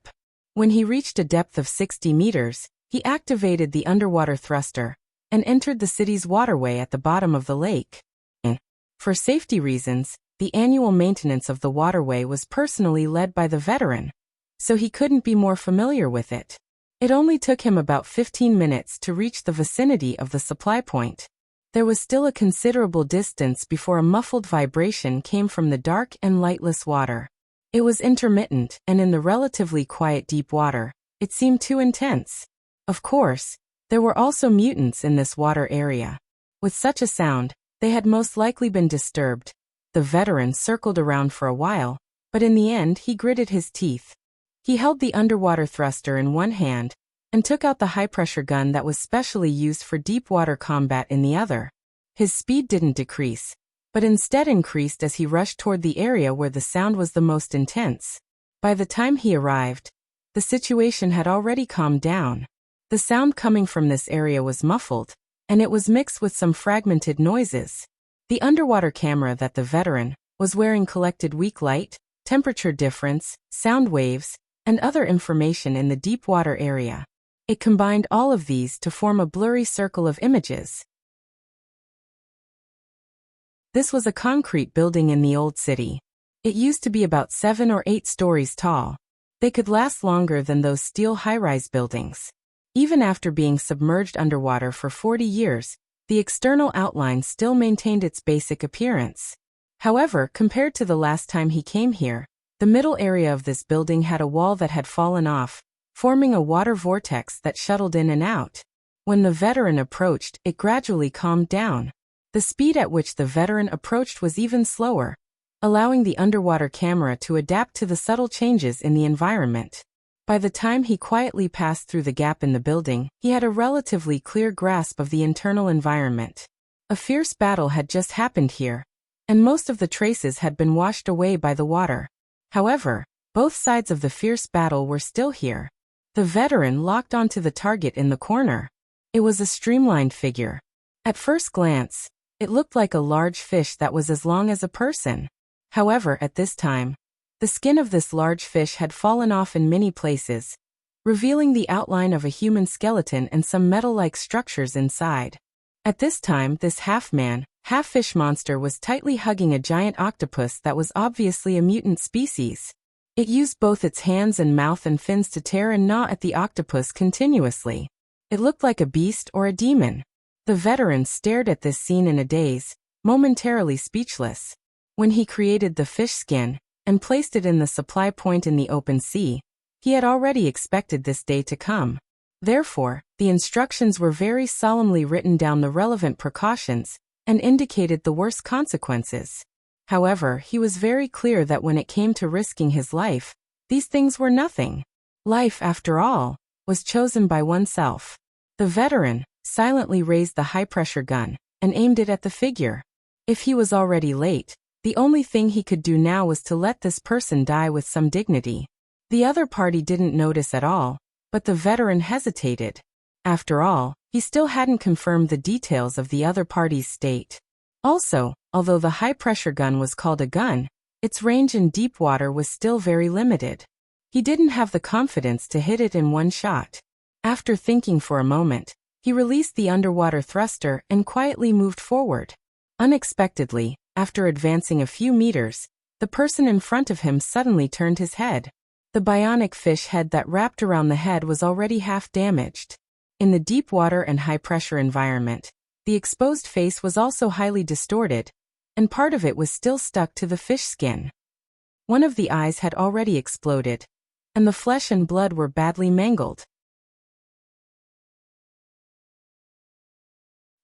When he reached a depth of 60 meters, he activated the underwater thruster and entered the city's waterway at the bottom of the lake. For safety reasons, the annual maintenance of the waterway was personally led by the veteran, so he couldn't be more familiar with it. It only took him about 15 minutes to reach the vicinity of the supply point. There was still a considerable distance before a muffled vibration came from the dark and lightless water. It was intermittent, and in the relatively quiet deep water, it seemed too intense. Of course, there were also mutants in this water area. With such a sound, they had most likely been disturbed. The veteran circled around for a while, but in the end he gritted his teeth. He held the underwater thruster in one hand and took out the high-pressure gun that was specially used for deep-water combat in the other. His speed didn't decrease, but instead increased as he rushed toward the area where the sound was the most intense. By the time he arrived, the situation had already calmed down. The sound coming from this area was muffled, and it was mixed with some fragmented noises. The underwater camera that the veteran was wearing collected weak light, temperature difference, sound waves, and other information in the deep water area. It combined all of these to form a blurry circle of images. This was a concrete building in the old city. It used to be about 7 or 8 stories tall. They could last longer than those steel high-rise buildings. Even after being submerged underwater for 40 years, the external outline still maintained its basic appearance. However, compared to the last time he came here, the middle area of this building had a wall that had fallen off, forming a water vortex that shuttled in and out. When the veteran approached, it gradually calmed down. The speed at which the veteran approached was even slower, allowing the underwater camera to adapt to the subtle changes in the environment. By the time he quietly passed through the gap in the building, he had a relatively clear grasp of the internal environment. A fierce battle had just happened here, and most of the traces had been washed away by the water. However, both sides of the fierce battle were still here. The veteran locked onto the target in the corner. It was a streamlined figure. At first glance, it looked like a large fish that was as long as a person. However, at this time, the skin of this large fish had fallen off in many places, revealing the outline of a human skeleton and some metal-like structures inside. At this time, this half-man, half-fish monster was tightly hugging a giant octopus that was obviously a mutant species. It used both its hands and mouth and fins to tear and gnaw at the octopus continuously. It looked like a beast or a demon. The veteran stared at this scene in a daze, momentarily speechless. When he created the fish skin and placed it in the supply point in the open sea, he had already expected this day to come. Therefore, the instructions were very solemnly written down, the relevant precautions, and indicated the worst consequences. However, he was very clear that when it came to risking his life, these things were nothing. Life, after all, was chosen by oneself. The veteran silently raised the high-pressure gun and aimed it at the figure. If he was already late, the only thing he could do now was to let this person die with some dignity. The other party didn't notice at all, but the veteran hesitated. After all, he still hadn't confirmed the details of the other party's state. Also, although the high-pressure gun was called a gun, its range in deep water was still very limited. He didn't have the confidence to hit it in one shot. After thinking for a moment, he released the underwater thruster and quietly moved forward. Unexpectedly, after advancing a few meters, the person in front of him suddenly turned his head. The bionic fish head that wrapped around the head was already half damaged. In the deep water and high-pressure environment, the exposed face was also highly distorted, and part of it was still stuck to the fish skin. One of the eyes had already exploded, and the flesh and blood were badly mangled.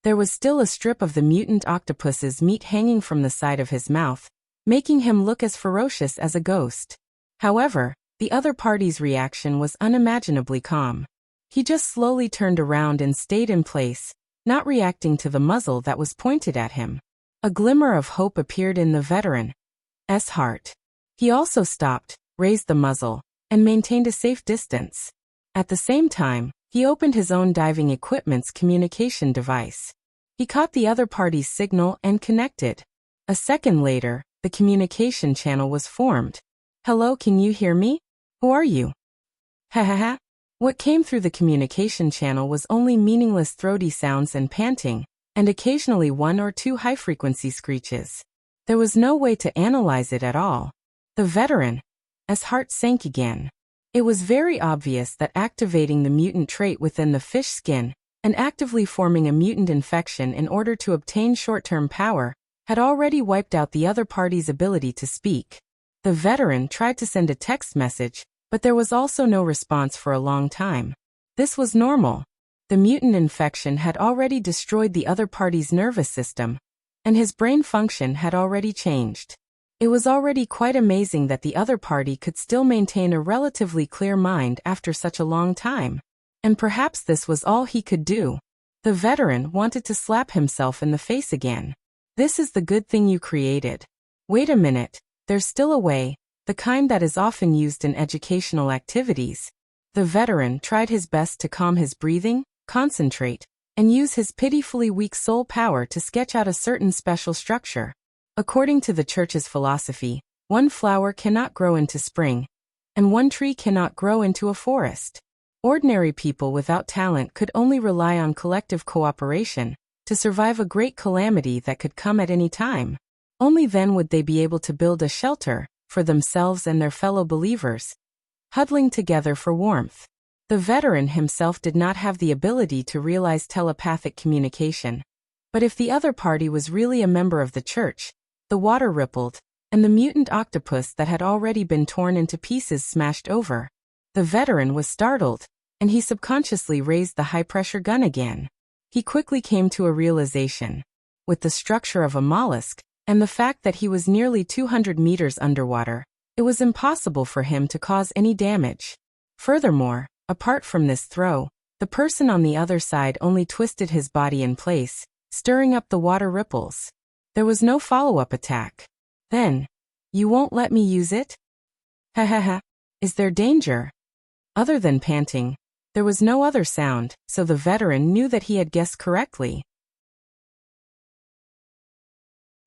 There was still a strip of the mutant octopus's meat hanging from the side of his mouth, making him look as ferocious as a ghost. However, the other party's reaction was unimaginably calm. He just slowly turned around and stayed in place, not reacting to the muzzle that was pointed at him. A glimmer of hope appeared in the veteran's heart. He also stopped, raised the muzzle, and maintained a safe distance. At the same time, he opened his own diving equipment's communication device. He caught the other party's signal and connected. A second later, the communication channel was formed. "Hello, can you hear me? Who are you?" Ha ha ha. What came through the communication channel was only meaningless throaty sounds and panting, and occasionally one or two high-frequency screeches. There was no way to analyze it at all. The veteran's heart sank again. It was very obvious that activating the mutant trait within the fish skin and actively forming a mutant infection in order to obtain short-term power had already wiped out the other party's ability to speak. The veteran tried to send a text message, but there was also no response for a long time. This was normal. The mutant infection had already destroyed the other party's nervous system, and his brain function had already changed. It was already quite amazing that the other party could still maintain a relatively clear mind after such a long time. And perhaps this was all he could do. The veteran wanted to slap himself in the face again. This is the good thing you created. Wait a minute, there's still a way, the kind that is often used in educational activities. The veteran tried his best to calm his breathing, concentrate, and use his pitifully weak soul power to sketch out a certain special structure. According to the church's philosophy, one flower cannot grow into spring, and one tree cannot grow into a forest. Ordinary people without talent could only rely on collective cooperation to survive a great calamity that could come at any time. Only then would they be able to build a shelter for themselves and their fellow believers, huddling together for warmth. The veteran himself did not have the ability to realize telepathic communication. But if the other party was really a member of the church, the water rippled, and the mutant octopus that had already been torn into pieces smashed over. The veteran was startled, and he subconsciously raised the high-pressure gun again. He quickly came to a realization. With the structure of a mollusk, and the fact that he was nearly 200 meters underwater, it was impossible for him to cause any damage. Furthermore, apart from this throw, the person on the other side only twisted his body in place, stirring up the water ripples. There was no follow-up attack. Then, "You won't let me use it?" Ha ha ha. Is there danger? Other than panting, there was no other sound, so the veteran knew that he had guessed correctly.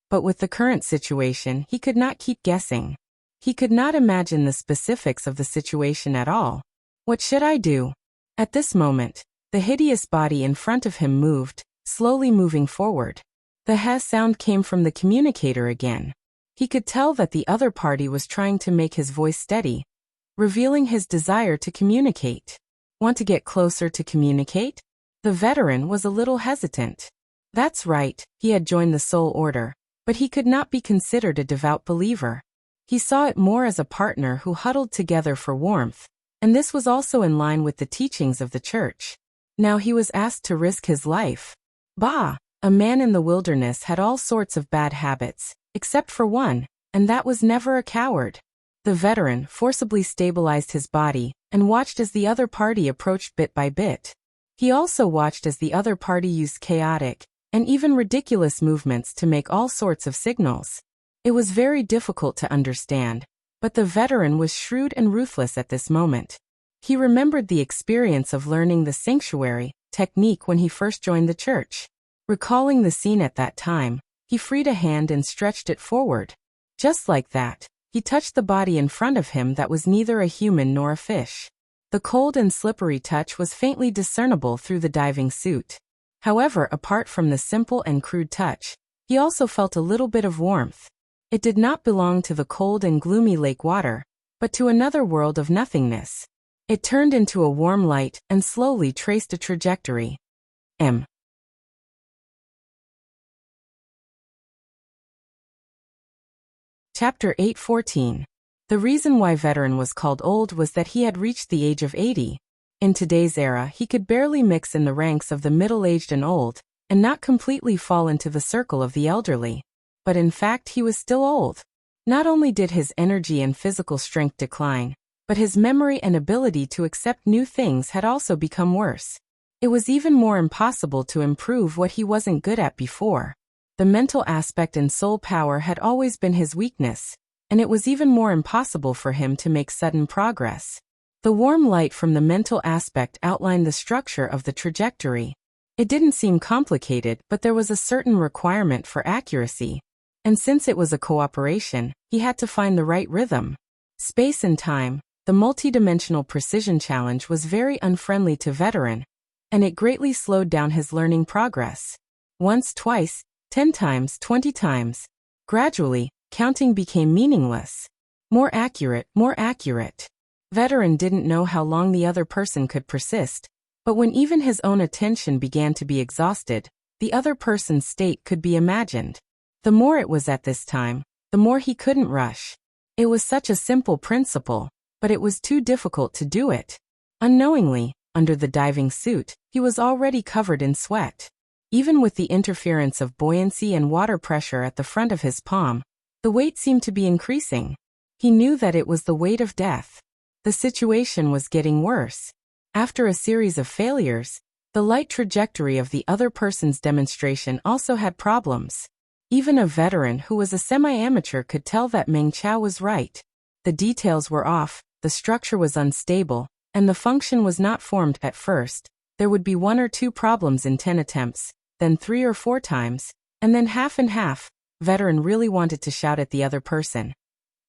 But with the current situation, he could not keep guessing. He could not imagine the specifics of the situation at all. What should I do? At this moment, the hideous body in front of him moved, slowly moving forward. The "ha" sound came from the communicator again. He could tell that the other party was trying to make his voice steady, revealing his desire to communicate. Want to get closer to communicate? The veteran was a little hesitant. That's right, he had joined the Soul Order, but he could not be considered a devout believer. He saw it more as a partner who huddled together for warmth, and this was also in line with the teachings of the church. Now he was asked to risk his life. Bah! A man in the wilderness had all sorts of bad habits, except for one, and that was never a coward. The veteran forcibly stabilized his body and watched as the other party approached bit by bit. He also watched as the other party used chaotic and even ridiculous movements to make all sorts of signals. It was very difficult to understand, but the veteran was shrewd and ruthless at this moment. He remembered the experience of learning the sanctuary technique when he first joined the church. Recalling the scene at that time, he freed a hand and stretched it forward. Just like that, he touched the body in front of him that was neither a human nor a fish. The cold and slippery touch was faintly discernible through the diving suit. However, apart from the simple and crude touch, he also felt a little bit of warmth. It did not belong to the cold and gloomy lake water, but to another world of nothingness. It turned into a warm light and slowly traced a trajectory. Chapter 8:14. The reason why Veteran was called old was that he had reached the age of 80. In today's era, he could barely mix in the ranks of the middle-aged and old, and not completely fall into the circle of the elderly. But in fact he was still old. Not only did his energy and physical strength decline, but his memory and ability to accept new things had also become worse. It was even more impossible to improve what he wasn't good at before. The mental aspect and soul power had always been his weakness, and it was even more impossible for him to make sudden progress. The warm light from the mental aspect outlined the structure of the trajectory. It didn't seem complicated, but there was a certain requirement for accuracy. And since it was a cooperation, he had to find the right rhythm. Space and time, the multidimensional precision challenge was very unfriendly to Veteran, and it greatly slowed down his learning progress. Once, twice, 10 times, 20 times. Gradually, counting became meaningless. More accurate, more accurate. Veteran didn't know how long the other person could persist, but when even his own attention began to be exhausted, the other person's state could be imagined. The more it was at this time, the more he couldn't rush. It was such a simple principle, but it was too difficult to do it. Unknowingly, under the diving suit, he was already covered in sweat. Even with the interference of buoyancy and water pressure at the front of his palm, the weight seemed to be increasing. He knew that it was the weight of death. The situation was getting worse. After a series of failures, the light trajectory of the other person's demonstration also had problems. Even a veteran who was a semi-amateur could tell that Meng Chao was right. The details were off, the structure was unstable, and the function was not formed at first. There would be 1 or 2 problems in 10 attempts, then 3 or 4 times, and then half and half. Veteran really wanted to shout at the other person.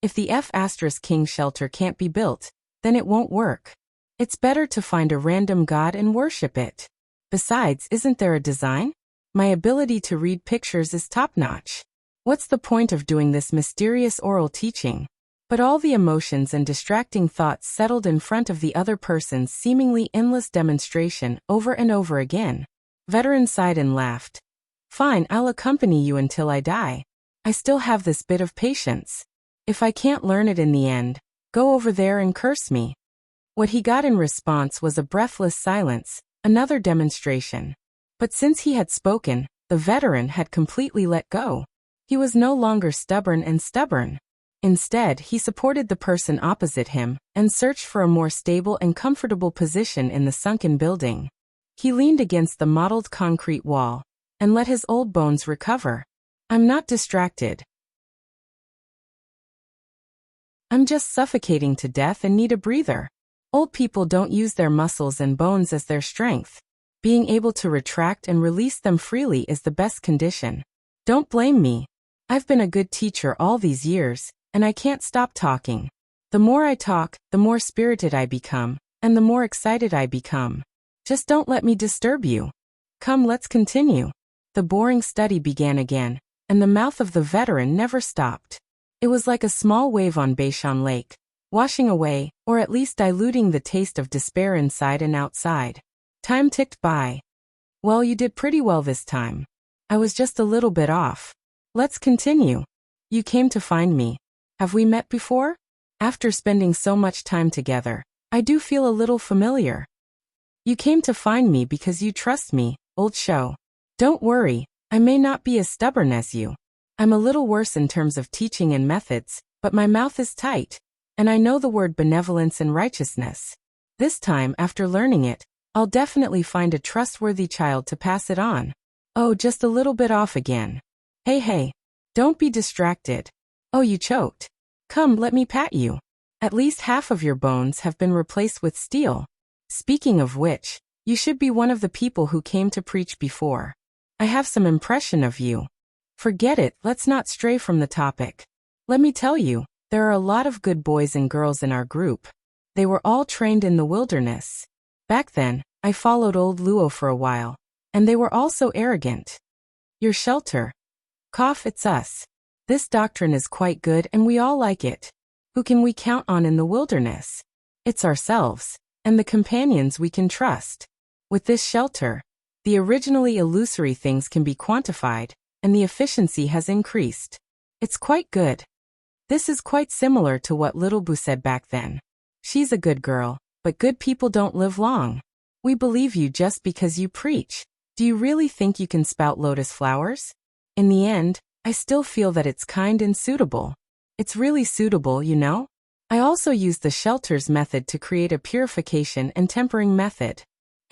If the F*King shelter can't be built, then it won't work. It's better to find a random god and worship it. Besides, isn't there a design? My ability to read pictures is top-notch. What's the point of doing this mysterious oral teaching? But all the emotions and distracting thoughts settled in front of the other person's seemingly endless demonstration over and over again. Veteran sighed and laughed. Fine, I'll accompany you until I die. I still have this bit of patience. If I can't learn it in the end, go over there and curse me. What he got in response was a breathless silence, another demonstration. But since he had spoken, the veteran had completely let go. He was no longer stubborn. Instead, he supported the person opposite him and searched for a more stable and comfortable position in the sunken building. He leaned against the mottled concrete wall and let his old bones recover. I'm not distracted. I'm just suffocating to death and need a breather. Old people don't use their muscles and bones as their strength. Being able to retract and release them freely is the best condition. Don't blame me. I've been a good teacher all these years, and I can't stop talking. The more I talk, the more spirited I become, and the more excited I become. Just don't let me disturb you. Come, let's continue. The boring study began again, and the mouth of the veteran never stopped. It was like a small wave on Beishan Lake, washing away, or at least diluting the taste of despair inside and outside. Time ticked by. Well, you did pretty well this time. I was just a little bit off. Let's continue. You came to find me. Have we met before? After spending so much time together, I do feel a little familiar. You came to find me because you trust me, old show. Don't worry, I may not be as stubborn as you. I'm a little worse in terms of teaching and methods, but my mouth is tight, and I know the word benevolence and righteousness. This time, after learning it, I'll definitely find a trustworthy child to pass it on. Oh, just a little bit off again. Hey, don't be distracted. Oh, you choked. Come, let me pat you. At least half of your bones have been replaced with steel. Speaking of which, you should be one of the people who came to preach before. I have some impression of you. Forget it, let's not stray from the topic. Let me tell you, there are a lot of good boys and girls in our group. They were all trained in the wilderness. Back then, I followed old Luo for a while, and they were all so arrogant. Your shelter. Cough, it's us. This doctrine is quite good and we all like it. Who can we count on in the wilderness? It's ourselves, and the companions we can trust. With this shelter, the originally illusory things can be quantified, and the efficiency has increased. It's quite good. This is quite similar to what Little Boo said back then. She's a good girl, but good people don't live long. We believe you just because you preach. Do you really think you can spout lotus flowers? In the end, I still feel that it's kind and suitable. It's really suitable, you know? I also use the shelters method to create a purification and tempering method.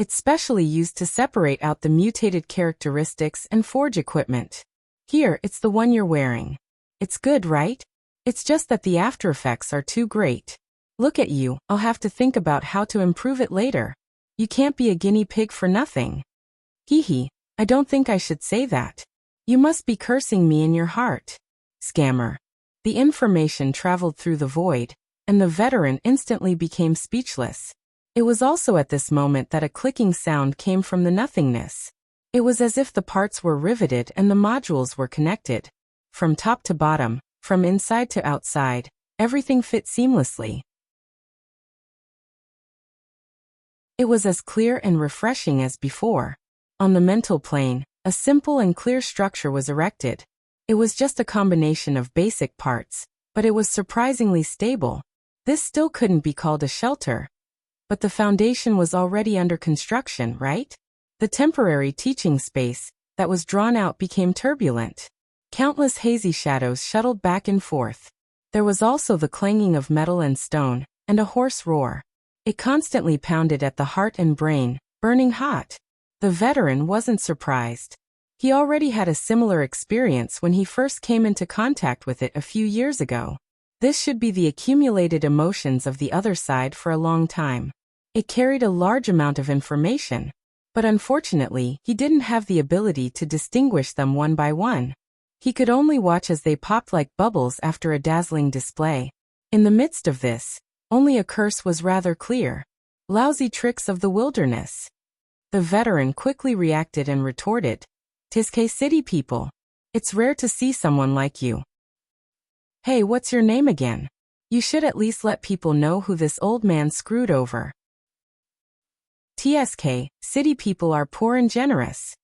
It's specially used to separate out the mutated characteristics and forge equipment. Here, it's the one you're wearing. It's good, right? It's just that the after effects are too great. Look at you, I'll have to think about how to improve it later. You can't be a guinea pig for nothing. Hee, I don't think I should say that. You must be cursing me in your heart. Scammer. The information traveled through the void, and the veteran instantly became speechless. It was also at this moment that a clicking sound came from the nothingness. It was as if the parts were riveted and the modules were connected. From top to bottom, from inside to outside, everything fit seamlessly. It was as clear and refreshing as before. On the mental plane, a simple and clear structure was erected. It was just a combination of basic parts, but it was surprisingly stable. This still couldn't be called a shelter. But the foundation was already under construction, right? The temporary teaching space that was drawn out became turbulent. Countless hazy shadows shuttled back and forth. There was also the clanging of metal and stone, and a hoarse roar. It constantly pounded at the heart and brain, burning hot. The veteran wasn't surprised. He already had a similar experience when he first came into contact with it a few years ago. This should be the accumulated emotions of the other side for a long time. It carried a large amount of information, but unfortunately, he didn't have the ability to distinguish them one by one. He could only watch as they popped like bubbles after a dazzling display. In the midst of this, only a curse was rather clear. Lousy tricks of the wilderness. The veteran quickly reacted and retorted, "'Tis K-City people. It's rare to see someone like you. Hey, what's your name again? You should at least let people know who this old man screwed over." "TSK, city people are poor and generous."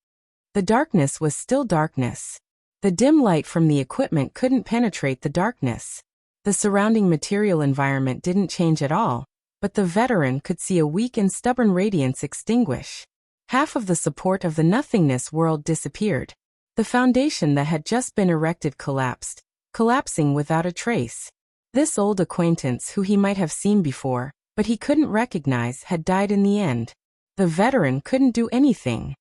The darkness was still darkness. The dim light from the equipment couldn't penetrate the darkness. The surrounding material environment didn't change at all, but the veteran could see a weak and stubborn radiance extinguish. Half of the support of the nothingness world disappeared. The foundation that had just been erected collapsed, collapsing without a trace. This old acquaintance who he might have seen before, but he couldn't recognize, had died in the end. The veteran couldn't do anything.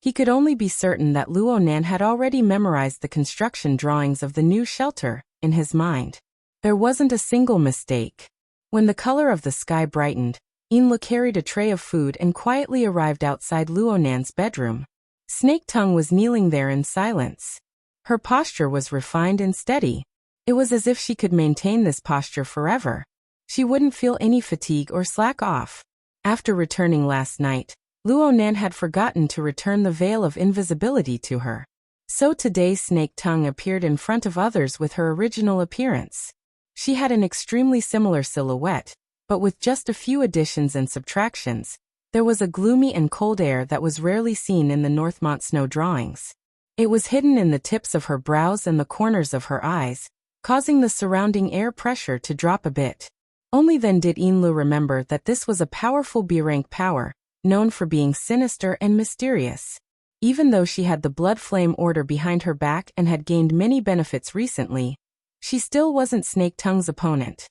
He could only be certain that Luonan had already memorized the construction drawings of the new shelter in his mind. There wasn't a single mistake. When the color of the sky brightened, Inla carried a tray of food and quietly arrived outside Luonan's bedroom. Snake Tongue was kneeling there in silence. Her posture was refined and steady. It was as if she could maintain this posture forever. She wouldn't feel any fatigue or slack off. After returning last night, Luonan had forgotten to return the veil of invisibility to her. So today Snake Tongue appeared in front of others with her original appearance. She had an extremely similar silhouette, but with just a few additions and subtractions. There was a gloomy and cold air that was rarely seen in the Northmont snow drawings. It was hidden in the tips of her brows and the corners of her eyes, causing the surrounding air pressure to drop a bit. Only then did Inlu remember that this was a powerful B-rank power, known for being sinister and mysterious. Even though she had the Blood Flame Order behind her back and had gained many benefits recently, she still wasn't Snake Tongue's opponent.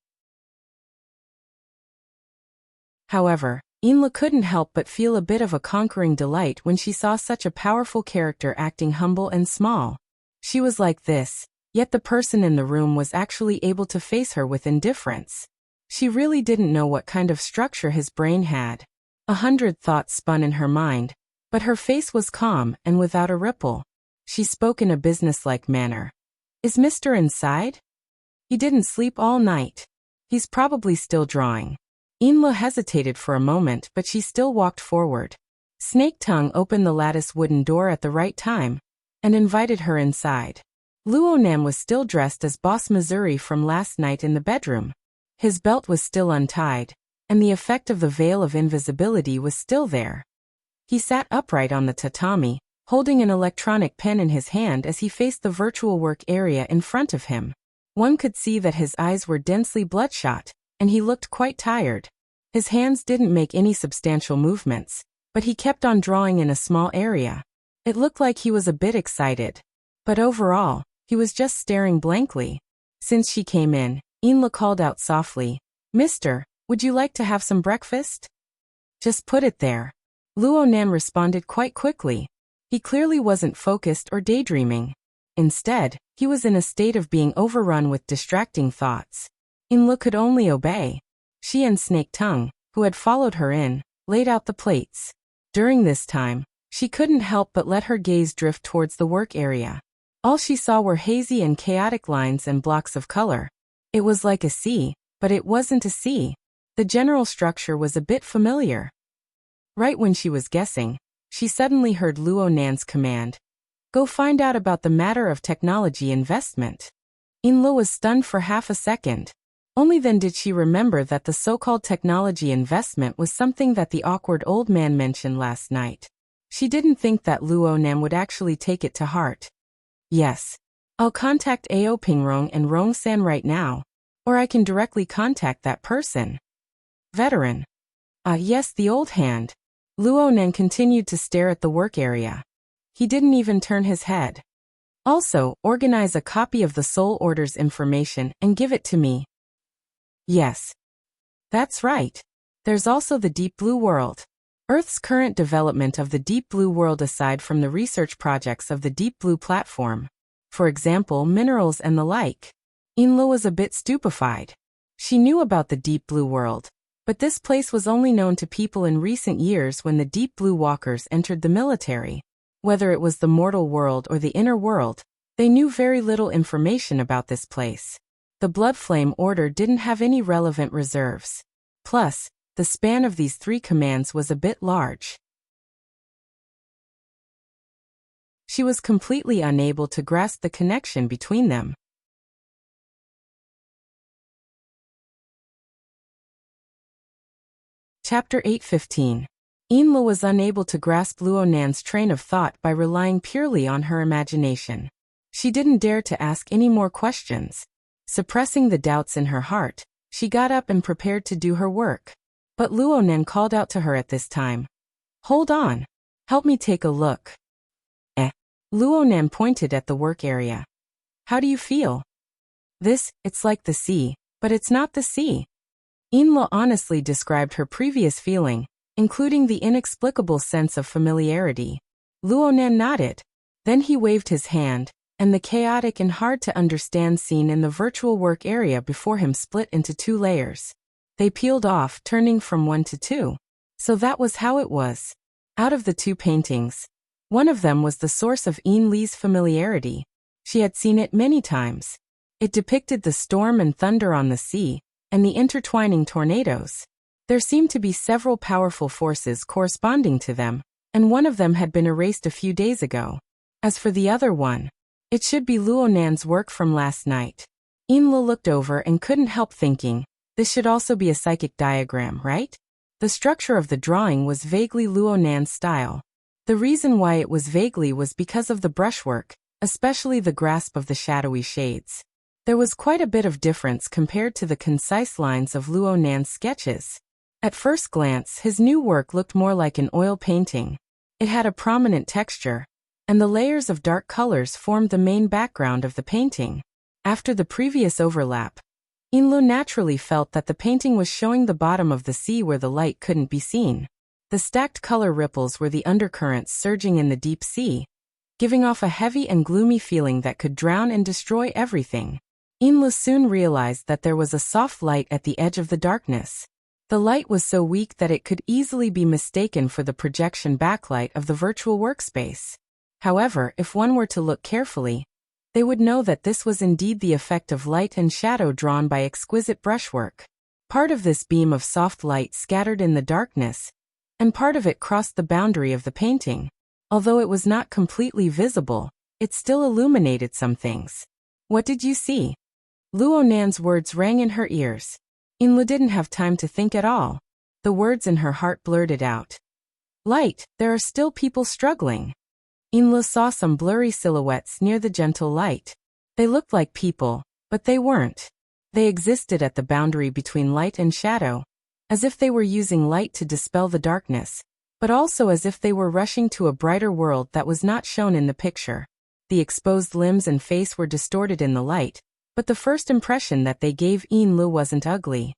However, Inla couldn't help but feel a bit of a conquering delight when she saw such a powerful character acting humble and small. She was like this, yet the person in the room was actually able to face her with indifference. She really didn't know what kind of structure his brain had. 100 thoughts spun in her mind, but her face was calm and without a ripple. She spoke in a businesslike manner. "Is Mr. inside? He didn't sleep all night. He's probably still drawing." Inla hesitated for a moment, but she still walked forward. Snake Tongue opened the lattice wooden door at the right time and invited her inside. Luonan was still dressed as Boss Missouri from last night in the bedroom. His belt was still untied, and the effect of the veil of invisibility was still there. He sat upright on the tatami, holding an electronic pen in his hand as he faced the virtual work area in front of him. One could see that his eyes were densely bloodshot, and he looked quite tired. His hands didn't make any substantial movements, but he kept on drawing in a small area. It looked like he was a bit excited. But overall, he was just staring blankly. Since she came in, Inla called out softly, "Mister, would you like to have some breakfast?" "Just put it there." Luonan responded quite quickly. He clearly wasn't focused or daydreaming. Instead, he was in a state of being overrun with distracting thoughts. Inla could only obey. She and Snake Tongue, who had followed her in, laid out the plates. During this time, she couldn't help but let her gaze drift towards the work area. All she saw were hazy and chaotic lines and blocks of color. It was like a sea, but it wasn't a sea. The general structure was a bit familiar. Right when she was guessing, she suddenly heard Luonan's command. Go find out about the matter of technology investment. Inla was stunned for half a second. Only then did she remember that the so-called technology investment was something that the awkward old man mentioned last night. She didn't think that Luonan would actually take it to heart. Yes. I'll contact Ao Pingrong and Rong-san right now. Or I can directly contact that person. Veteran. Yes, the old hand. Luonan continued to stare at the work area. He didn't even turn his head. Also, organize a copy of the Soul Order's information and give it to me. Yes. That's right. There's also the Deep Blue World. Earth's current development of the Deep Blue World aside from the research projects of the Deep Blue platform. For example, minerals and the like. Inla was a bit stupefied. She knew about the Deep Blue World, but this place was only known to people in recent years when the Deep Blue Walkers entered the military. Whether it was the mortal world or the inner world, they knew very little information about this place. The Bloodflame Order didn't have any relevant reserves. Plus, the span of these three commands was a bit large. She was completely unable to grasp the connection between them. Chapter 8:15. Inla was unable to grasp Luonan's train of thought by relying purely on her imagination. She didn't dare to ask any more questions. Suppressing the doubts in her heart, she got up and prepared to do her work. But Luonan called out to her at this time. Hold on. Help me take a look. Luonan pointed at the work area. How do you feel? It's like the sea, but it's not the sea. Inla honestly described her previous feeling, including the inexplicable sense of familiarity. Luonan nodded. Then he waved his hand, and the chaotic and hard-to-understand scene in the virtual work area before him split into two layers. They peeled off, turning from 1 to 2. So that was how it was. Out of the two paintings, one of them was the source of Li's familiarity. She had seen it many times. It depicted the storm and thunder on the sea, and the intertwining tornadoes. There seemed to be several powerful forces corresponding to them, and one of them had been erased a few days ago. As for the other one, it should be Luonan's work from last night. Inla looked over and couldn't help thinking, this should also be a psychic diagram, right? The structure of the drawing was vaguely Luonan's style. The reason why it was vaguely was because of the brushwork, especially the grasp of the shadowy shades. There was quite a bit of difference compared to the concise lines of Luonan's sketches. At first glance, his new work looked more like an oil painting. It had a prominent texture, and the layers of dark colors formed the main background of the painting. After the previous overlap, Inlu naturally felt that the painting was showing the bottom of the sea where the light couldn't be seen. The stacked color ripples were the undercurrents surging in the deep sea, giving off a heavy and gloomy feeling that could drown and destroy everything. Inlu soon realized that there was a soft light at the edge of the darkness. The light was so weak that it could easily be mistaken for the projection backlight of the virtual workspace. However, if one were to look carefully, they would know that this was indeed the effect of light and shadow drawn by exquisite brushwork. Part of this beam of soft light scattered in the darkness, and part of it crossed the boundary of the painting. Although it was not completely visible, it still illuminated some things. What did you see? Luonan's words rang in her ears. Inlu didn't have time to think at all. The words in her heart blurted out. Light, there are still people struggling. Inlu saw some blurry silhouettes near the gentle light. They looked like people, but they weren't. They existed at the boundary between light and shadow, as if they were using light to dispel the darkness, but also as if they were rushing to a brighter world that was not shown in the picture. The exposed limbs and face were distorted in the light, but the first impression that they gave Inlu wasn't ugly.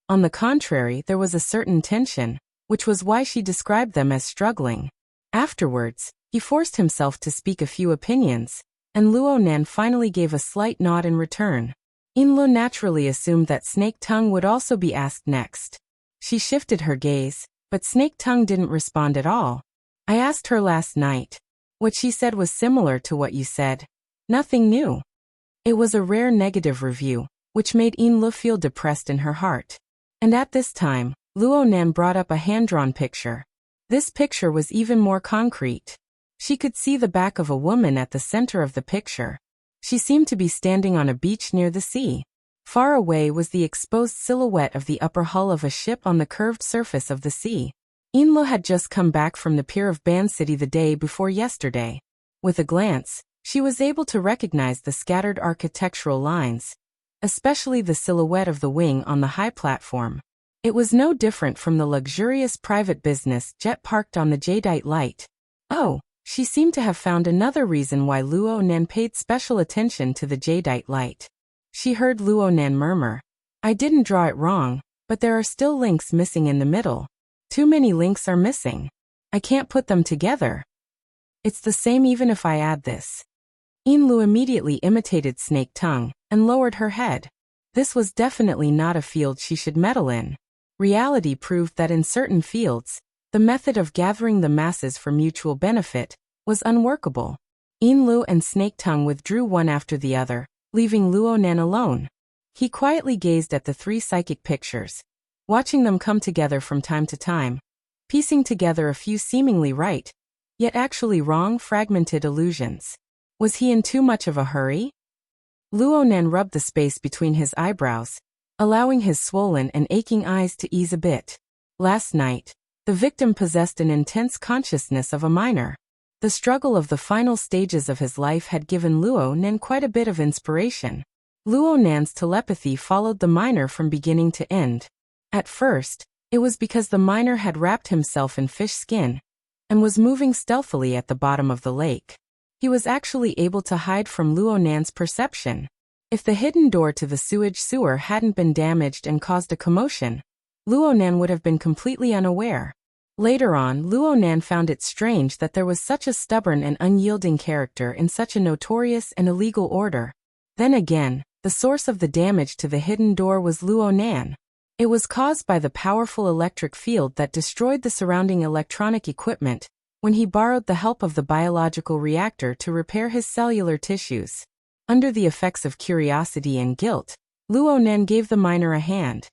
On the contrary, there was a certain tension, which was why she described them as struggling. Afterwards, he forced himself to speak a few opinions, and Luo Nan finally gave a slight nod in return. Inlo naturally assumed that Snake Tongue would also be asked next. She shifted her gaze, but Snake Tongue didn't respond at all. I asked her last night. What she said was similar to what you said. Nothing new. It was a rare negative review, which made Inlo feel depressed in her heart. And at this time, Luo Nan brought up a hand-drawn picture. This picture was even more concrete. She could see the back of a woman at the center of the picture. She seemed to be standing on a beach near the sea. Far away was the exposed silhouette of the upper hull of a ship on the curved surface of the sea. Inlo had just come back from the pier of Ban City the day before yesterday. With a glance, she was able to recognize the scattered architectural lines, especially the silhouette of the wing on the high platform. It was no different from the luxurious private business jet parked on the Jadeite Light. Oh, she seemed to have found another reason why Luo Nan paid special attention to the Jadeite Light. She heard Luo Nan murmur, I didn't draw it wrong, but there are still links missing in the middle. Too many links are missing. I can't put them together. It's the same even if I add this. Inlu immediately imitated Snake Tongue and lowered her head. This was definitely not a field she should meddle in. Reality proved that in certain fields, the method of gathering the masses for mutual benefit was unworkable. Inlu and Snake Tongue withdrew one after the other, leaving Luo Nan alone. He quietly gazed at the three psychic pictures, watching them come together from time to time, piecing together a few seemingly right, yet actually wrong fragmented illusions. Was he in too much of a hurry? Luo Nan rubbed the space between his eyebrows, allowing his swollen and aching eyes to ease a bit. Last night, the victim possessed an intense consciousness of a minor. The struggle of the final stages of his life had given Luo Nan quite a bit of inspiration. Luo Nan's telepathy followed the minor from beginning to end. At first, it was because the minor had wrapped himself in fish skin and was moving stealthily at the bottom of the lake. He was actually able to hide from Luo Nan's perception. If the hidden door to the sewage sewer hadn't been damaged and caused a commotion, Luo Nan would have been completely unaware. Later on, Luo Nan found it strange that there was such a stubborn and unyielding character in such a notorious and illegal order. Then again, the source of the damage to the hidden door was Luo Nan. It was caused by the powerful electric field that destroyed the surrounding electronic equipment when he borrowed the help of the biological reactor to repair his cellular tissues. Under the effects of curiosity and guilt, Luo Nan gave the minor a hand.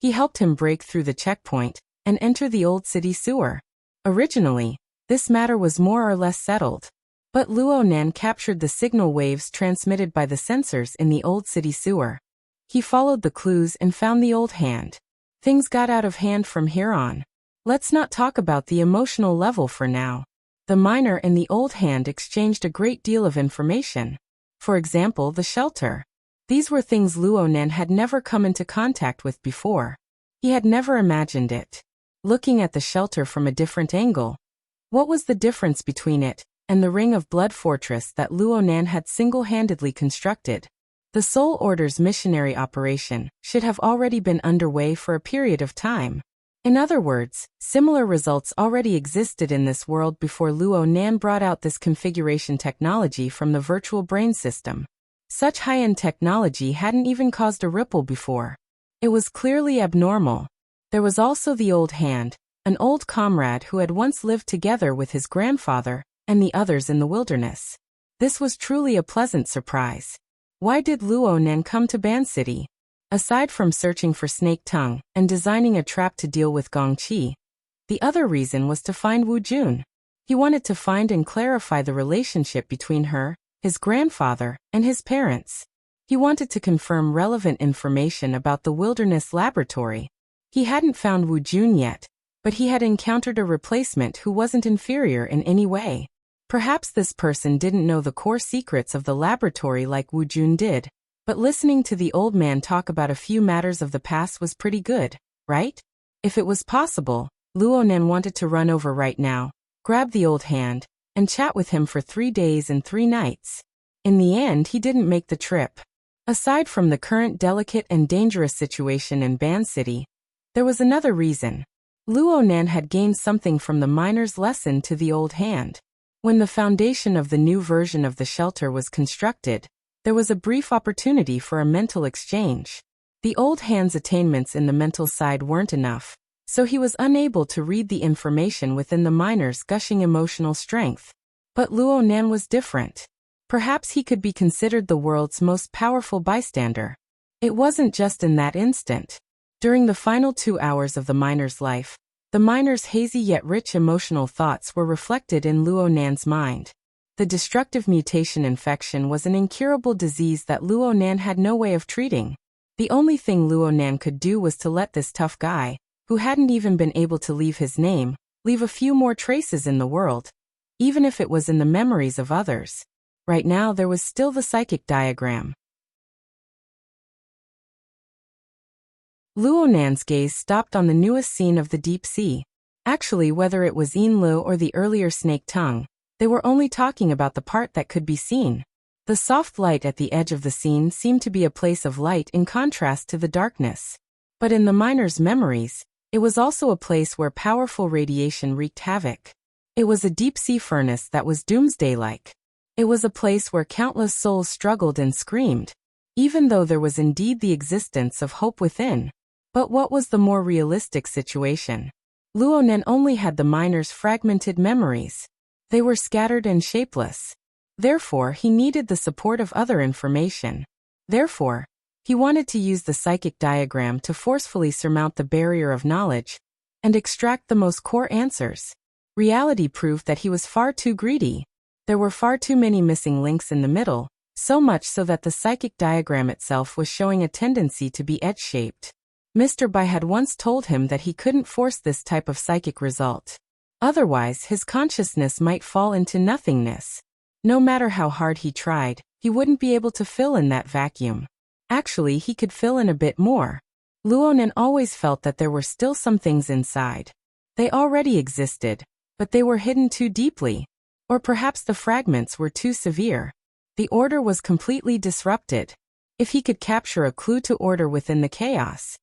He helped him break through the checkpoint and enter the old city sewer. Originally, this matter was more or less settled, but Luo Nan captured the signal waves transmitted by the sensors in the old city sewer. He followed the clues and found the old hand. Things got out of hand from here on. Let's not talk about the emotional level for now. The minor and the old hand exchanged a great deal of information. For example, the shelter. These were things Luo Nan had never come into contact with before. He had never imagined it. Looking at the shelter from a different angle, what was the difference between it and the Ring of Blood fortress that Luo Nan had single-handedly constructed? The Soul Order's missionary operation should have already been underway for a period of time. In other words, similar results already existed in this world before Luo Nan brought out this configuration technology from the virtual brain system. Such high-end technology hadn't even caused a ripple before. It was clearly abnormal. There was also the old hand, an old comrade who had once lived together with his grandfather and the others in the wilderness. This was truly a pleasant surprise. Why did Luo Nan come to Ban City? Aside from searching for Snake Tongue and designing a trap to deal with Gong Qi, the other reason was to find Wu Jun. He wanted to find and clarify the relationship between her, his grandfather, and his parents. He wanted to confirm relevant information about the wilderness laboratory. He hadn't found Wu Jun yet, but he had encountered a replacement who wasn't inferior in any way. Perhaps this person didn't know the core secrets of the laboratory like Wu Jun did, but listening to the old man talk about a few matters of the past was pretty good, right? If it was possible, Luo Nan wanted to run over right now, grab the old hand, and chat with him for 3 days and 3 nights. In the end, he didn't make the trip. Aside from the current delicate and dangerous situation in Ban City, there was another reason. Luo Nan had gained something from the miner's lesson to the old hand. When the foundation of the new version of the shelter was constructed, there was a brief opportunity for a mental exchange. The old hand's attainments in the mental side weren't enough, so he was unable to read the information within the miner's gushing emotional strength. But Luo Nan was different. Perhaps he could be considered the world's most powerful bystander. It wasn't just in that instant. During the final 2 hours of the miner's life, the miner's hazy yet rich emotional thoughts were reflected in Luo Nan's mind. The destructive mutation infection was an incurable disease that Luo Nan had no way of treating. The only thing Luo Nan could do was to let this tough guy, who hadn't even been able to leave his name, leave a few more traces in the world, even if it was in the memories of others. Right now there was still the psychic diagram. Luo Nan's gaze stopped on the newest scene of the deep sea. Actually, whether it was Yin Lu or the earlier snake tongue, they were only talking about the part that could be seen. The soft light at the edge of the scene seemed to be a place of light in contrast to the darkness. But in the miner's memories, it was also a place where powerful radiation wreaked havoc. It was a deep-sea furnace that was doomsday-like. It was a place where countless souls struggled and screamed, even though there was indeed the existence of hope within. But what was the more realistic situation? Luo Nan only had the miner's fragmented memories. They were scattered and shapeless. Therefore, he needed the support of other information. Therefore, he wanted to use the psychic diagram to forcefully surmount the barrier of knowledge and extract the most core answers. Reality proved that he was far too greedy. There were far too many missing links in the middle, so much so that the psychic diagram itself was showing a tendency to be edge-shaped. Mr. Bai had once told him that he couldn't force this type of psychic result. Otherwise, his consciousness might fall into nothingness. No matter how hard he tried, he wouldn't be able to fill in that vacuum. Actually, he could fill in a bit more. Luo Nan always felt that there were still some things inside. They already existed, but they were hidden too deeply. Or perhaps the fragments were too severe. The order was completely disrupted. If he could capture a clue to order within the chaos.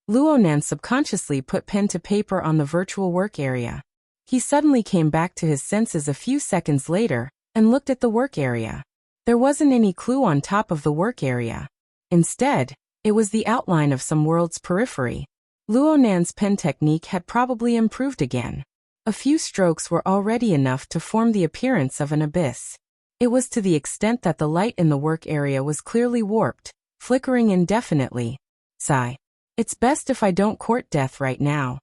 Luo Nan subconsciously put pen to paper on the virtual work area. He suddenly came back to his senses a few seconds later and looked at the work area. There wasn't any clue on top of the work area. Instead, it was the outline of some world's periphery. Luo Nan's pen technique had probably improved again. A few strokes were already enough to form the appearance of an abyss. It was to the extent that the light in the work area was clearly warped, flickering indefinitely. Sigh. It's best if I don't court death right now.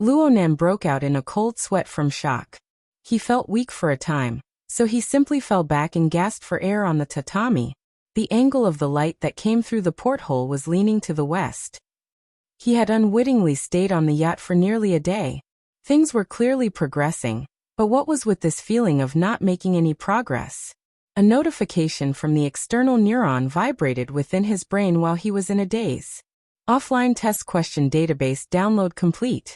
Luo Nan broke out in a cold sweat from shock. He felt weak for a time, so he simply fell back and gasped for air on the tatami. The angle of the light that came through the porthole was leaning to the west. He had unwittingly stayed on the yacht for nearly a day. Things were clearly progressing, but what was with this feeling of not making any progress? A notification from the external neuron vibrated within his brain while he was in a daze. Offline test question database download complete.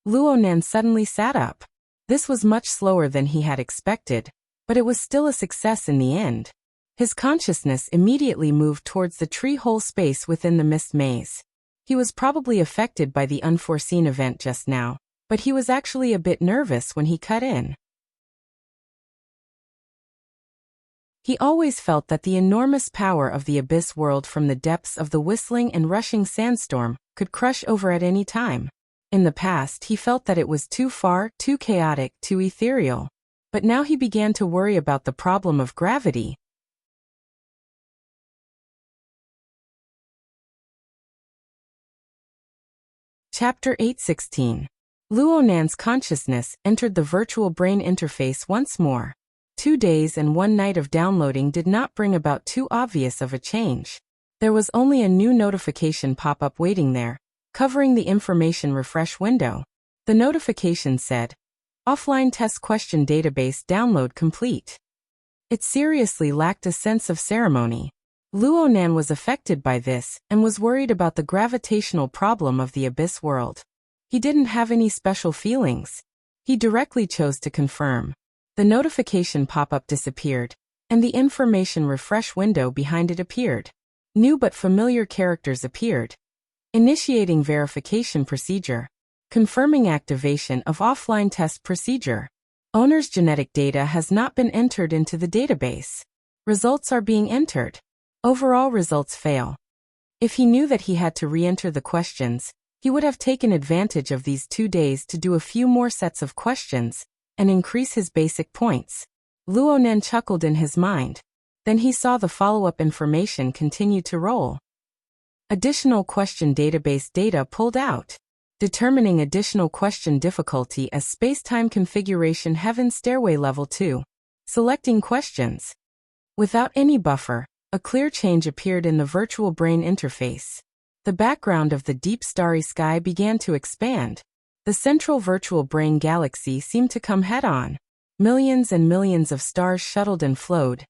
Luo Nan suddenly sat up. This was much slower than he had expected, but it was still a success in the end. His consciousness immediately moved towards the tree-hole space within the mist maze. He was probably affected by the unforeseen event just now, but he was actually a bit nervous when he cut in. He always felt that the enormous power of the abyss world from the depths of the whistling and rushing sandstorm could crush over at any time. In the past, he felt that it was too far, too chaotic, too ethereal. But now he began to worry about the problem of gravity. Chapter 8:16. Luo Nan's consciousness entered the virtual brain interface once more. 2 days and 1 night of downloading did not bring about too obvious of a change. There was only a new notification pop-up waiting there, covering the information refresh window. The notification said, "Offline test question database download complete." It seriously lacked a sense of ceremony. Luo Nan was affected by this and was worried about the gravitational problem of the abyss world. He didn't have any special feelings. He directly chose to confirm. The notification pop-up disappeared, and the information refresh window behind it appeared. New but familiar characters appeared. Initiating verification procedure. Confirming activation of offline test procedure. Owner's genetic data has not been entered into the database. Results are being entered. Overall results fail. If he knew that he had to re-enter the questions, he would have taken advantage of these 2 days to do a few more sets of questions and increase his basic points. Luonan chuckled in his mind. Then he saw the follow-up information continue to roll. Additional question database data pulled out. Determining additional question difficulty as space-time configuration heaven stairway level 2. Selecting questions. Without any buffer, a clear change appeared in the virtual brain interface. The background of the deep starry sky began to expand. The central virtual brain galaxy seemed to come head-on. Millions and millions of stars shuttled and flowed,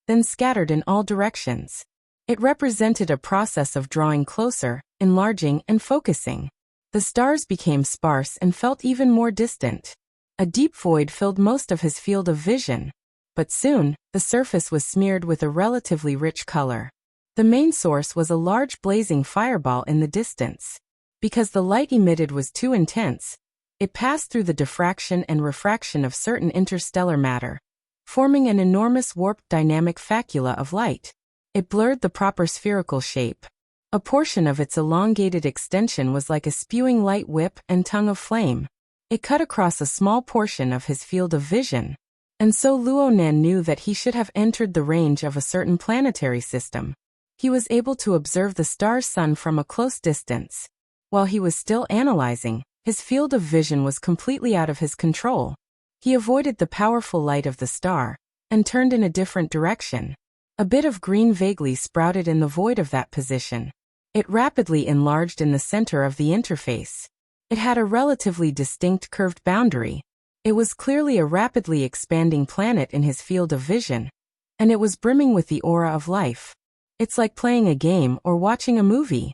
then scattered in all directions. It represented a process of drawing closer, enlarging, and focusing. The stars became sparse and felt even more distant. A deep void filled most of his field of vision. But soon, the surface was smeared with a relatively rich color. The main source was a large blazing fireball in the distance. Because the light emitted was too intense, it passed through the diffraction and refraction of certain interstellar matter, forming an enormous warped dynamic facula of light. It blurred the proper spherical shape. A portion of its elongated extension was like a spewing light whip and tongue of flame. It cut across a small portion of his field of vision. And so Luonan knew that he should have entered the range of a certain planetary system. He was able to observe the star's sun from a close distance. While he was still analyzing, his field of vision was completely out of his control. He avoided the powerful light of the star and turned in a different direction. A bit of green vaguely sprouted in the void of that position. It rapidly enlarged in the center of the interface. It had a relatively distinct curved boundary. It was clearly a rapidly expanding planet in his field of vision, and it was brimming with the aura of life. It's like playing a game or watching a movie.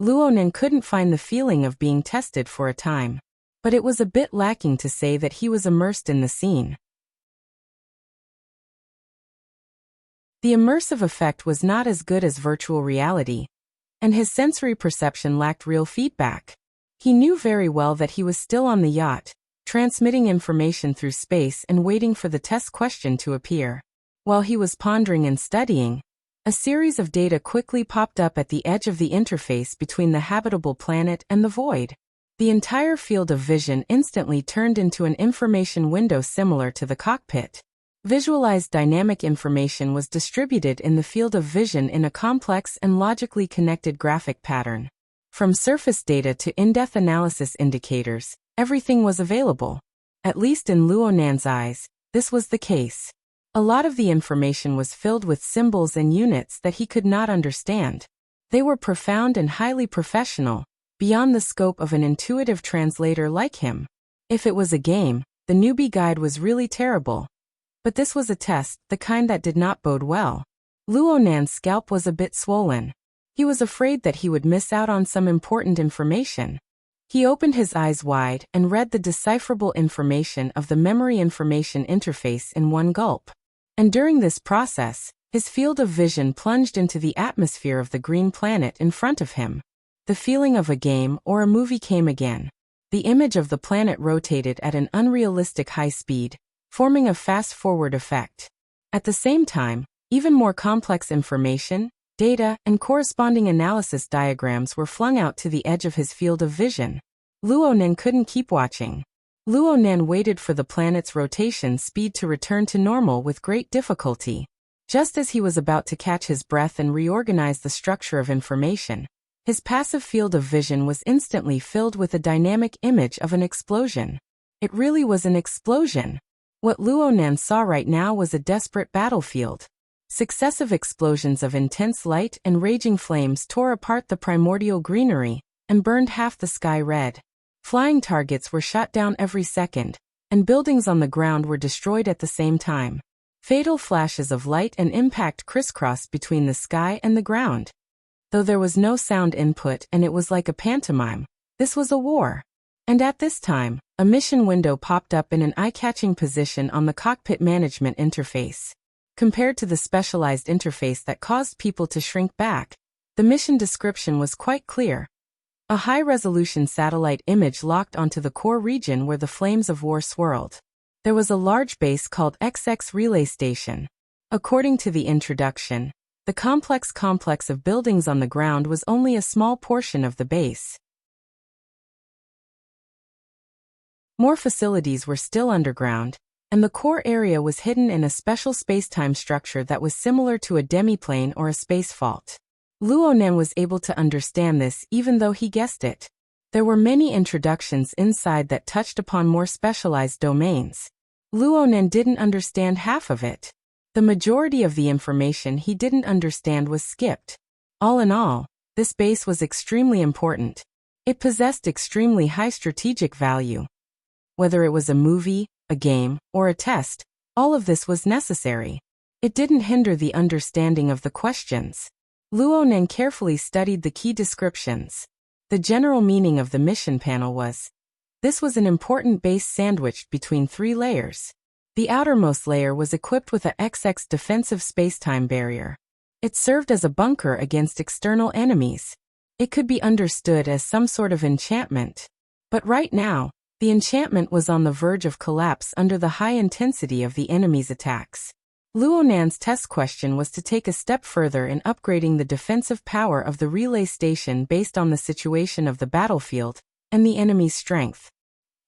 Luonan couldn't find the feeling of being tested for a time, but it was a bit lacking to say that he was immersed in the scene. The immersive effect was not as good as virtual reality, and his sensory perception lacked real feedback. He knew very well that he was still on the yacht, transmitting information through space and waiting for the test question to appear. While he was pondering and studying, a series of data quickly popped up at the edge of the interface between the habitable planet and the void. The entire field of vision instantly turned into an information window similar to the cockpit. Visualized dynamic information was distributed in the field of vision in a complex and logically connected graphic pattern. From surface data to in-depth analysis indicators, everything was available. At least in Luonan's eyes, this was the case. A lot of the information was filled with symbols and units that he could not understand. They were profound and highly professional, beyond the scope of an intuitive translator like him. If it was a game, the newbie guide was really terrible. But this was a test, the kind that did not bode well. Luonan's scalp was a bit swollen. He was afraid that he would miss out on some important information. He opened his eyes wide and read the decipherable information of the memory information interface in one gulp. And during this process, his field of vision plunged into the atmosphere of the green planet in front of him. The feeling of a game or a movie came again. The image of the planet rotated at an unrealistic high speed, forming a fast-forward effect. At the same time, even more complex information, data, and corresponding analysis diagrams were flung out to the edge of his field of vision. Luonan couldn't keep watching. Luonan waited for the planet's rotation speed to return to normal with great difficulty. Just as he was about to catch his breath and reorganize the structure of information, his passive field of vision was instantly filled with a dynamic image of an explosion. It really was an explosion. What Luonan saw right now was a desperate battlefield. Successive explosions of intense light and raging flames tore apart the primordial greenery and burned half the sky red. Flying targets were shot down every second, and buildings on the ground were destroyed at the same time. Fatal flashes of light and impact crisscrossed between the sky and the ground. Though there was no sound input and it was like a pantomime, this was a war. And at this time, a mission window popped up in an eye-catching position on the cockpit management interface. Compared to the specialized interface that caused people to shrink back, the mission description was quite clear. A high-resolution satellite image locked onto the core region where the flames of war swirled. There was a large base called XX Relay Station. According to the introduction, the complex of buildings on the ground was only a small portion of the base. More facilities were still underground, and the core area was hidden in a special space-time structure that was similar to a demiplane or a space fault. Luonan was able to understand this even though he guessed it. There were many introductions inside that touched upon more specialized domains. Luonan didn't understand half of it. The majority of the information he didn't understand was skipped. All in all, this base was extremely important. It possessed extremely high strategic value. Whether it was a movie, a game, or a test, all of this was necessary. It didn't hinder the understanding of the questions. Luonan carefully studied the key descriptions. The general meaning of the mission panel was, this was an important base sandwiched between 3 layers. The outermost layer was equipped with a XX defensive spacetime barrier. It served as a bunker against external enemies. It could be understood as some sort of enchantment. But right now, the enchantment was on the verge of collapse under the high intensity of the enemy's attacks. Luonan's test question was to take a step further in upgrading the defensive power of the relay station based on the situation of the battlefield and the enemy's strength.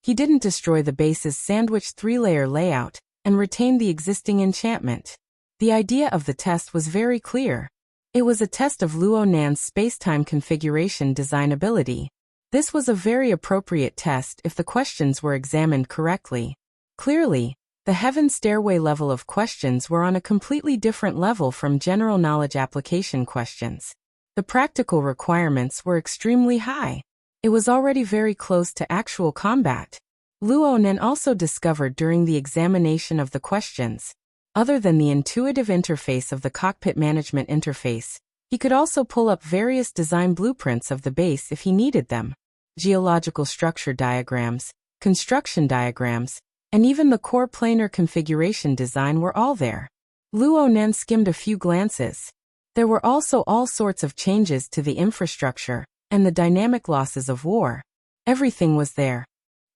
He didn't destroy the base's sandwiched 3-layer layout and retain the existing enchantment. The idea of the test was very clear. It was a test of Luonan's spacetime configuration design ability. This was a very appropriate test if the questions were examined correctly. Clearly, the Heaven Stairway level of questions were on a completely different level from general knowledge application questions. The practical requirements were extremely high. It was already very close to actual combat. Luonan also discovered during the examination of the questions, other than the intuitive interface of the cockpit management interface, he could also pull up various design blueprints of the base if he needed them. Geological structure diagrams, construction diagrams, and even the core planar configuration design were all there. Luonan skimmed a few glances. There were also all sorts of changes to the infrastructure and the dynamic losses of war. Everything was there.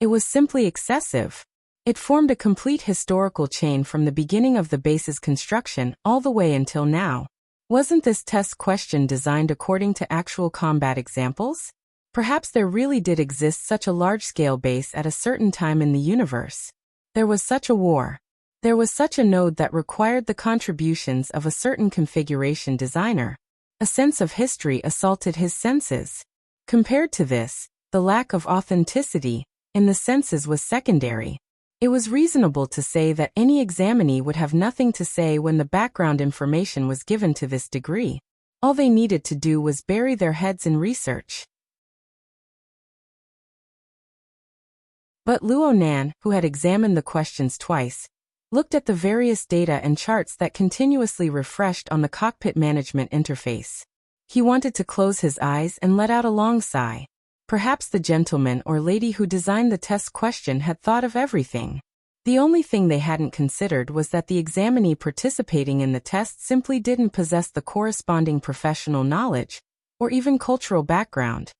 It was simply excessive. It formed a complete historical chain from the beginning of the base's construction all the way until now. Wasn't this test question designed according to actual combat examples? Perhaps there really did exist such a large-scale base at a certain time in the universe. There was such a war. There was such a node that required the contributions of a certain configuration designer. A sense of history assaulted his senses. Compared to this, the lack of authenticity in the senses was secondary. It was reasonable to say that any examinee would have nothing to say when the background information was given to this degree. All they needed to do was bury their heads in research. But Luonan, who had examined the questions twice, looked at the various data and charts that continuously refreshed on the cockpit management interface. He wanted to close his eyes and let out a long sigh. Perhaps the gentleman or lady who designed the test question had thought of everything. The only thing they hadn't considered was that the examinee participating in the test simply didn't possess the corresponding professional knowledge or even cultural background.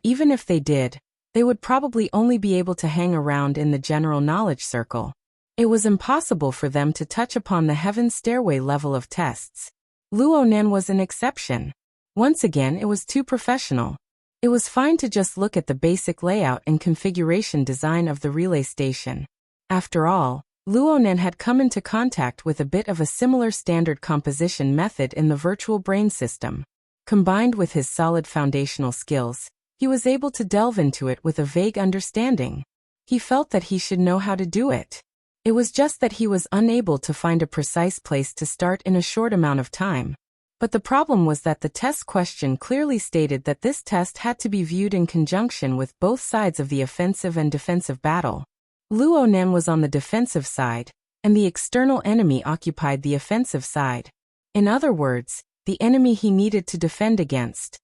Even if they did, they would probably only be able to hang around in the general knowledge circle. It was impossible for them to touch upon the Heaven Stairway level of tests. Luonan was an exception. Once again, it was too professional. It was fine to just look at the basic layout and configuration design of the relay station. After all, Luonan had come into contact with a bit of a similar standard composition method in the virtual brain system. Combined with his solid foundational skills, he was able to delve into it with a vague understanding. He felt that he should know how to do it. It was just that he was unable to find a precise place to start in a short amount of time. But the problem was that the test question clearly stated that this test had to be viewed in conjunction with both sides of the offensive and defensive battle. Luonan was on the defensive side, and the external enemy occupied the offensive side. In other words, the enemy he needed to defend against.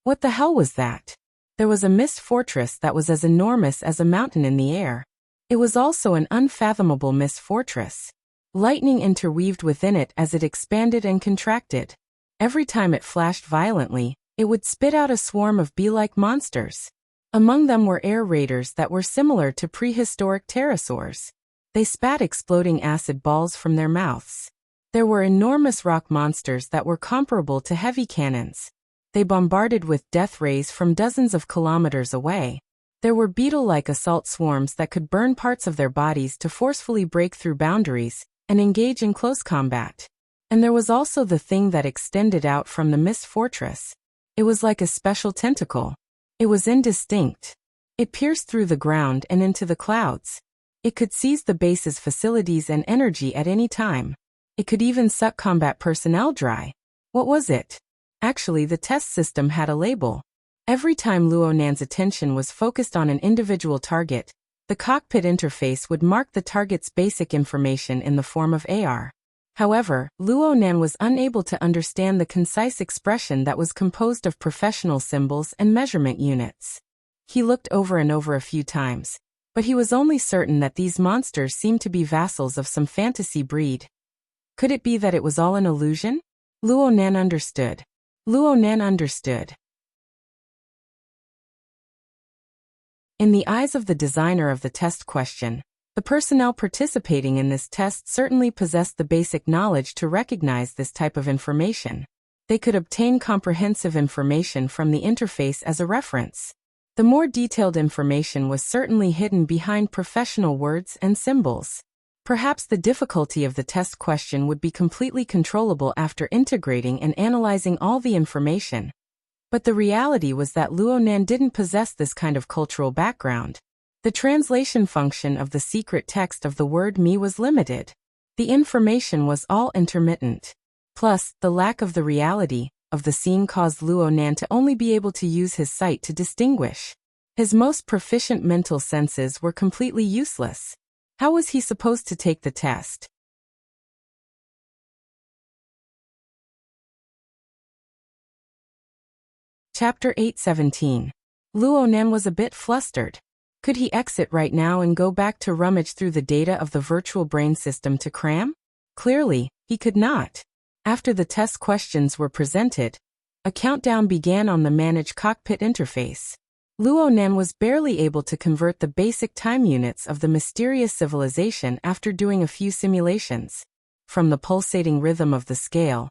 What the hell was that? There was a mist fortress that was as enormous as a mountain in the air. It was also an unfathomable mist fortress. Lightning interweaved within it as it expanded and contracted. Every time it flashed violently, it would spit out a swarm of bee-like monsters. Among them were air raiders that were similar to prehistoric pterosaurs. They spat exploding acid balls from their mouths. There were enormous rock monsters that were comparable to heavy cannons. They bombarded with death rays from dozens of kilometers away. There were beetle-like assault swarms that could burn parts of their bodies to forcefully break through boundaries and engage in close combat. And there was also the thing that extended out from the mist fortress. It was like a special tentacle. It was indistinct. It pierced through the ground and into the clouds. It could seize the base's facilities and energy at any time. It could even suck combat personnel dry. What was it? Actually, the test system had a label. Every time Luonan's attention was focused on an individual target, the cockpit interface would mark the target's basic information in the form of AR. However, Luonan was unable to understand the concise expression that was composed of professional symbols and measurement units. He looked over and over a few times, but he was only certain that these monsters seemed to be vassals of some fantasy breed. Could it be that it was all an illusion? Luonan understood. Luonan understood. In the eyes of the designer of the test question, the personnel participating in this test certainly possessed the basic knowledge to recognize this type of information. They could obtain comprehensive information from the interface as a reference. The more detailed information was certainly hidden behind professional words and symbols. Perhaps the difficulty of the test question would be completely controllable after integrating and analyzing all the information. But the reality was that Luonan didn't possess this kind of cultural background. The translation function of the secret text of the word me was limited. The information was all intermittent. Plus, the lack of the reality of the scene caused Luonan to only be able to use his sight to distinguish. His most proficient mental senses were completely useless. How was he supposed to take the test? Chapter 8:17. Luonan was a bit flustered. Could he exit right now and go back to rummage through the data of the virtual brain system to cram? Clearly, he could not. After the test questions were presented, a countdown began on the manage cockpit interface. Luonan was barely able to convert the basic time units of the mysterious civilization after doing a few simulations. From the pulsating rhythm of the scale,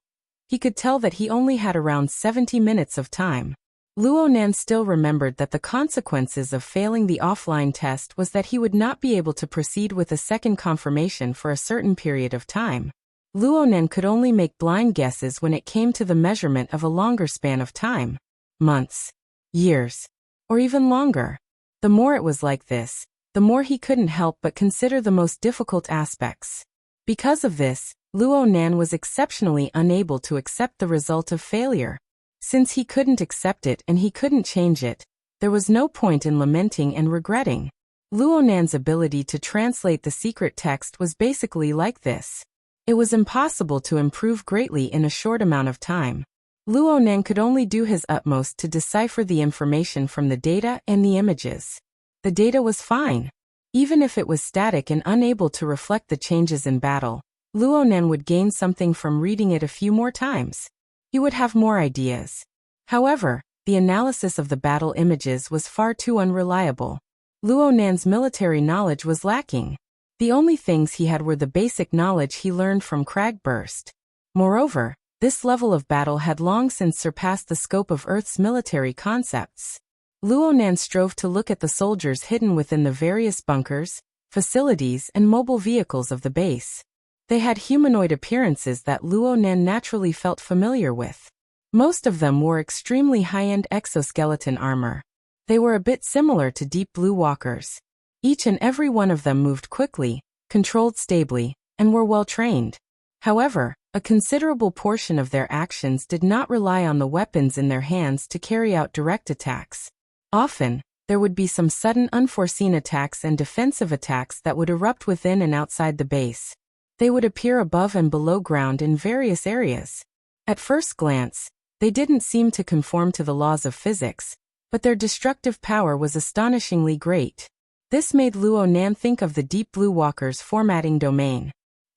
he could tell that he only had around 70 minutes of time. Luonan still remembered that the consequences of failing the offline test was that he would not be able to proceed with a second confirmation for a certain period of time. Luonan could only make blind guesses when it came to the measurement of a longer span of time. Months, years, or even longer. The more it was like this, the more he couldn't help but consider the most difficult aspects. Because of this, Luonan was exceptionally unable to accept the result of failure. Since he couldn't accept it and he couldn't change it, there was no point in lamenting and regretting. Luonan's ability to translate the secret text was basically like this. It was impossible to improve greatly in a short amount of time. Luonan could only do his utmost to decipher the information from the data and the images. The data was fine. Even if it was static and unable to reflect the changes in battle, Luonan would gain something from reading it a few more times. He would have more ideas. However, the analysis of the battle images was far too unreliable. Luonan's military knowledge was lacking. The only things he had were the basic knowledge he learned from Cragburst. Moreover, this level of battle had long since surpassed the scope of Earth's military concepts. Luonan strove to look at the soldiers hidden within the various bunkers, facilities, and mobile vehicles of the base. They had humanoid appearances that Luonan naturally felt familiar with. Most of them wore extremely high-end exoskeleton armor. They were a bit similar to Deep Blue Walkers. Each and every one of them moved quickly, controlled stably, and were well-trained. However, a considerable portion of their actions did not rely on the weapons in their hands to carry out direct attacks. Often, there would be some sudden unforeseen attacks and defensive attacks that would erupt within and outside the base. They would appear above and below ground in various areas. At first glance, they didn't seem to conform to the laws of physics, but their destructive power was astonishingly great. This made Luonan think of the Deep Blue Walker's formatting domain.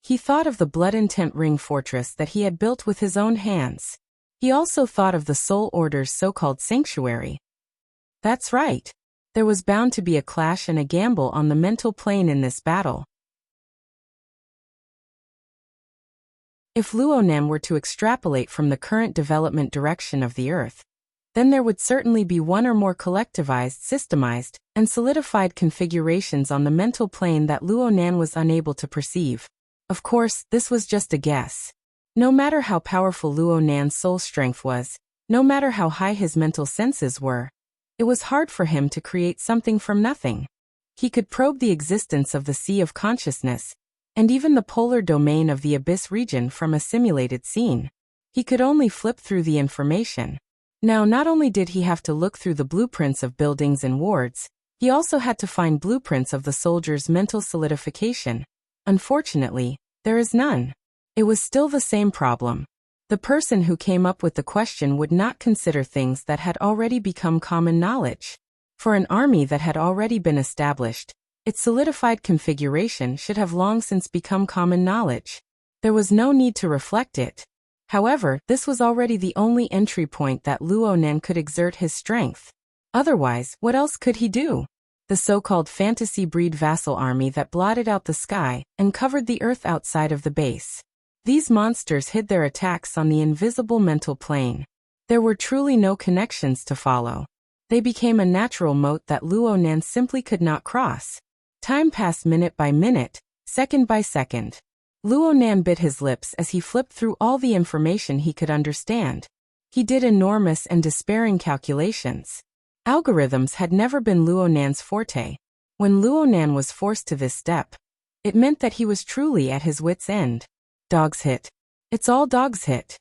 He thought of the blood-intent ring fortress that he had built with his own hands. He also thought of the Soul Order's so-called sanctuary. That's right. There was bound to be a clash and a gamble on the mental plane in this battle. If Luonan were to extrapolate from the current development direction of the Earth, then there would certainly be one or more collectivized, systemized, and solidified configurations on the mental plane that Luonan was unable to perceive. Of course, this was just a guess. No matter how powerful Luonan's soul strength was, no matter how high his mental senses were, it was hard for him to create something from nothing. He could probe the existence of the sea of consciousness, and even the polar domain of the abyss region from a simulated scene. He could only flip through the information. Now, not only did he have to look through the blueprints of buildings and wards, he also had to find blueprints of the soldier's mental solidification. Unfortunately, there is none. It was still the same problem. The person who came up with the question would not consider things that had already become common knowledge. For an army that had already been established, its solidified configuration should have long since become common knowledge. There was no need to reflect it. However, this was already the only entry point that Luonan could exert his strength. Otherwise, what else could he do? The so-called fantasy breed vassal army that blotted out the sky and covered the earth outside of the base. These monsters hid their attacks on the invisible mental plane. There were truly no connections to follow. They became a natural moat that Luonan simply could not cross. Time passed minute by minute, second by second. Luonan bit his lips as he flipped through all the information he could understand. He did enormous and despairing calculations. Algorithms had never been Luonan's forte. When Luonan was forced to this step, it meant that he was truly at his wit's end. Dog's hit. It's all dog's hit.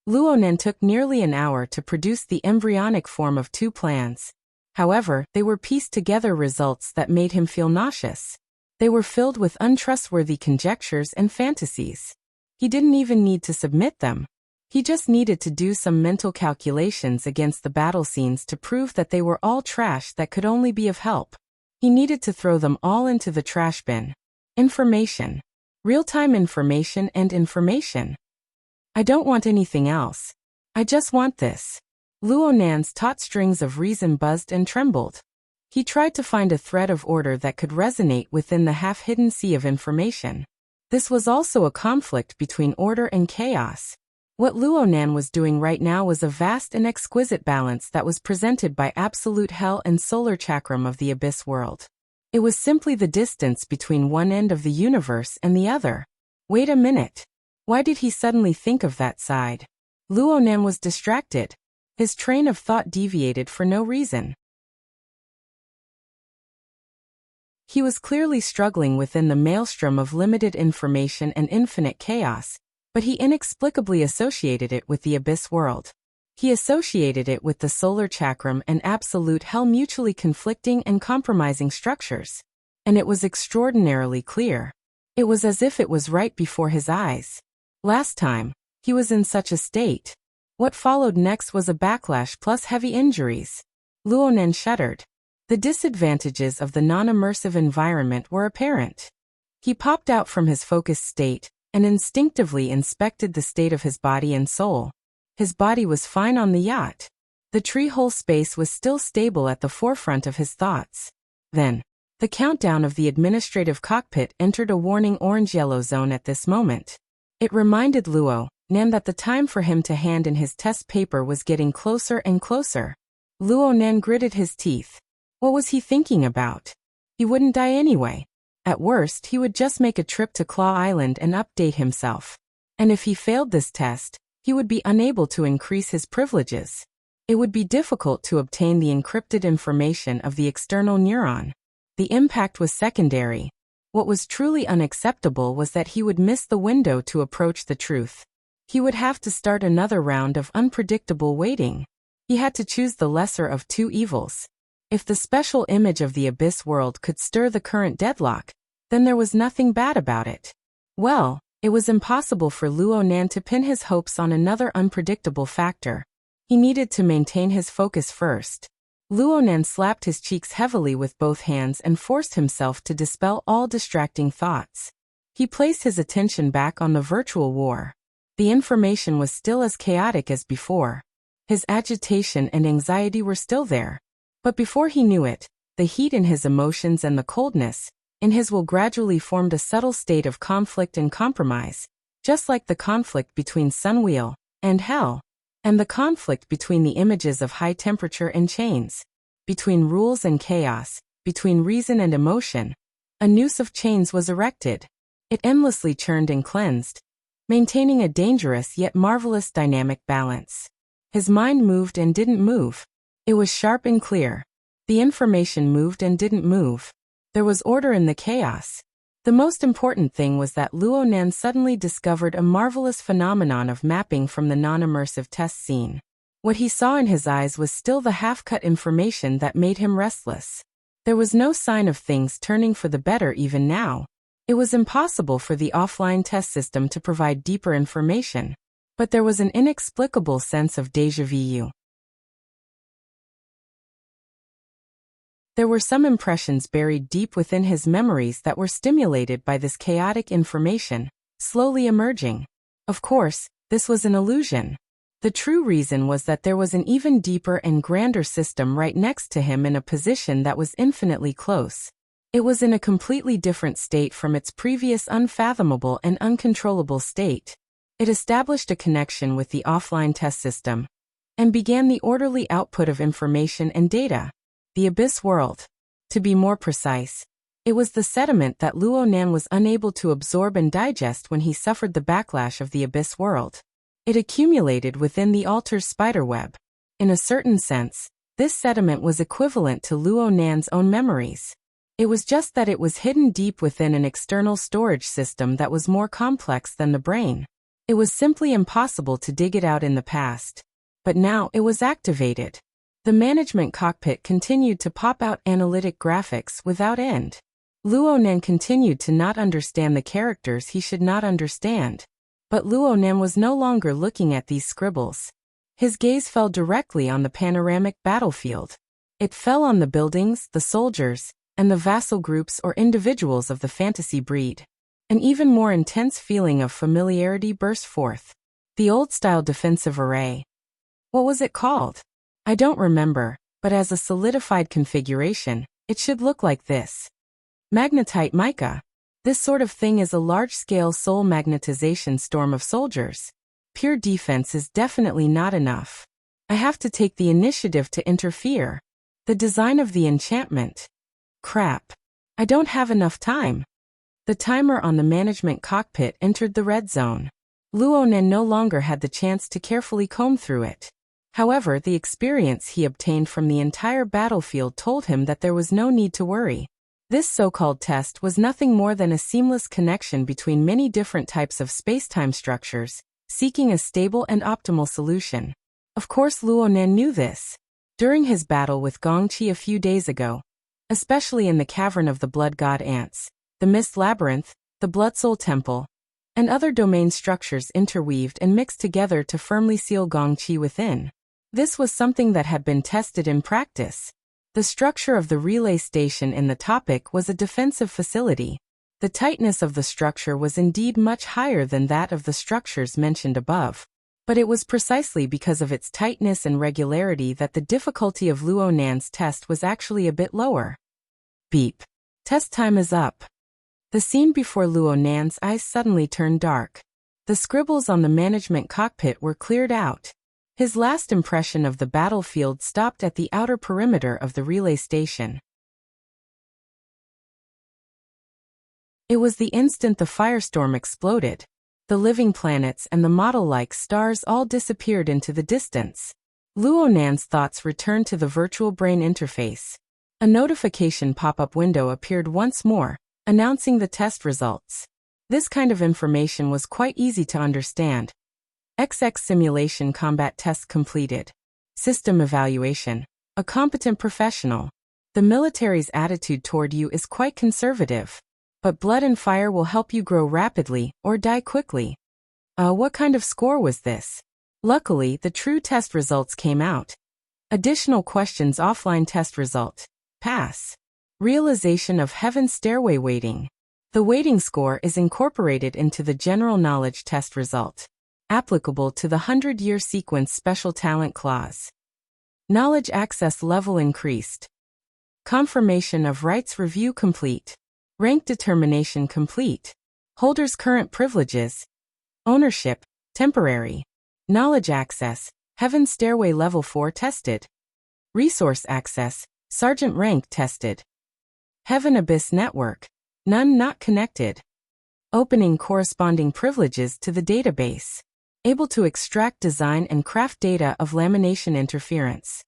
Luonan took nearly an hour to produce the embryonic form of 2 plans. However, they were pieced together results that made him feel nauseous. They were filled with untrustworthy conjectures and fantasies. He didn't even need to submit them. He just needed to do some mental calculations against the battle scenes to prove that they were all trash that could only be of help. He needed to throw them all into the trash bin. Information. Real-time information and information. I don't want anything else. I just want this. Luonan's taut strings of reason buzzed and trembled. He tried to find a thread of order that could resonate within the half-hidden sea of information. This was also a conflict between order and chaos. What Luonan was doing right now was a vast and exquisite balance that was presented by absolute hell and solar chakram of the abyss world. It was simply the distance between one end of the universe and the other. Wait a minute. Why did he suddenly think of that side? Luonan was distracted. His train of thought deviated for no reason. He was clearly struggling within the maelstrom of limited information and infinite chaos, but he inexplicably associated it with the abyss world. He associated it with the solar chakram and absolute hell, mutually conflicting and compromising structures. And it was extraordinarily clear. It was as if it was right before his eyes. Last time, he was in such a state. What followed next was a backlash plus heavy injuries. Luonan shuddered. The disadvantages of the non-immersive environment were apparent. He popped out from his focused state and instinctively inspected the state of his body and soul. His body was fine on the yacht. The tree-hole space was still stable at the forefront of his thoughts. Then, the countdown of the administrative cockpit entered a warning orange-yellow zone at this moment. It reminded Luonan that the time for him to hand in his test paper was getting closer and closer. Luonan gritted his teeth. What was he thinking about? He wouldn't die anyway. At worst, he would just make a trip to Claw Island and update himself. And if he failed this test, he would be unable to increase his privileges. It would be difficult to obtain the encrypted information of the external neuron. The impact was secondary. What was truly unacceptable was that he would miss the window to approach the truth. He would have to start another round of unpredictable waiting. He had to choose the lesser of 2 evils. If the special image of the abyss world could stir the current deadlock, then there was nothing bad about it. Well, it was impossible for Luonan to pin his hopes on another unpredictable factor. He needed to maintain his focus first. Luonan slapped his cheeks heavily with both hands and forced himself to dispel all distracting thoughts. He placed his attention back on the virtual war. The information was still as chaotic as before. His agitation and anxiety were still there. But before he knew it, the heat in his emotions and the coldness in his will gradually formed a subtle state of conflict and compromise, just like the conflict between Sunwheel and Hell, and the conflict between the images of high temperature and chains, between rules and chaos, between reason and emotion. A noose of chains was erected. It endlessly churned and cleansed, maintaining a dangerous yet marvelous dynamic balance. His mind moved and didn't move. It was sharp and clear. The information moved and didn't move. There was order in the chaos. The most important thing was that Luo Nan suddenly discovered a marvelous phenomenon of mapping from the non-immersive test scene. What he saw in his eyes was still the half-cut information that made him restless. There was no sign of things turning for the better even now. It was impossible for the offline test system to provide deeper information. But there was an inexplicable sense of déjà vu. There were some impressions buried deep within his memories that were stimulated by this chaotic information, slowly emerging. Of course, this was an illusion. The true reason was that there was an even deeper and grander system right next to him in a position that was infinitely close. It was in a completely different state from its previous unfathomable and uncontrollable state. It established a connection with the offline test system and began the orderly output of information and data. The Abyss World. To be more precise, it was the sediment that Luo Nan was unable to absorb and digest when he suffered the backlash of the Abyss World. It accumulated within the altar's spiderweb. In a certain sense, this sediment was equivalent to Luo Nan's own memories. It was just that it was hidden deep within an external storage system that was more complex than the brain. It was simply impossible to dig it out in the past. But now it was activated. The management cockpit continued to pop out analytic graphics without end. Luo Nan continued to not understand the characters he should not understand. But Luo Nan was no longer looking at these scribbles. His gaze fell directly on the panoramic battlefield. It fell on the buildings, the soldiers, and the vassal groups or individuals of the fantasy breed. An even more intense feeling of familiarity burst forth. The old-style defensive array. What was it called? I don't remember, but as a solidified configuration, it should look like this. Magnetite mica. This sort of thing is a large-scale soul magnetization storm of soldiers. Pure defense is definitely not enough. I have to take the initiative to interfere. The design of the enchantment. Crap. I don't have enough time. The timer on the management cockpit entered the red zone. Luo Nan no longer had the chance to carefully comb through it. However, the experience he obtained from the entire battlefield told him that there was no need to worry. This so-called test was nothing more than a seamless connection between many different types of space-time structures, seeking a stable and optimal solution. Of course Luo Nan knew this. During his battle with Gongqi a few days ago, especially in the Cavern of the Blood God Ants, the Mist Labyrinth, the Blood Soul Temple, and other domain structures interweaved and mixed together to firmly seal Gongqi within. This was something that had been tested in practice. The structure of the relay station in the topic was a defensive facility. The tightness of the structure was indeed much higher than that of the structures mentioned above. But it was precisely because of its tightness and regularity that the difficulty of Luo Nan's test was actually a bit lower. Beep. Test time is up. The scene before Luo Nan's eyes suddenly turned dark. The scribbles on the management cockpit were cleared out. His last impression of the battlefield stopped at the outer perimeter of the relay station. It was the instant the firestorm exploded. The living planets and the model-like stars all disappeared into the distance. Luo Nan's thoughts returned to the virtual brain interface. A notification pop-up window appeared once more, announcing the test results. This kind of information was quite easy to understand. XX simulation combat test completed. System evaluation. A competent professional. The military's attitude toward you is quite conservative. But blood and fire will help you grow rapidly or die quickly. What kind of score was this? Luckily, the true test results came out. Additional questions offline test result. Pass. Realization of heaven's stairway waiting. The weighting score is incorporated into the general knowledge test result, applicable to the 100-year sequence special talent clause. Knowledge access level increased. Confirmation of rights review complete. Rank determination complete. Holders' current privileges. Ownership, temporary. Knowledge access, Heaven Stairway Level 4 tested. Resource access, Sergeant rank tested. Heaven Abyss Network, none not connected. Opening corresponding privileges to the database. Able to extract, design, and craft data of lamination interference.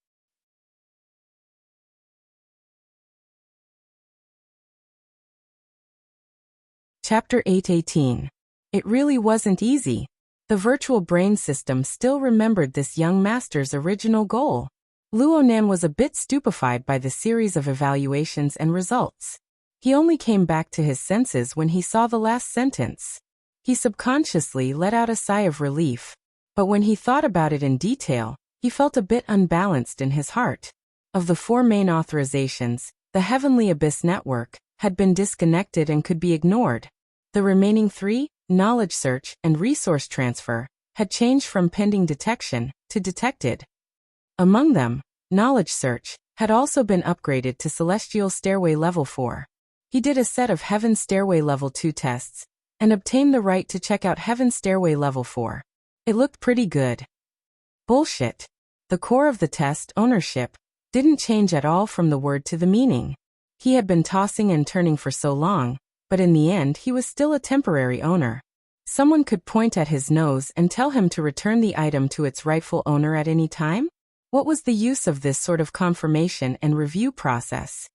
Chapter 8:18. It really wasn't easy. The virtual brain system still remembered this young master's original goal. Luonan was a bit stupefied by the series of evaluations and results. He only came back to his senses when he saw the last sentence. He subconsciously let out a sigh of relief, but when he thought about it in detail, he felt a bit unbalanced in his heart. Of the 4 main authorizations, the Heavenly Abyss Network had been disconnected and could be ignored. The remaining 3, knowledge search and resource transfer, had changed from pending detection to detected. Among them, knowledge search had also been upgraded to Celestial Stairway Level 4. He did a set of Heaven Stairway Level 2 tests and obtained the right to check out Heaven Stairway Level 4. It looked pretty good. Bullshit. The core of the test, ownership, didn't change at all from the word to the meaning. He had been tossing and turning for so long, but in the end he was still a temporary owner. Someone could point at his nose and tell him to return the item to its rightful owner at any time? What was the use of this sort of confirmation and review process?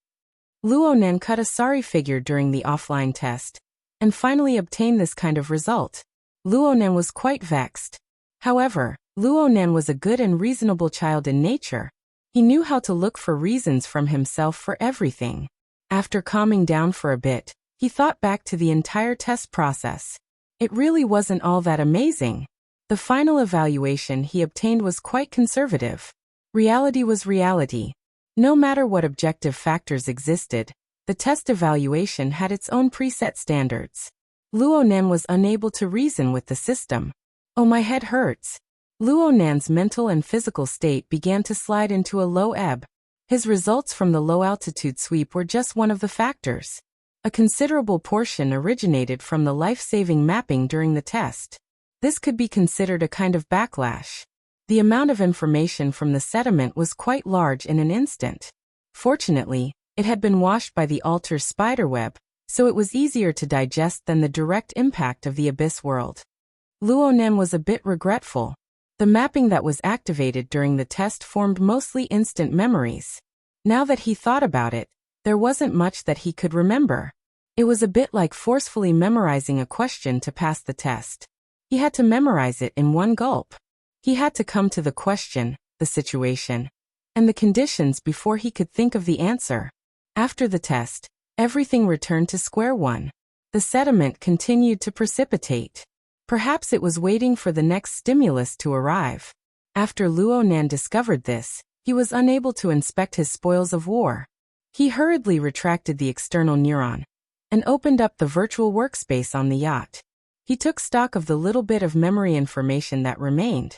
Luonan cut a sorry figure during the offline test, and finally obtained this kind of result. Luonan was quite vexed. However, Luonan was a good and reasonable child in nature. He knew how to look for reasons from himself for everything. After calming down for a bit, he thought back to the entire test process. It really wasn't all that amazing. The final evaluation he obtained was quite conservative. Reality was reality. No matter what objective factors existed, the test evaluation had its own preset standards. Luonan was unable to reason with the system. Oh, my head hurts. Luonan's mental and physical state began to slide into a low ebb. His results from the low-altitude sweep were just one of the factors. A considerable portion originated from the life-saving mapping during the test. This could be considered a kind of backlash. The amount of information from the sediment was quite large in an instant. Fortunately, it had been washed by the altar's spiderweb, so it was easier to digest than the direct impact of the abyss world. Luonan was a bit regretful. The mapping that was activated during the test formed mostly instant memories. Now that he thought about it, there wasn't much that he could remember. It was a bit like forcefully memorizing a question to pass the test. He had to memorize it in one gulp. He had to come to the question, the situation, and the conditions before he could think of the answer. After the test, everything returned to square one. The sediment continued to precipitate. Perhaps it was waiting for the next stimulus to arrive. After Luonan discovered this, he was unable to inspect his spoils of war. He hurriedly retracted the external neuron and opened up the virtual workspace on the yacht. He took stock of the little bit of memory information that remained.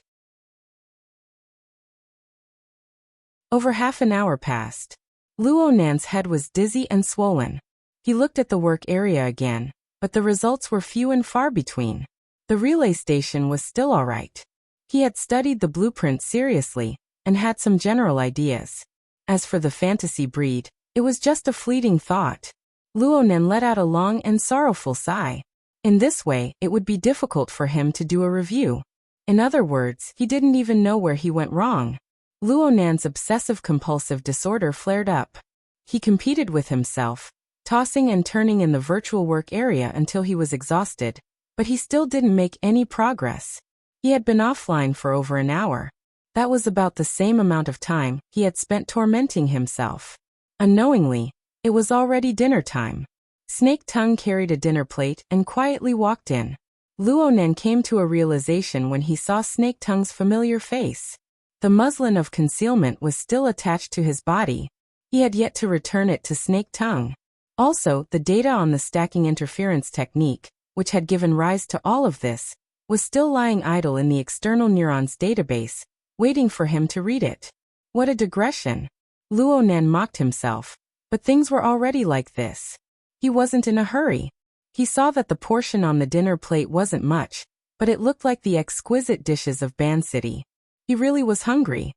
Over half an hour passed. Luonan's head was dizzy and swollen. He looked at the work area again, but the results were few and far between. The relay station was still all right. He had studied the blueprint seriously and had some general ideas. As for the fantasy breed, it was just a fleeting thought. Luonan let out a long and sorrowful sigh. In this way, it would be difficult for him to do a review. In other words, he didn't even know where he went wrong. Luonan's obsessive-compulsive disorder flared up. He competed with himself, tossing and turning in the virtual work area until he was exhausted, but he still didn't make any progress. He had been offline for over an hour. That was about the same amount of time he had spent tormenting himself. Unknowingly, it was already dinner time. Snake Tongue carried a dinner plate and quietly walked in. Luonan came to a realization when he saw Snake Tongue's familiar face. The muslin of concealment was still attached to his body. He had yet to return it to Snake Tongue. Also, the data on the stacking interference technique, which had given rise to all of this, was still lying idle in the external neurons database, waiting for him to read it. What a digression. Luonan mocked himself. But things were already like this. He wasn't in a hurry. He saw that the portion on the dinner plate wasn't much, but it looked like the exquisite dishes of Ban City. He really was hungry.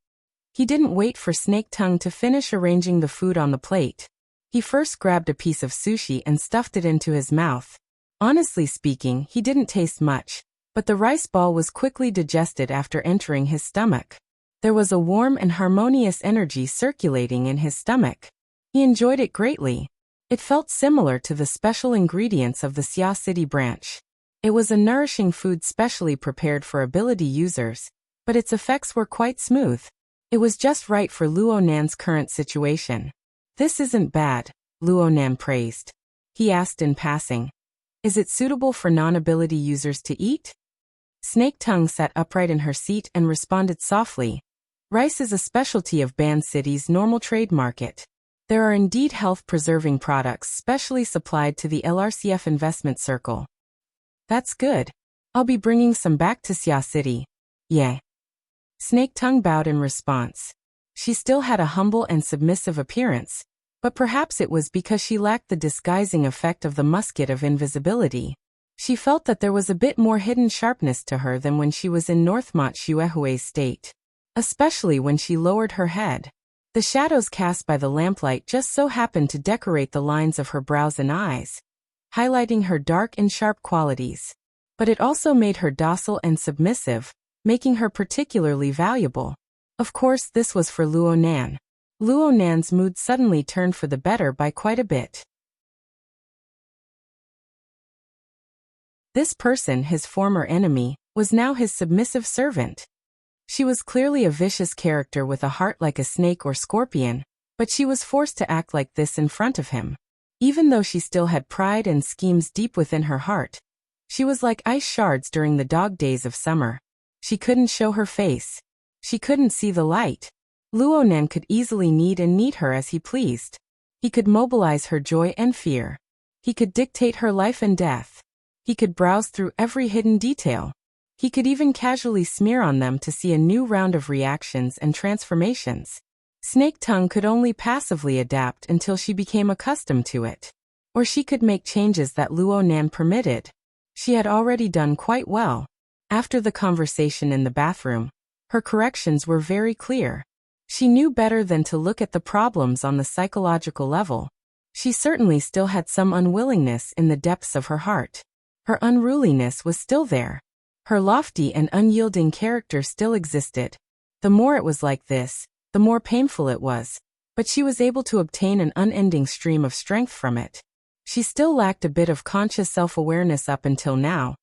He didn't wait for Snake Tongue to finish arranging the food on the plate. He first grabbed a piece of sushi and stuffed it into his mouth. Honestly speaking, he didn't taste much, but the rice ball was quickly digested after entering his stomach. There was a warm and harmonious energy circulating in his stomach. He enjoyed it greatly. It felt similar to the special ingredients of the Xia City branch. It was a nourishing food specially prepared for ability users, but its effects were quite smooth. It was just right for Luonan's current situation. This isn't bad, Luonan praised. He asked in passing. Is it suitable for non-ability users to eat? Snake Tongue sat upright in her seat and responded softly. Rice is a specialty of Ban City's normal trade market. There are indeed health-preserving products specially supplied to the LRCF investment circle. That's good. I'll be bringing some back to Xia City. Yeah. Snake Tongue bowed in response. She still had a humble and submissive appearance, but perhaps it was because she lacked the disguising effect of the musket of invisibility. She felt that there was a bit more hidden sharpness to her than when she was in Northmont Xuehue's state. Especially when she lowered her head. The shadows cast by the lamplight just so happened to decorate the lines of her brows and eyes, highlighting her dark and sharp qualities. But it also made her docile and submissive, making her particularly valuable. Of course, this was for Luonan. Luonan's mood suddenly turned for the better by quite a bit. This person, his former enemy, was now his submissive servant. She was clearly a vicious character with a heart like a snake or scorpion, but she was forced to act like this in front of him. Even though she still had pride and schemes deep within her heart, she was like ice shards during the dog days of summer. She couldn't show her face. She couldn't see the light. Luonan could easily knead and knead her as he pleased. He could mobilize her joy and fear. He could dictate her life and death. He could browse through every hidden detail. He could even casually smear on them to see a new round of reactions and transformations. Snake Tongue could only passively adapt until she became accustomed to it. Or she could make changes that Luonan permitted. She had already done quite well. After the conversation in the bathroom, her corrections were very clear. She knew better than to look at the problems on the psychological level. She certainly still had some unwillingness in the depths of her heart. Her unruliness was still there. Her lofty and unyielding character still existed. The more it was like this, the more painful it was, but she was able to obtain an unending stream of strength from it. She still lacked a bit of conscious self-awareness up until now,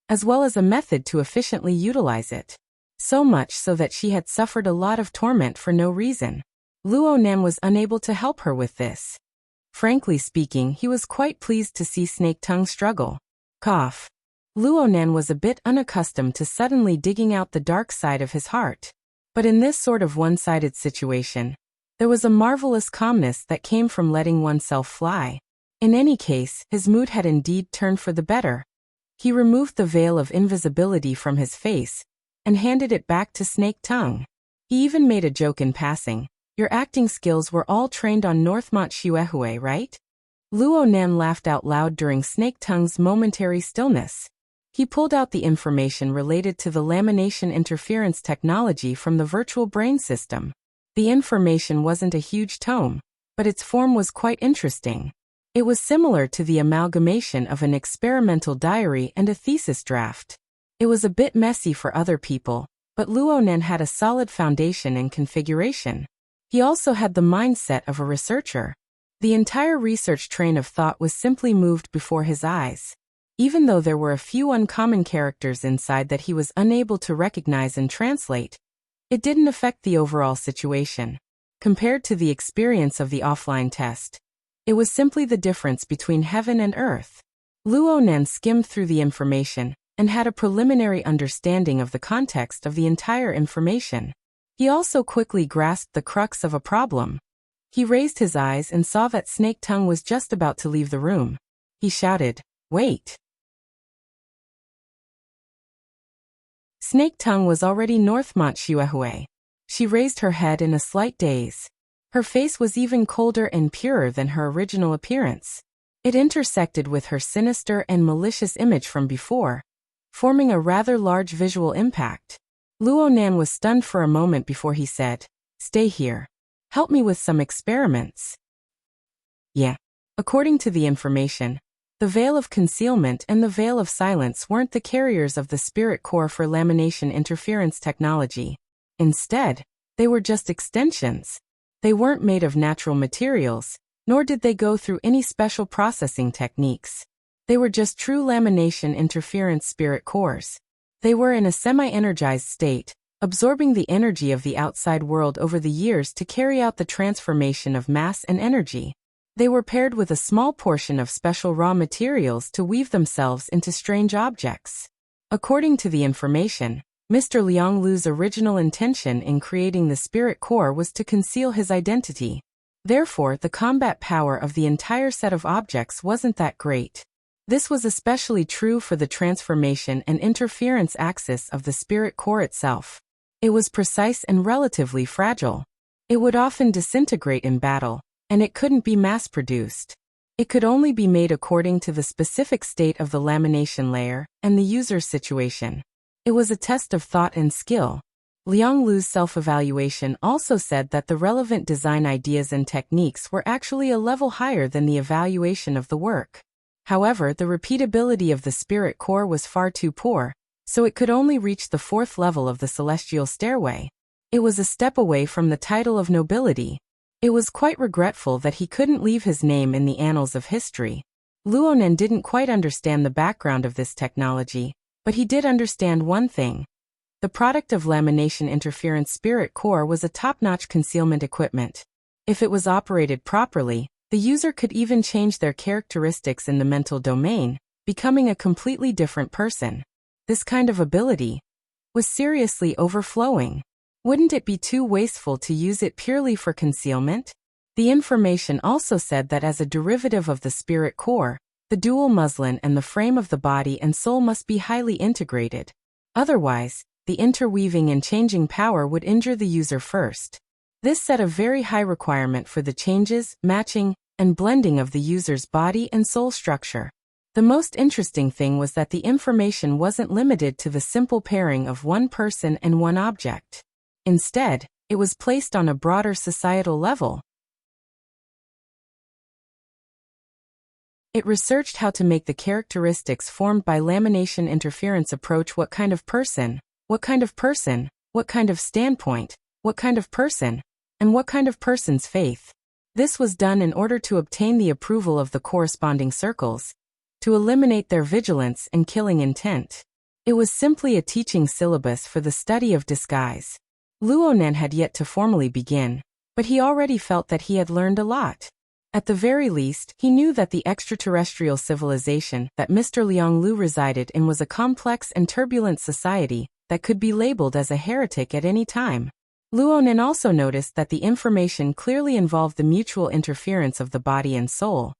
as well as a method to efficiently utilize it. So much so that she had suffered a lot of torment for no reason. Luonan was unable to help her with this. Frankly speaking, he was quite pleased to see Snake Tongue struggle. Cough. Luonan was a bit unaccustomed to suddenly digging out the dark side of his heart. But in this sort of one-sided situation, there was a marvelous calmness that came from letting oneself fly. In any case, his mood had indeed turned for the better. He removed the veil of invisibility from his face and handed it back to Snake Tongue. He even made a joke in passing. Your acting skills were all trained on Northmont Xuehue, right? Luonan laughed out loud during Snake Tongue's momentary stillness. He pulled out the information related to the lamination interference technology from the virtual brain system. The information wasn't a huge tome, but its form was quite interesting. It was similar to the amalgamation of an experimental diary and a thesis draft. It was a bit messy for other people, but Luonan had a solid foundation and configuration. He also had the mindset of a researcher. The entire research train of thought was simply moved before his eyes. Even though there were a few uncommon characters inside that he was unable to recognize and translate, it didn't affect the overall situation. Compared to the experience of the offline test, it was simply the difference between heaven and earth. Luonan skimmed through the information and had a preliminary understanding of the context of the entire information. He also quickly grasped the crux of a problem. He raised his eyes and saw that Snake Tongue was just about to leave the room. He shouted, "Wait!" Snake Tongue was already north Mont Shuehui. She raised her head in a slight daze. Her face was even colder and purer than her original appearance. It intersected with her sinister and malicious image from before, forming a rather large visual impact. Luonan was stunned for a moment before he said, "Stay here. Help me with some experiments." Yeah. According to the information, the veil of concealment and the veil of silence weren't the carriers of the spirit core for lamination interference technology. Instead, they were just extensions. They weren't made of natural materials, nor did they go through any special processing techniques. They were just true lamination interference spirit cores. They were in a semi-energized state, absorbing the energy of the outside world over the years to carry out the transformation of mass and energy. They were paired with a small portion of special raw materials to weave themselves into strange objects. According to the information, Mr. Liang Lu's original intention in creating the spirit core was to conceal his identity. Therefore, the combat power of the entire set of objects wasn't that great. This was especially true for the transformation and interference axis of the spirit core itself. It was precise and relatively fragile. It would often disintegrate in battle, and it couldn't be mass-produced. It could only be made according to the specific state of the lamination layer and the user's situation. It was a test of thought and skill. Liang Lu's self-evaluation also said that the relevant design ideas and techniques were actually a level higher than the evaluation of the work. However, the repeatability of the spirit core was far too poor, so it could only reach the 4th level of the celestial stairway. It was a step away from the title of nobility. It was quite regretful that he couldn't leave his name in the annals of history. Luonan didn't quite understand the background of this technology, but he did understand one thing. The product of lamination interference spirit core was a top-notch concealment equipment. If it was operated properly, the user could even change their characteristics in the mental domain, becoming a completely different person. This kind of ability was seriously overflowing. Wouldn't it be too wasteful to use it purely for concealment? The information also said that as a derivative of the spirit core, the dual muslin and the frame of the body and soul must be highly integrated. Otherwise, the interweaving and changing power would injure the user first. This set a very high requirement for the changes, matching, and blending of the user's body and soul structure. The most interesting thing was that the information wasn't limited to the simple pairing of one person and one object. Instead, it was placed on a broader societal level. It researched how to make the characteristics formed by lamination interference approach what kind of person, what kind of person, what kind of standpoint, what kind of person, and what kind of person's faith. This was done in order to obtain the approval of the corresponding circles, to eliminate their vigilance and killing intent. It was simply a teaching syllabus for the study of disguise. Luonan had yet to formally begin, but he already felt that he had learned a lot. At the very least, he knew that the extraterrestrial civilization that Mr. Liang Lu resided in was a complex and turbulent society that could be labeled as a heretic at any time. Luonan also noticed that the information clearly involved the mutual interference of the body and soul.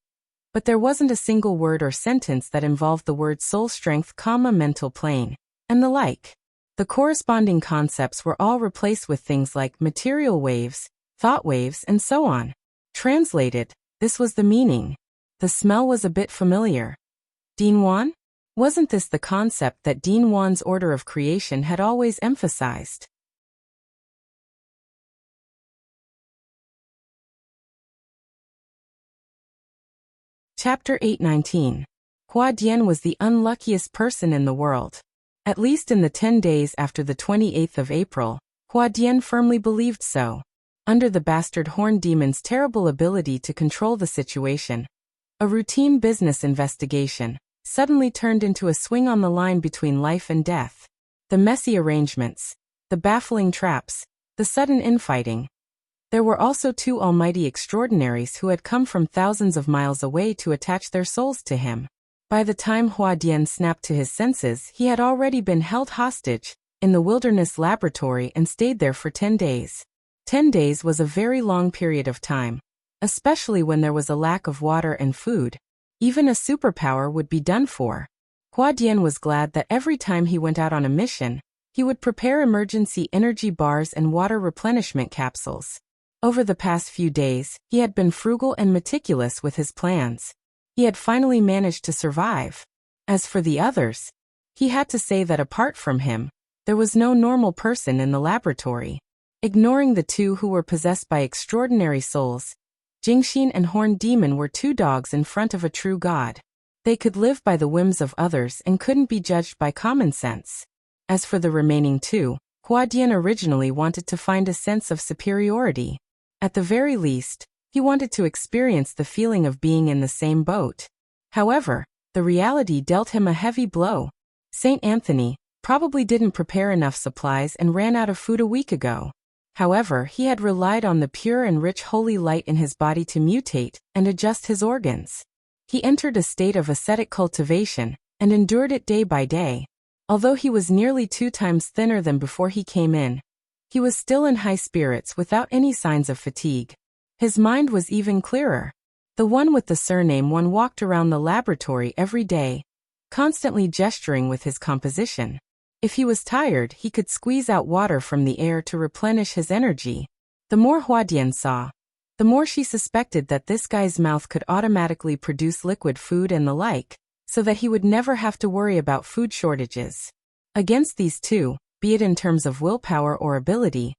But there wasn't a single word or sentence that involved the word soul strength, mental plane, and the like. The corresponding concepts were all replaced with things like material waves, thought waves, and so on. Translated, this was the meaning. The smell was a bit familiar. Dean Wan? Wasn't this the concept that Dean Wan's order of creation had always emphasized? Chapter 819. Hua Dian was the unluckiest person in the world. At least in the 10 days after the 28th of April, Hua Dian firmly believed so. Under the bastard horn demon's terrible ability to control the situation, a routine business investigation suddenly turned into a swing on the line between life and death. The messy arrangements, the baffling traps, the sudden infighting. There were also 2 almighty extraordinaries who had come from thousands of miles away to attach their souls to him. By the time Hua Dian snapped to his senses, he had already been held hostage in the wilderness laboratory and stayed there for 10 days. 10 days was a very long period of time, especially when there was a lack of water and food. Even a superpower would be done for. Hua Dian was glad that every time he went out on a mission, he would prepare emergency energy bars and water replenishment capsules. Over the past few days, he had been frugal and meticulous with his plans. He had finally managed to survive. As for the others, he had to say that apart from him, there was no normal person in the laboratory. Ignoring the two who were possessed by extraordinary souls, Jingxin and Horned Demon were two dogs in front of a true god. They could live by the whims of others and couldn't be judged by common sense. As for the remaining two, Hua Dian originally wanted to find a sense of superiority. At the very least, he wanted to experience the feeling of being in the same boat. However, the reality dealt him a heavy blow. Saint Anthony probably didn't prepare enough supplies and ran out of food a week ago. However, he had relied on the pure and rich holy light in his body to mutate and adjust his organs. He entered a state of ascetic cultivation and endured it day by day. Although he was nearly 2 times thinner than before he came in, he was still in high spirits without any signs of fatigue. His mind was even clearer. The one with the surname One walked around the laboratory every day, constantly gesturing with his composition. If he was tired, he could squeeze out water from the air to replenish his energy. The more Hua Dian saw, the more she suspected that this guy's mouth could automatically produce liquid food and the like, so that he would never have to worry about food shortages. Against these two, be it in terms of willpower or ability,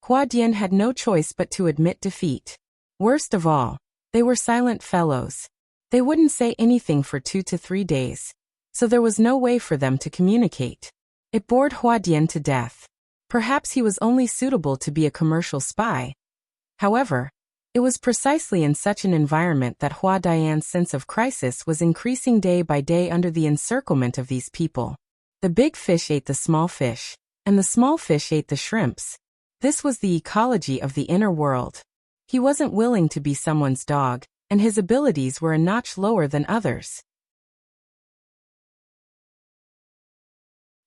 Hua Dian had no choice but to admit defeat. Worst of all, they were silent fellows. They wouldn't say anything for 2 to 3 days, so there was no way for them to communicate. It bored Hua Dian to death. Perhaps he was only suitable to be a commercial spy. However, it was precisely in such an environment that Hua Dian's sense of crisis was increasing day by day under the encirclement of these people. The big fish ate the small fish, and the small fish ate the shrimps. This was the ecology of the inner world. He wasn't willing to be someone's dog, and his abilities were a notch lower than others.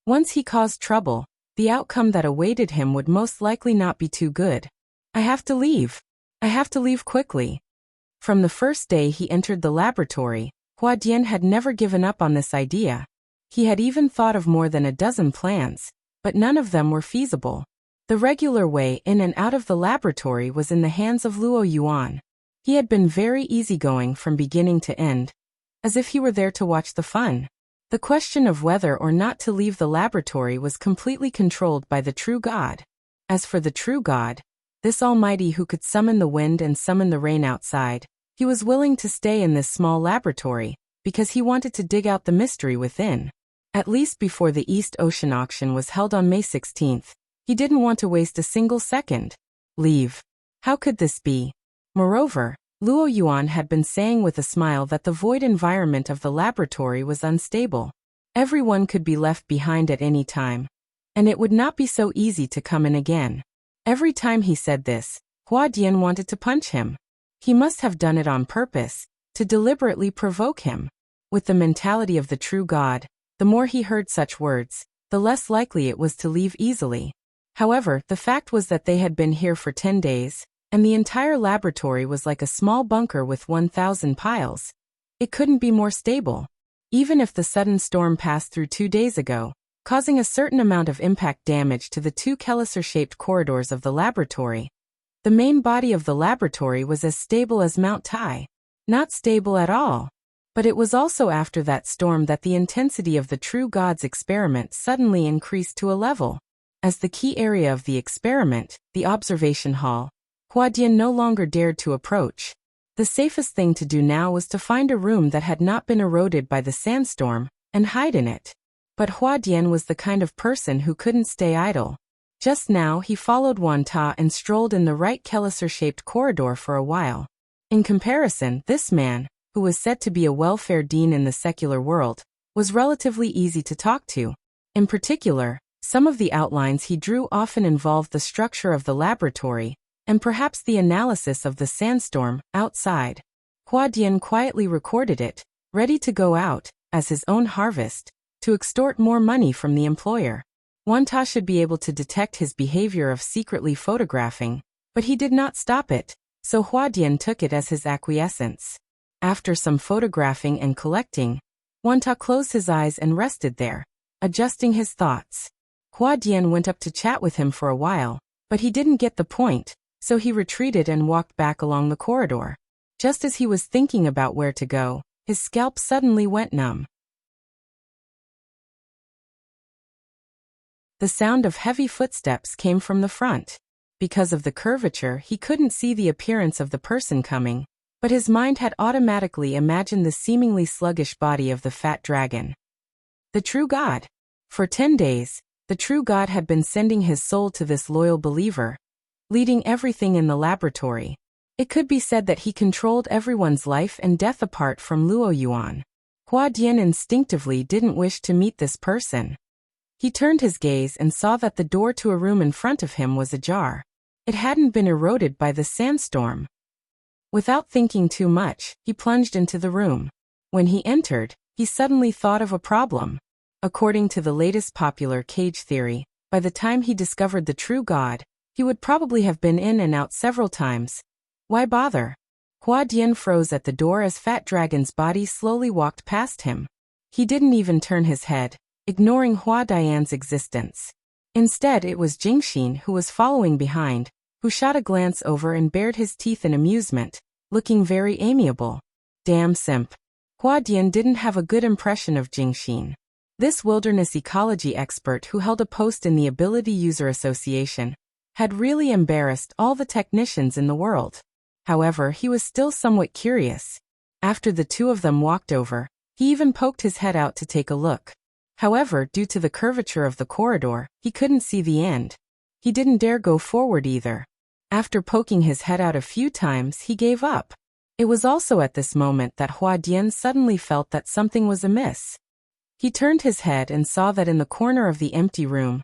Once he caused trouble, the outcome that awaited him would most likely not be too good. I have to leave. I have to leave quickly. From the first day he entered the laboratory, Hua Dian had never given up on this idea. He had even thought of more than a dozen plans, but none of them were feasible. The regular way in and out of the laboratory was in the hands of Luo Yuan. He had been very easygoing from beginning to end, as if he were there to watch the fun. The question of whether or not to leave the laboratory was completely controlled by the true god. As for the true god, this almighty who could summon the wind and summon the rain outside, he was willing to stay in this small laboratory, because he wanted to dig out the mystery within. At least before the East Ocean auction was held on May 16th, he didn't want to waste a single second. Leave. How could this be? Moreover, Luo Yuan had been saying with a smile that the void environment of the laboratory was unstable. Everyone could be left behind at any time, and it would not be so easy to come in again. Every time he said this, Hua Dian wanted to punch him. He must have done it on purpose, to deliberately provoke him. With the mentality of the true god, the more he heard such words, the less likely it was to leave easily. However, the fact was that they had been here for 10 days, and the entire laboratory was like a small bunker with 1,000 piles. It couldn't be more stable. Even if the sudden storm passed through 2 days ago, causing a certain amount of impact damage to the 2 Kelliser-shaped corridors of the laboratory, the main body of the laboratory was as stable as Mount Tai. Not stable at all. But it was also after that storm that the intensity of the true god's experiment suddenly increased to a level. As the key area of the experiment, the observation hall, Hua Dian no longer dared to approach. The safest thing to do now was to find a room that had not been eroded by the sandstorm, and hide in it. But Hua Dian was the kind of person who couldn't stay idle. Just now he followed Wan Ta and strolled in the right Kelliser-shaped corridor for a while. In comparison, this man, who was said to be a welfare dean in the secular world, was relatively easy to talk to. In particular, some of the outlines he drew often involved the structure of the laboratory, and perhaps the analysis of the sandstorm outside. Hua Dian quietly recorded it, ready to go out, as his own harvest, to extort more money from the employer. Wan Ta should be able to detect his behavior of secretly photographing, But he did not stop it, so Hua Dian took it as his acquiescence. After some photographing and collecting, Wanta closed his eyes and rested there, adjusting his thoughts. Hua Dian went up to chat with him for a while, but he didn't get the point, so he retreated and walked back along the corridor. Just as he was thinking about where to go, his scalp suddenly went numb. The sound of heavy footsteps came from the front. Because of the curvature, he couldn't see the appearance of the person coming, but his mind had automatically imagined the seemingly sluggish body of the fat dragon. The true god. For 10 days, the true god had been sending his soul to this loyal believer, leading everything in the laboratory. It could be said that he controlled everyone's life and death apart from Luo Yuan. Hua Dian instinctively didn't wish to meet this person. He turned his gaze and saw that the door to a room in front of him was ajar. It hadn't been eroded by the sandstorm. Without thinking too much, he plunged into the room. When he entered, he suddenly thought of a problem. According to the latest popular cage theory, by the time he discovered the true god, he would probably have been in and out several times. Why bother? Hua Dian froze at the door as Fat Dragon's body slowly walked past him. He didn't even turn his head, ignoring Hua Dian's existence. Instead, it was Jingxin who was following behind, who shot a glance over and bared his teeth in amusement, looking very amiable. Damn simp. Hua Dian didn't have a good impression of Jingxin. This wilderness ecology expert who held a post in the Ability User Association had really embarrassed all the technicians in the world. However, he was still somewhat curious. After the two of them walked over, he even poked his head out to take a look. However, due to the curvature of the corridor, he couldn't see the end. He didn't dare go forward either. After poking his head out a few times, he gave up. It was also at this moment that Hua Dian suddenly felt that something was amiss. He turned his head and saw that in the corner of the empty room,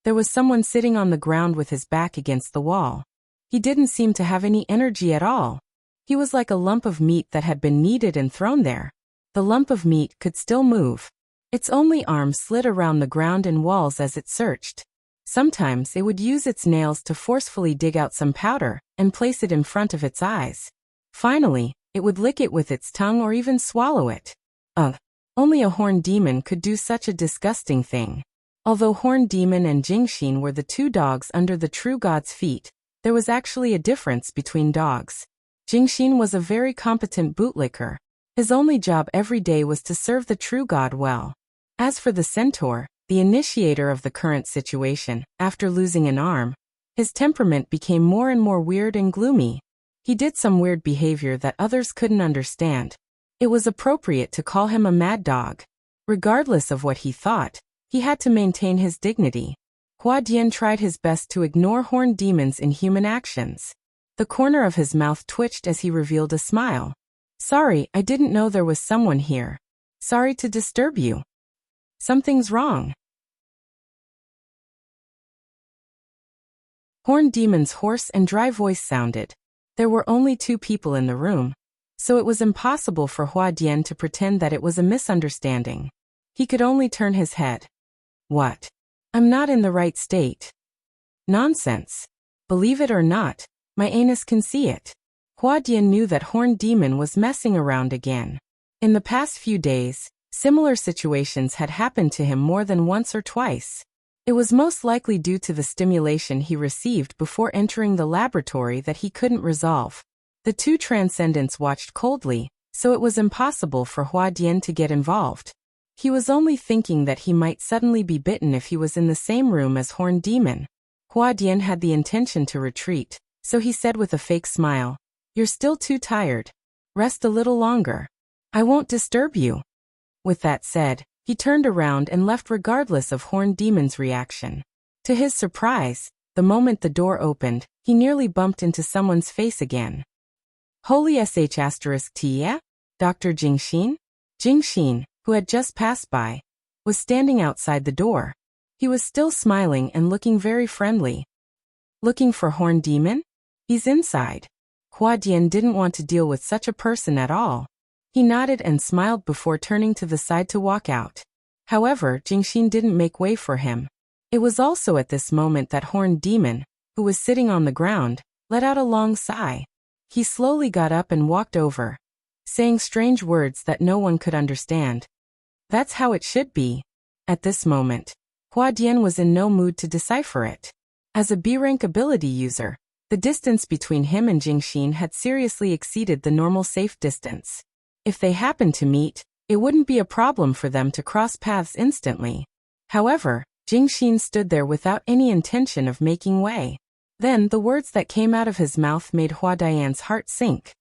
there was someone sitting on the ground with his back against the wall. He didn't seem to have any energy at all. He was like a lump of meat that had been kneaded and thrown there. The lump of meat could still move. Its only arm slid around the ground and walls as it searched. Sometimes it would use its nails to forcefully dig out some powder and place it in front of its eyes. Finally, it would lick it with its tongue or even swallow it. Ugh. Only a horned demon could do such a disgusting thing. Although Horned Demon and Jingxin were the two dogs under the true god's feet, there was actually a difference between dogs. Jingxin was a very competent bootlicker. His only job every day was to serve the true god well. As for the centaur, the initiator of the current situation, after losing an arm, his temperament became more and more weird and gloomy. He did some weird behavior that others couldn't understand. It was appropriate to call him a mad dog. Regardless of what he thought, he had to maintain his dignity. Hua Dian tried his best to ignore Horned Demon's inhuman actions. The corner of his mouth twitched as he revealed a smile. Sorry, I didn't know there was someone here. Sorry to disturb you. Something's wrong. Horned Demon's hoarse and dry voice sounded. There were only two people in the room, so it was impossible for Hua Dian to pretend that it was a misunderstanding. He could only turn his head. What? I'm not in the right state. Nonsense. Believe it or not, my anus can see it. Hua Dian knew that Horned Demon was messing around again. In the past few days, similar situations had happened to him more than once or twice. It was most likely due to the stimulation he received before entering the laboratory that he couldn't resolve. The two transcendents watched coldly, so it was impossible for Hua Dian to get involved. He was only thinking that he might suddenly be bitten if he was in the same room as Horned Demon. Hua Dian had the intention to retreat, so he said with a fake smile, "You're still too tired. Rest a little longer. I won't disturb you." With that said, he turned around and left regardless of Horned Demon's reaction. To his surprise, the moment the door opened, he nearly bumped into someone's face again. Holy sh*T, yeah? Dr. Jingxin? Jingxin, who had just passed by, was standing outside the door. He was still smiling and looking very friendly. Looking for Horned Demon? He's inside. Hua Dian didn't want to deal with such a person at all. He nodded and smiled before turning to the side to walk out. However, Jingxin didn't make way for him. It was also at this moment that Horned Demon, who was sitting on the ground, let out a long sigh. He slowly got up and walked over, saying strange words that no one could understand. That's how it should be. At this moment, Hua Dian was in no mood to decipher it. As a B-rank ability user, the distance between him and Jingxin had seriously exceeded the normal safe distance. If they happened to meet, it wouldn't be a problem for them to cross paths instantly. However, Jingxin stood there without any intention of making way. Then the words that came out of his mouth made Hua Dian's heart sink.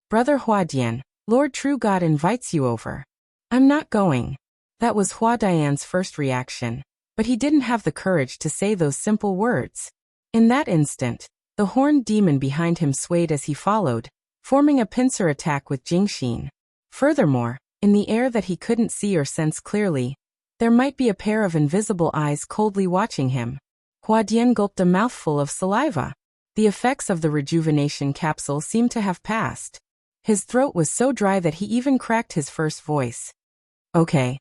Brother Hua Dian, Lord True God invites you over. I'm not going. That was Hua Dian's first reaction, but he didn't have the courage to say those simple words. In that instant, the horned demon behind him swayed as he followed, forming a pincer attack with Jingxin. Furthermore, in the air that he couldn't see or sense clearly, there might be a pair of invisible eyes coldly watching him. Hua Dian gulped a mouthful of saliva. The effects of the rejuvenation capsule seemed to have passed. His throat was so dry that he even cracked his first voice. Okay.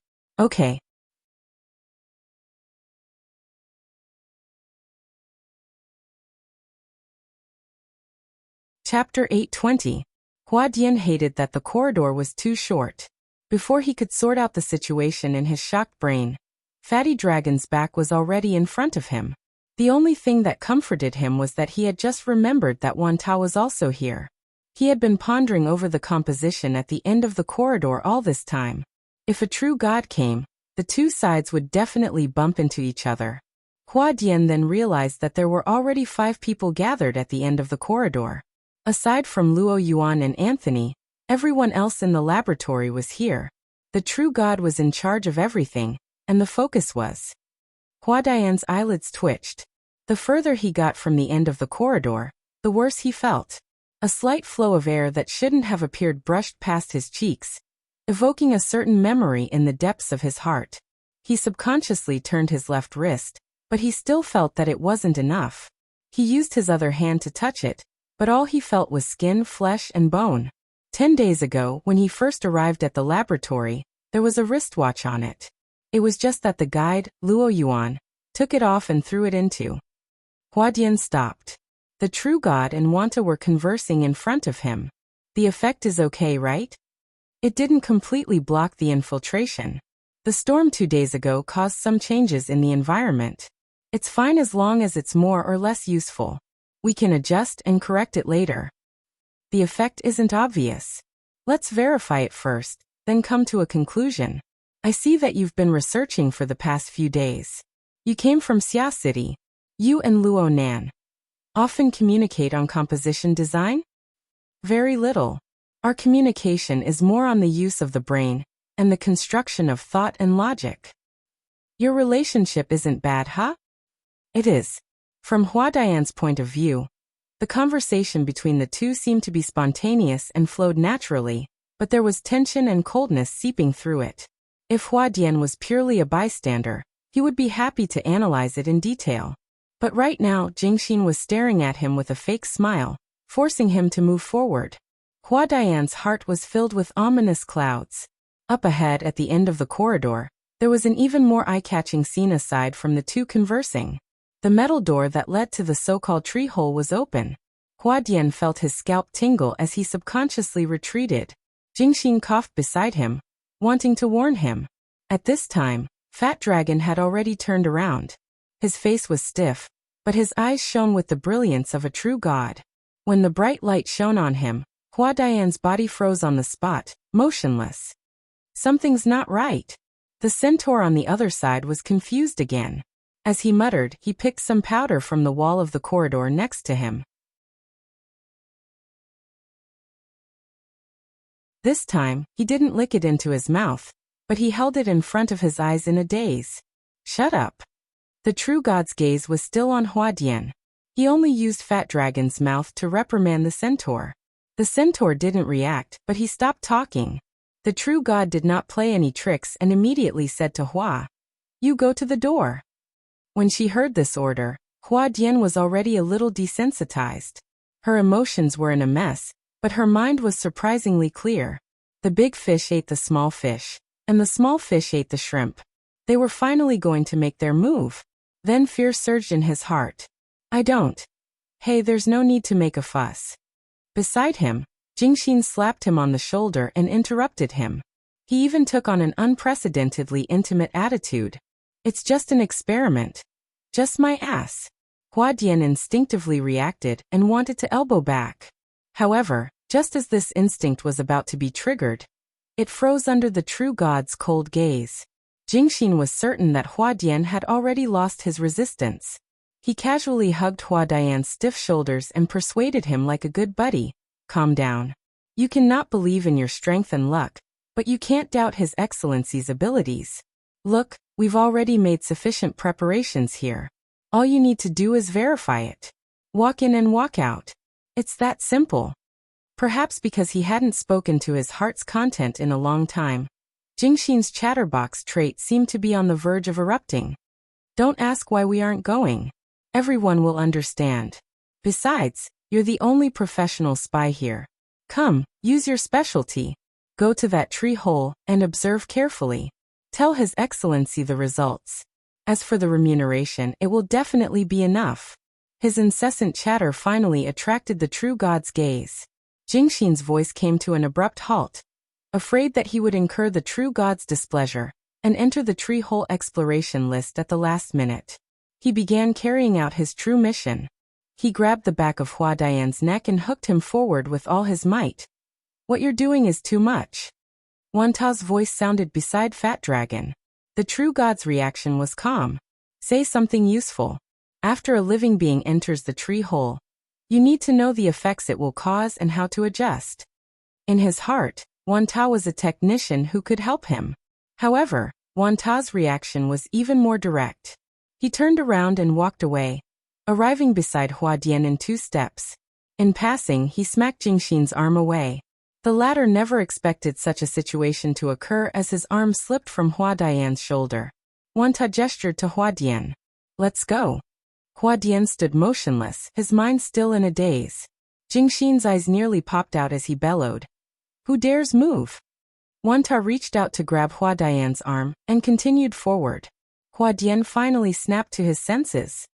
Chapter 820. Hua Dian hated that the corridor was too short. Before he could sort out the situation in his shocked brain, Fatty Dragon's back was already in front of him. The only thing that comforted him was that he had just remembered that Wan Tao was also here. He had been pondering over the composition at the end of the corridor all this time. If a true god came, the two sides would definitely bump into each other. Hua Dian then realized that there were already 5 people gathered at the end of the corridor. Aside from Luo Yuan and Anthony, everyone else in the laboratory was here. The true god was in charge of everything, and the focus was. Hua Dian's eyelids twitched. The further he got from the end of the corridor, the worse he felt. A slight flow of air that shouldn't have appeared brushed past his cheeks, evoking a certain memory in the depths of his heart. He subconsciously turned his left wrist, but he still felt that it wasn't enough. He used his other hand to touch it, but all he felt was skin, flesh, and bone. 10 days ago, when he first arrived at the laboratory, there was a wristwatch on it. It was just that the guide, Luo Yuan, took it off and threw it into. Hua Dian stopped. The true god and Wanta were conversing in front of him. The effect is okay, right? It didn't completely block the infiltration. The storm 2 days ago caused some changes in the environment. It's fine as long as it's more or less useful. We can adjust and correct it later. The effect isn't obvious. Let's verify it first, then come to a conclusion. I see that you've been researching for the past few days. You came from Xia City. You and Luo Nan often communicate on composition design? Very little. Our communication is more on the use of the brain and the construction of thought and logic. Your relationship isn't bad, huh? It is. From Hua Dian's point of view, the conversation between the two seemed to be spontaneous and flowed naturally, but there was tension and coldness seeping through it. If Hua Dian was purely a bystander, he would be happy to analyze it in detail. But right now, Jingxin was staring at him with a fake smile, forcing him to move forward. Hua Dian's heart was filled with ominous clouds. Up ahead at the end of the corridor, there was an even more eye-catching scene aside from the two conversing. The metal door that led to the so-called tree hole was open. Hua Dian felt his scalp tingle as he subconsciously retreated. Jingxin coughed beside him, wanting to warn him. At this time, Fat Dragon had already turned around. His face was stiff, but his eyes shone with the brilliance of a true god. When the bright light shone on him, Hua Dian's body froze on the spot, motionless. Something's not right. The centaur on the other side was confused again. As he muttered, he picked some powder from the wall of the corridor next to him. This time, he didn't lick it into his mouth, but he held it in front of his eyes in a daze. Shut up. The true god's gaze was still on Hua Dian. He only used Fat Dragon's mouth to reprimand the centaur. The centaur didn't react, but he stopped talking. The true god did not play any tricks and immediately said to Hua, "You go to the door." When she heard this order, Hua Dian was already a little desensitized. Her emotions were in a mess, but her mind was surprisingly clear. The big fish ate the small fish, and the small fish ate the shrimp. They were finally going to make their move. Then fear surged in his heart. I don't Hey, there's no need to make a fuss. Beside him, Jingxin slapped him on the shoulder and interrupted him. He even took on an unprecedentedly intimate attitude. It's just an experiment. Just my ass. Huadian instinctively reacted and wanted to elbow back. However, just as this instinct was about to be triggered, it froze under the true god's cold gaze. Jingxin was certain that Huadian had already lost his resistance. He casually hugged Huadian's stiff shoulders and persuaded him like a good buddy, calm down. You cannot believe in your strength and luck, but you can't doubt His Excellency's abilities. Look, we've already made sufficient preparations here. All you need to do is verify it. Walk in and walk out. It's that simple. Perhaps because he hadn't spoken to his heart's content in a long time, Jingxin's chatterbox trait seemed to be on the verge of erupting. Don't ask why we aren't going. Everyone will understand. Besides, you're the only professional spy here. Come, use your specialty. Go to that tree hole and observe carefully. Tell His Excellency the results. As for the remuneration, it will definitely be enough. His incessant chatter finally attracted the true god's gaze. Jingxin's voice came to an abrupt halt. Afraid that he would incur the true god's displeasure and enter the tree hole exploration list at the last minute, he began carrying out his true mission. He grabbed the back of Huadian's neck and hooked him forward with all his might. What you're doing is too much. Wanta's voice sounded beside Fat Dragon. The true god's reaction was calm. Say something useful. After a living being enters the tree hole, you need to know the effects it will cause and how to adjust. In his heart, Wanta was a technician who could help him. However, Wanta's reaction was even more direct. He turned around and walked away, arriving beside Huadian in 2 steps. In passing, he smacked Jingxin's arm away. The latter never expected such a situation to occur as his arm slipped from Huadian's shoulder. Wanta gestured to Huadian. Let's go. Huadian stood motionless, his mind still in a daze. Jingxin's eyes nearly popped out as he bellowed. Who dares move? Wanta reached out to grab Huadian's arm and continued forward. Huadian finally snapped to his senses.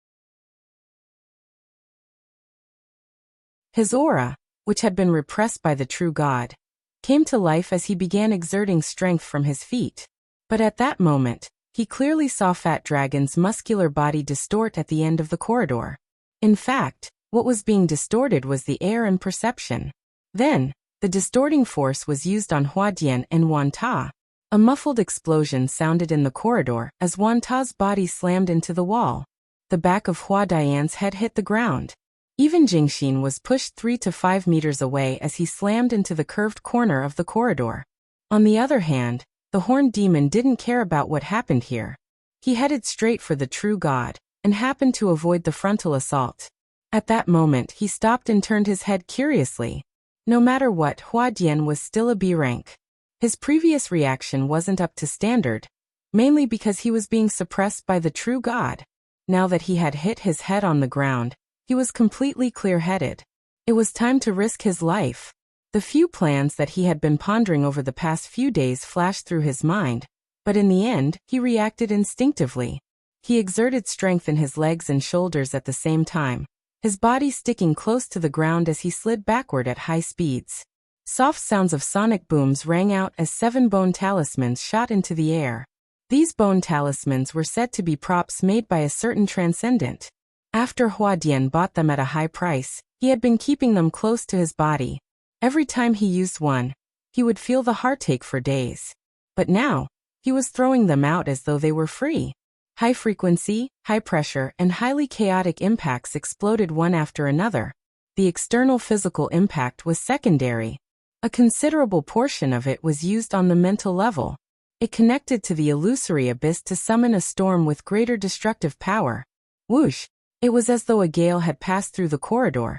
His aura, which had been repressed by the true god, came to life as he began exerting strength from his feet. But at that moment, he clearly saw Fat Dragon's muscular body distort at the end of the corridor. In fact, what was being distorted was the air and perception. Then, the distorting force was used on Huadian and Wanta. A muffled explosion sounded in the corridor as Wanta's body slammed into the wall. The back of Huadian's head hit the ground. Even Jingxin was pushed 3 to 5 meters away as he slammed into the curved corner of the corridor. On the other hand, the horned demon didn't care about what happened here. He headed straight for the true god, and happened to avoid the frontal assault. At that moment, he stopped and turned his head curiously. No matter what, Huadian was still a B rank. His previous reaction wasn't up to standard, mainly because he was being suppressed by the true god. Now that he had hit his head on the ground, he was completely clear-headed. It was time to risk his life. The few plans that he had been pondering over the past few days flashed through his mind, but in the end, he reacted instinctively. He exerted strength in his legs and shoulders at the same time, his body sticking close to the ground as he slid backward at high speeds. Soft sounds of sonic booms rang out as 7 bone talismans shot into the air. These bone talismans were said to be props made by a certain transcendent. After Huadian bought them at a high price, he had been keeping them close to his body. Every time he used one, he would feel the heartache for days. But now, he was throwing them out as though they were free. High frequency, high pressure, and highly chaotic impacts exploded one after another. The external physical impact was secondary. A considerable portion of it was used on the mental level. It connected to the illusory abyss to summon a storm with greater destructive power. Whoosh! It was as though a gale had passed through the corridor,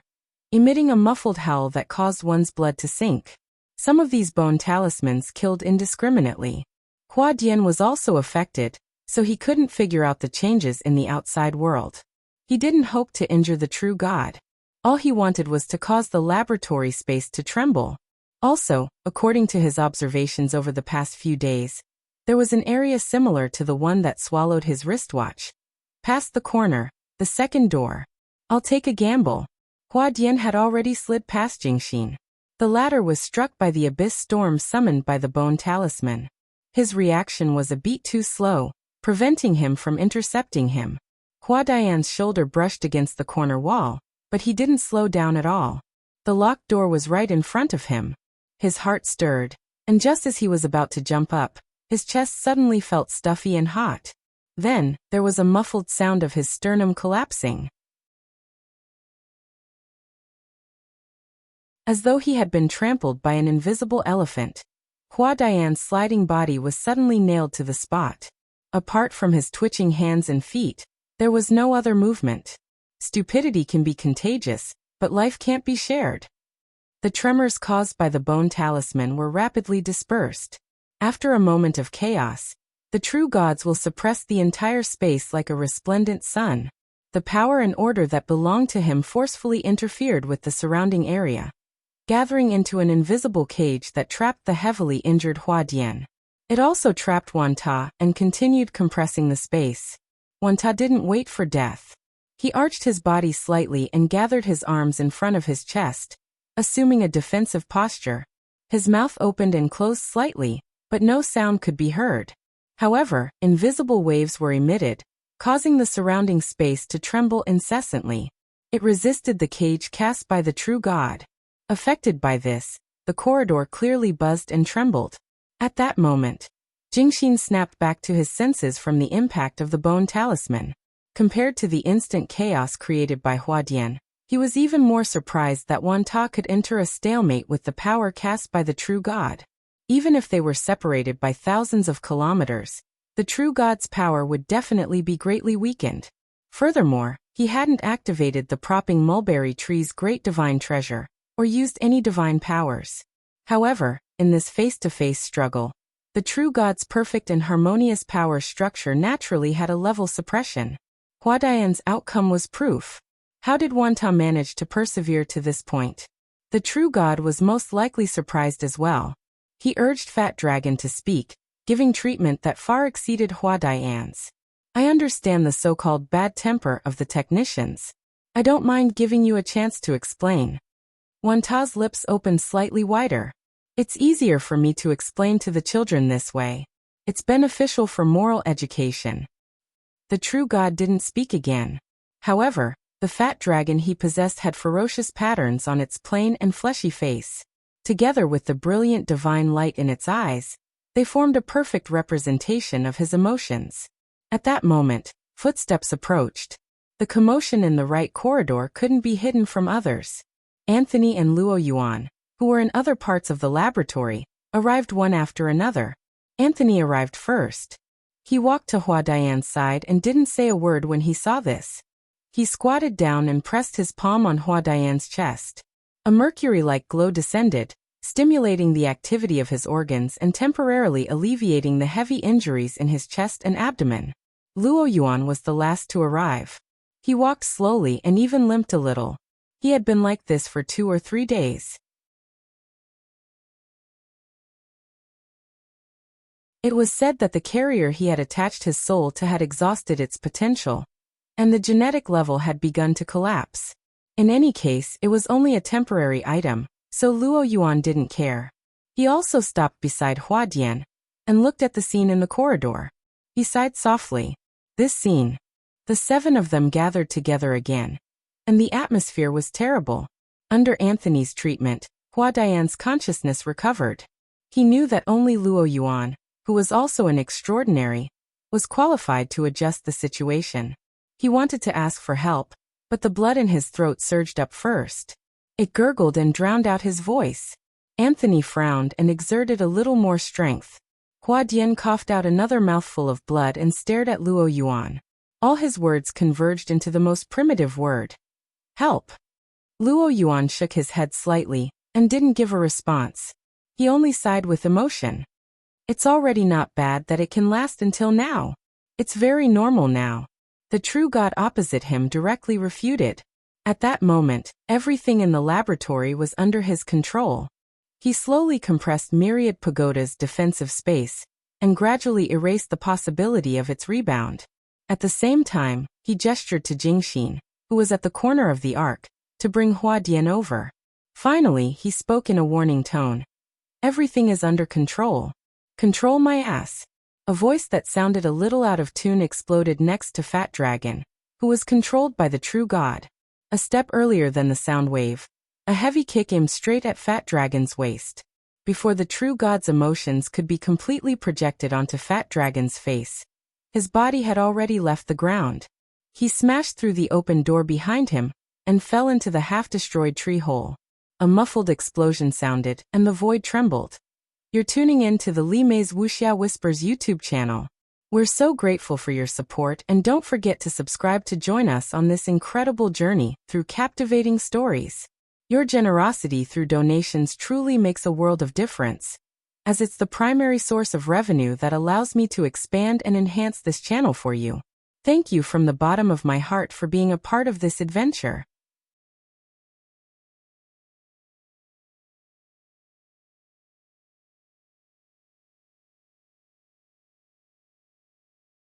emitting a muffled howl that caused one's blood to sink. Some of these bone talismans killed indiscriminately. Huadian was also affected, so he couldn't figure out the changes in the outside world. He didn't hope to injure the true god. All he wanted was to cause the laboratory space to tremble. Also, according to his observations over the past few days, there was an area similar to the one that swallowed his wristwatch. Past the corner, the second door. I'll take a gamble. Hua Dian had already slid past Jingxin. The latter was struck by the abyss storm summoned by the bone talisman. His reaction was a beat too slow, preventing him from intercepting him. Hua Dian's shoulder brushed against the corner wall, but he didn't slow down at all. The locked door was right in front of him. His heart stirred, and just as he was about to jump up, his chest suddenly felt stuffy and hot. Then, there was a muffled sound of his sternum collapsing. As though he had been trampled by an invisible elephant. Hua Dian's sliding body was suddenly nailed to the spot. Apart from his twitching hands and feet, there was no other movement. Stupidity can be contagious, but life can't be shared. The tremors caused by the bone talisman were rapidly dispersed. After a moment of chaos, the true gods will suppress the entire space like a resplendent sun. The power and order that belonged to him forcefully interfered with the surrounding area, gathering into an invisible cage that trapped the heavily injured Hua Dian. It also trapped Wanta and continued compressing the space. Wanta didn't wait for death. He arched his body slightly and gathered his arms in front of his chest, assuming a defensive posture. His mouth opened and closed slightly, but no sound could be heard. However, invisible waves were emitted, causing the surrounding space to tremble incessantly. It resisted the cage cast by the true god. Affected by this, the corridor clearly buzzed and trembled. At that moment, Jingxin snapped back to his senses from the impact of the bone talisman. Compared to the instant chaos created by Hua Dian, he was even more surprised that Wanta could enter a stalemate with the power cast by the true god. Even if they were separated by thousands of kilometers, the true god's power would definitely be greatly weakened. Furthermore, he hadn't activated the propping mulberry tree's great divine treasure, or used any divine powers. However, in this face-to-face struggle, the true god's perfect and harmonious power structure naturally had a level suppression. Hua Dian's outcome was proof. How did Wanta manage to persevere to this point? The true god was most likely surprised as well. He urged Fat Dragon to speak, giving treatment that far exceeded Hua Dian's. I understand the so-called bad temper of the technicians. I don't mind giving you a chance to explain. Wanta's lips opened slightly wider. It's easier for me to explain to the children this way. It's beneficial for moral education. The true god didn't speak again. However, the fat dragon he possessed had ferocious patterns on its plain and fleshy face. Together with the brilliant divine light in its eyes, they formed a perfect representation of his emotions. At that moment, footsteps approached. The commotion in the right corridor couldn't be hidden from others. Anthony and Luo Yuan, who were in other parts of the laboratory, arrived one after another. Anthony arrived first. He walked to Hua Dian's side and didn't say a word when he saw this. He squatted down and pressed his palm on Hua Dian's chest. A mercury-like glow descended, stimulating the activity of his organs and temporarily alleviating the heavy injuries in his chest and abdomen. Luo Yuan was the last to arrive. He walked slowly and even limped a little. He had been like this for 2 or 3 days. It was said that the carrier he had attached his soul to had exhausted its potential, and the genetic level had begun to collapse. In any case, it was only a temporary item, so Luo Yuan didn't care. He also stopped beside Hua Dian and looked at the scene in the corridor. He sighed softly. This scene. The 7 of them gathered together again. And the atmosphere was terrible. Under Anthony's treatment, Hua Dian's consciousness recovered. He knew that only Luo Yuan, who was also an extraordinary, was qualified to adjust the situation. He wanted to ask for help, but the blood in his throat surged up first. It gurgled and drowned out his voice. Anthony frowned and exerted a little more strength. Hua Dian coughed out another mouthful of blood and stared at Luo Yuan. All his words converged into the most primitive word. Help. Luo Yuan shook his head slightly and didn't give a response. He only sighed with emotion. It's already not bad that it can last until now. It's very normal now. The true god opposite him directly refuted. At that moment, everything in the laboratory was under his control. He slowly compressed Myriad Pagoda's defensive space and gradually erased the possibility of its rebound. At the same time, he gestured to Jingxin, who was at the corner of the arc, to bring Hua Dian over. Finally, he spoke in a warning tone. Everything is under control. Control my ass. A voice that sounded a little out of tune exploded next to Fat Dragon, who was controlled by the true god. A step earlier than the sound wave, a heavy kick aimed straight at Fat Dragon's waist. Before the true god's emotions could be completely projected onto Fat Dragon's face, his body had already left the ground. He smashed through the open door behind him and fell into the half-destroyed tree hole. A muffled explosion sounded, and the void trembled. You're tuning in to the Li Mei's Wuxia Whispers YouTube channel. We're so grateful for your support, and don't forget to subscribe to join us on this incredible journey through captivating stories. Your generosity through donations truly makes a world of difference, as it's the primary source of revenue that allows me to expand and enhance this channel for you. Thank you from the bottom of my heart for being a part of this adventure.